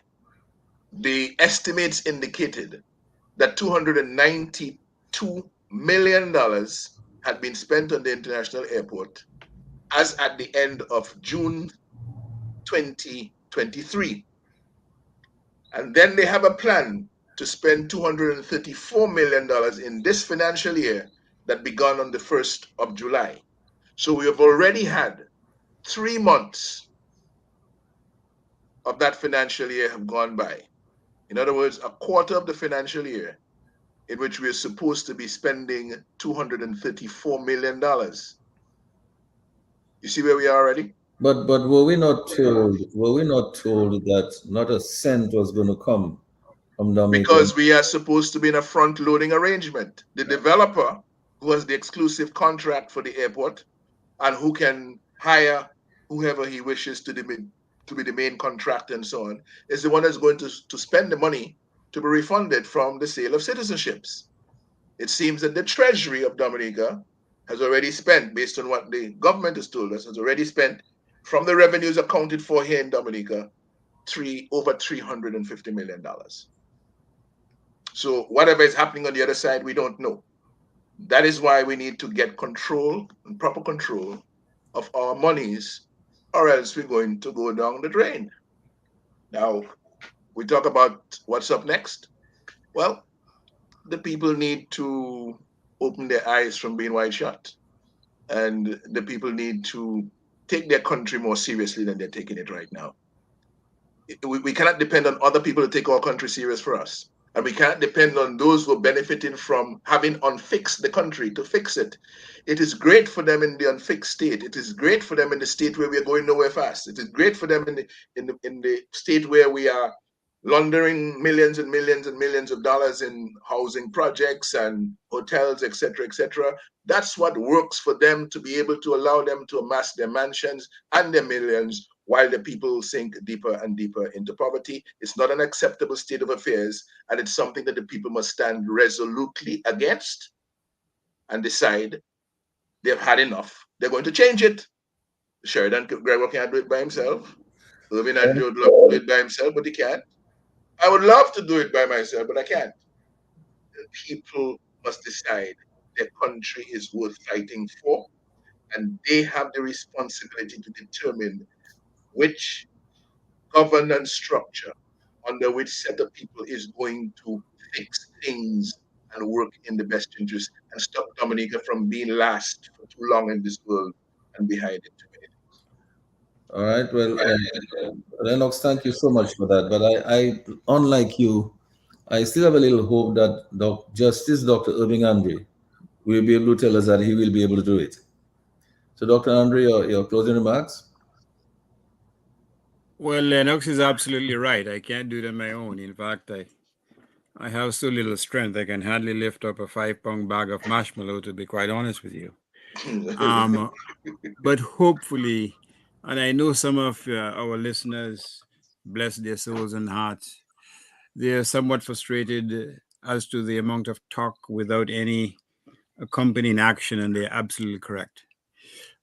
the estimates indicated that $292 million had been spent on the international airport as at the end of June 2023. And then they have a plan to spend $234 million in this financial year that began on the 1st of July. So we have already had 3 months of that financial year have gone by. In other words, a quarter of the financial year in which we are supposed to be spending $234 million. You see where we are already? But were we not told? Were we not told that not a cent was going to come from Dominica? Because we are supposed to be in a front loading arrangement. The developer who has the exclusive contract for the airport and who can hire whoever he wishes to be the main contractor and so on is the one that's going to spend the money to be refunded from the sale of citizenships. It seems that the treasury of Dominica has already spent, based on what the government has told us, has already spent from the revenues accounted for here in Dominica, over $350 million. So whatever is happening on the other side, we don't know. That is why we need to get control and proper control of our monies, or else we're going to go down the drain. Now, we talk about what's up next. Well, the people need to open their eyes from being wide shut. And the people need to take their country more seriously than they're taking it right now. We cannot depend on other people to take our country serious for us. And we can't depend on those who are benefiting from having unfixed the country to fix it. It is great for them in the unfixed state. It is great for them in the state where we are going nowhere fast. It is great for them in the state where we are laundering millions and millions and millions of dollars in housing projects and hotels, etc., etc. That's what works for them to be able to allow them to amass their mansions and their millions while the people sink deeper and deeper into poverty. It's not an acceptable state of affairs, and it's something that the people must stand resolutely against and decide they've had enough. They're going to change it. Sheridan Gregor can't do it by himself. Irving Andrew would love to do it by himself, but he can't. I would love to do it by myself, but I can't. The people must decide their country is worth fighting for, and they have the responsibility to determine which governance structure under which set of people is going to fix things and work in the best interest and stop Dominica from being last for too long in this world and behind it too many. All right. Well, Lennox, thank you so much for that. But unlike you, I still have a little hope that Justice Dr. Irving Andre will be able to tell us that he will be able to do it. So, Dr. Andre, your closing remarks? Well, Lennox is absolutely right. I can't do it on my own. In fact, I have so little strength, I can hardly lift up a 5-pound bag of marshmallow, to be quite honest with you. But hopefully, and I know some of our listeners, bless their souls and hearts, they are somewhat frustrated as to the amount of talk without any accompanying action, and they're absolutely correct.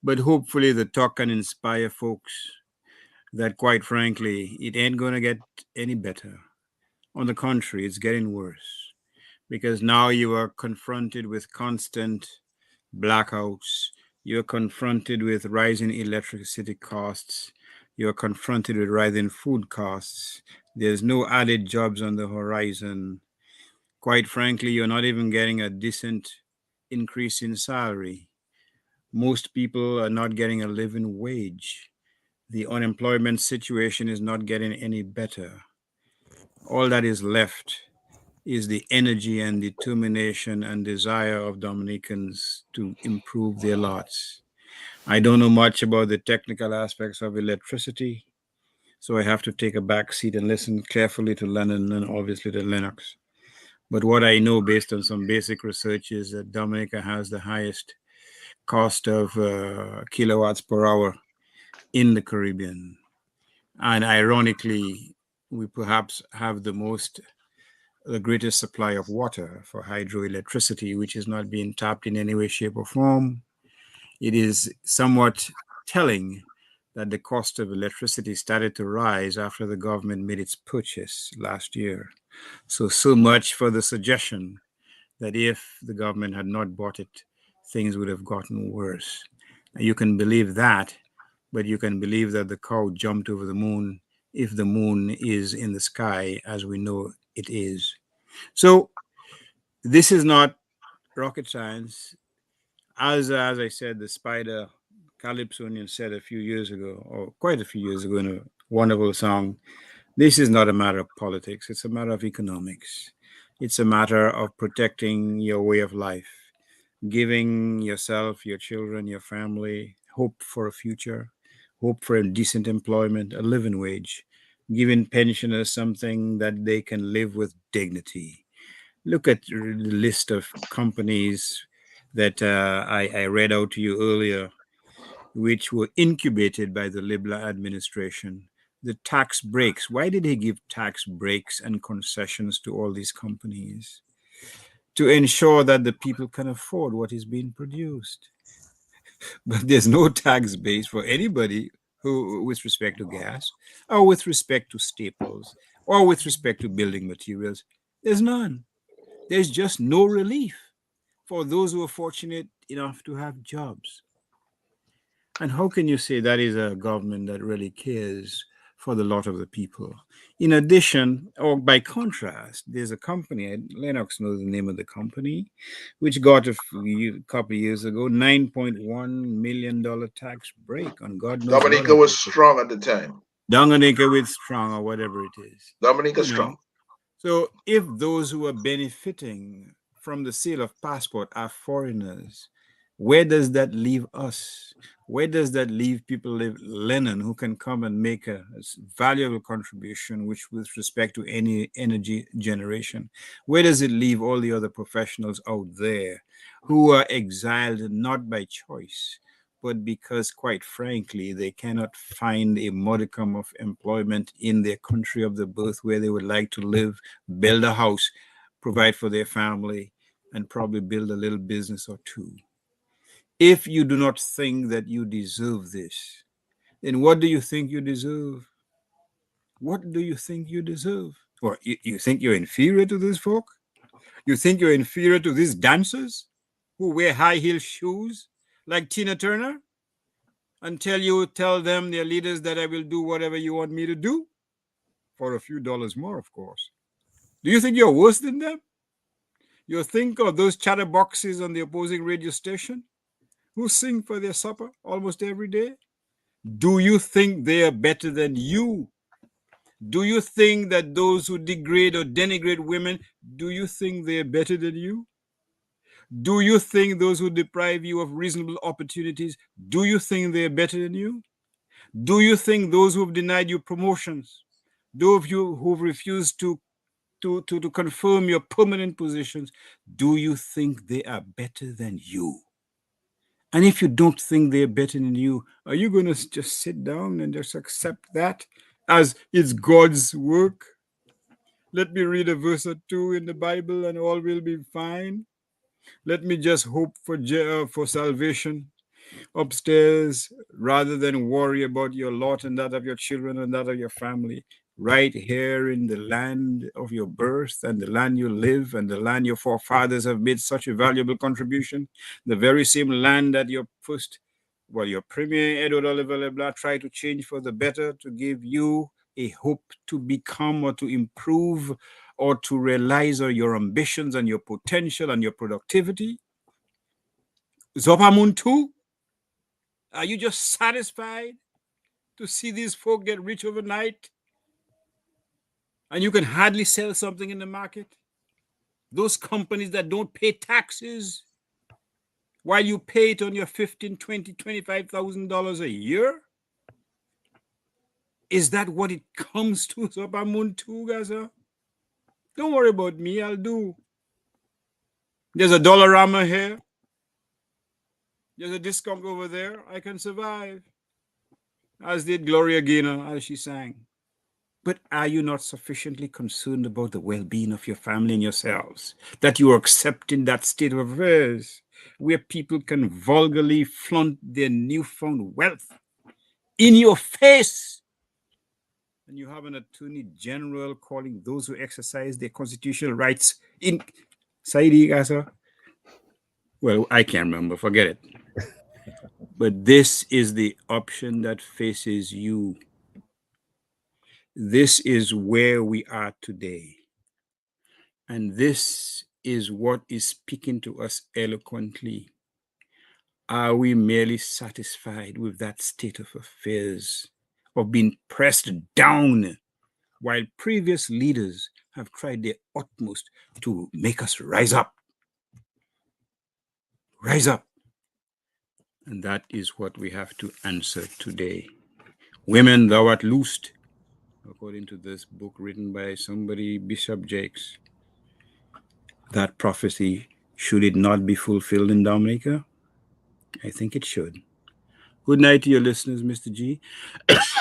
But hopefully, the talk can inspire folks that, quite frankly, it ain't going to get any better. On the contrary, it's getting worse because now you are confronted with constant blackouts. You're confronted with rising electricity costs. You're confronted with rising food costs. There's no added jobs on the horizon. Quite frankly, you're not even getting a decent increase in salary. Most people are not getting a living wage. The unemployment situation is not getting any better. All that is left is the energy and determination and desire of Dominicans to improve their lots. I don't know much about the technical aspects of electricity, so I have to take a back seat and listen carefully to Lennon and obviously to Lennox. But what I know based on some basic research is that Dominica has the highest cost of kilowatts per hour in the Caribbean. And ironically, we perhaps have the greatest supply of water for hydroelectricity, which is not being tapped in any way, shape, or form. It is somewhat telling that the cost of electricity started to rise after the government made its purchase last year. So much for the suggestion that if the government had not bought it, things would have gotten worse. You can believe that, but you can believe that the cow jumped over the moon if the moon is in the sky, as we know it is. So this is not rocket science. As I said, the spider Calypsonian said a few years ago, or quite a few years ago in a wonderful song, this is not a matter of politics, it's a matter of economics. It's a matter of protecting your way of life, giving yourself, your children, your family hope for a future, hope for a decent employment, a living wage, giving pensioners something that they can live with dignity. Look at the list of companies that I read out to you earlier, which were incubated by the Libla administration. The tax breaks. Why did he give tax breaks and concessions to all these companies? To ensure that the people can afford what is being produced. But there's no tax base for anybody who, with respect to gas, or with respect to staples, or with respect to building materials. There's none. There's just no relief for those who are fortunate enough to have jobs. And how can you say that is a government that really cares for the lot of the people? In addition, or by contrast, there's a company, Lennox knows the name of the company, which got a couple of years ago, $9.1 million tax break on God knows Dominica was strong at the time. Dominica with strong or whatever it is. Dominica strong. So if those who are benefiting from the sale of passport are foreigners, where does that leave us? Where does that leave people like Lennon, who can come and make a valuable contribution, which with respect to any energy generation? Where does it leave all the other professionals out there who are exiled not by choice, but because, quite frankly, they cannot find a modicum of employment in their country of their birth where they would like to live, build a house, provide for their family, and probably build a little business or two? If you do not think that you deserve this, then what do you think you deserve? What do you think you deserve? Or you think you're inferior to these folk? You think you're inferior to these dancers who wear high heel shoes like Tina Turner until you tell them, their leaders, that I will do whatever you want me to do for a few dollars more, of course. Do you think you're worse than them? You think of those chatterboxes on the opposing radio station who sing for their supper almost every day? Do you think they are better than you? Do you think that those who degrade or denigrate women, do you think they are better than you? Do you think those who deprive you of reasonable opportunities, do you think they are better than you? Do you think those who have denied you promotions, those of you who've refused to confirm your permanent positions, do you think they are better than you? And if you don't think they're better than you, are you going to just sit down and just accept that as it's God's work? Let me read a verse or two in the Bible and all will be fine. Let me just hope for salvation upstairs rather than worry about your lot and that of your children and that of your family. Right here in the land of your birth and the land you live and the land your forefathers have made such a valuable contribution, the very same land that your Premier Edward Oliver LeBlanc tried to change for the better, to give you a hope to become or to improve or to realize your ambitions and your potential and your productivity. Zopamuntu, are you just satisfied to see these folk get rich overnight? And you can hardly sell something in the market? Those companies that don't pay taxes while you pay it on your $15,000, $20,000, $25,000 a year? Is that what it comes to, Zopamuntu, Gaza? Don't worry about me, I'll do. There's a Dollarama here. There's a discount over there. I can survive. As did Gloria Gaynor as she sang. But are you not sufficiently concerned about the well-being of your family and yourselves, that you are accepting that state of affairs where people can vulgarly flaunt their newfound wealth in your face? And you have an attorney general calling those who exercise their constitutional rights in Saidi Gaza. Well, I can't remember, forget it. But this is the option that faces you. This is where we are today. And this is what is speaking to us eloquently. Are we merely satisfied with that state of affairs, of being pressed down, while previous leaders have tried their utmost to make us rise up? Rise up. And that is what we have to answer today. Women, thou art loosed, according to this book written by somebody, Bishop Jakes. That prophecy, should it not be fulfilled in Dominica? I think it should. Good night to your listeners, Mr. G.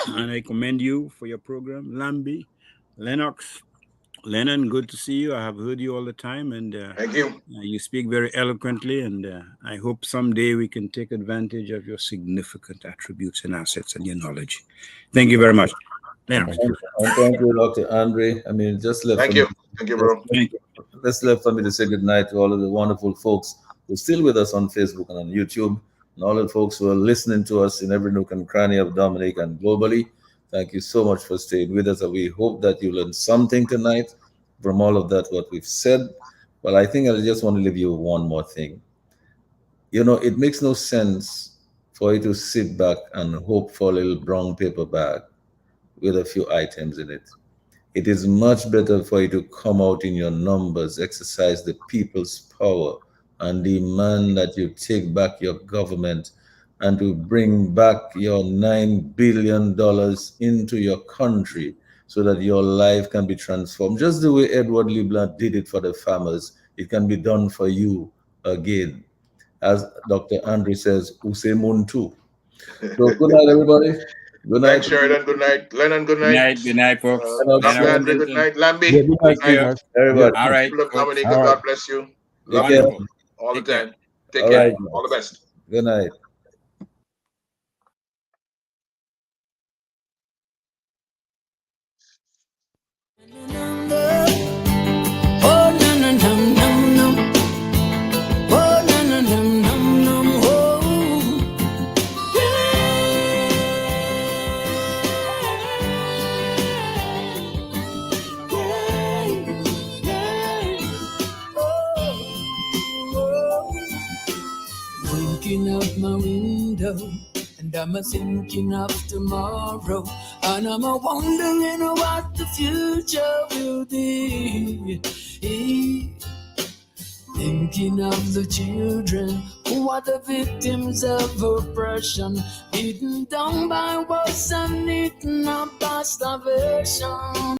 And I commend you for your program. Lambi, Lennox, Lennon, good to see you. I have heard you all the time, and Thank you. You speak very eloquently, and I hope someday we can take advantage of your significant attributes and assets and your knowledge. Thank you very much. Lennox. And thank you, Dr. Andre. I mean, just left Thank for you. me- Thank you, bro. Thank you. Just left for me to say good night to all of the wonderful folks who are still with us on Facebook and on YouTube, and all the folks who are listening to us in every nook and cranny of Dominica and globally. Thank you so much for staying with us, and we hope that you learned something tonight from all of that, what we've said. But I think I just want to leave you with one more thing. You know, it makes no sense for you to sit back and hope for a little brown paper bag with a few items in it. It is much better for you to come out in your numbers, exercise the people's power, and demand that you take back your government and to bring back your $9 billion into your country so that your life can be transformed. Just the way Edward LeBlanc did it for the farmers, it can be done for you again. As Dr. Andre says, Use Muntu. So good night, everybody. Good night. Thanks, Sheridan. Good night. Lennon, good Good night. night. Good night, folks. Dr. Andre, good night. Lambi, Yeah, good night, good night. guys. Everybody. All right. People of folks. Dominica, All right. God bless you. Take Love care. you all the Take care. time. Take All care. right. All the best. Good night. Oh, num, num, num, num, num. Oh, num, num, num, num, num. Oh, Winking out my window, and I'm a thinking of tomorrow, and I'm a wondering what the future will be. Thinking of the children who are the victims of oppression, beaten down by wars and eaten up by starvation.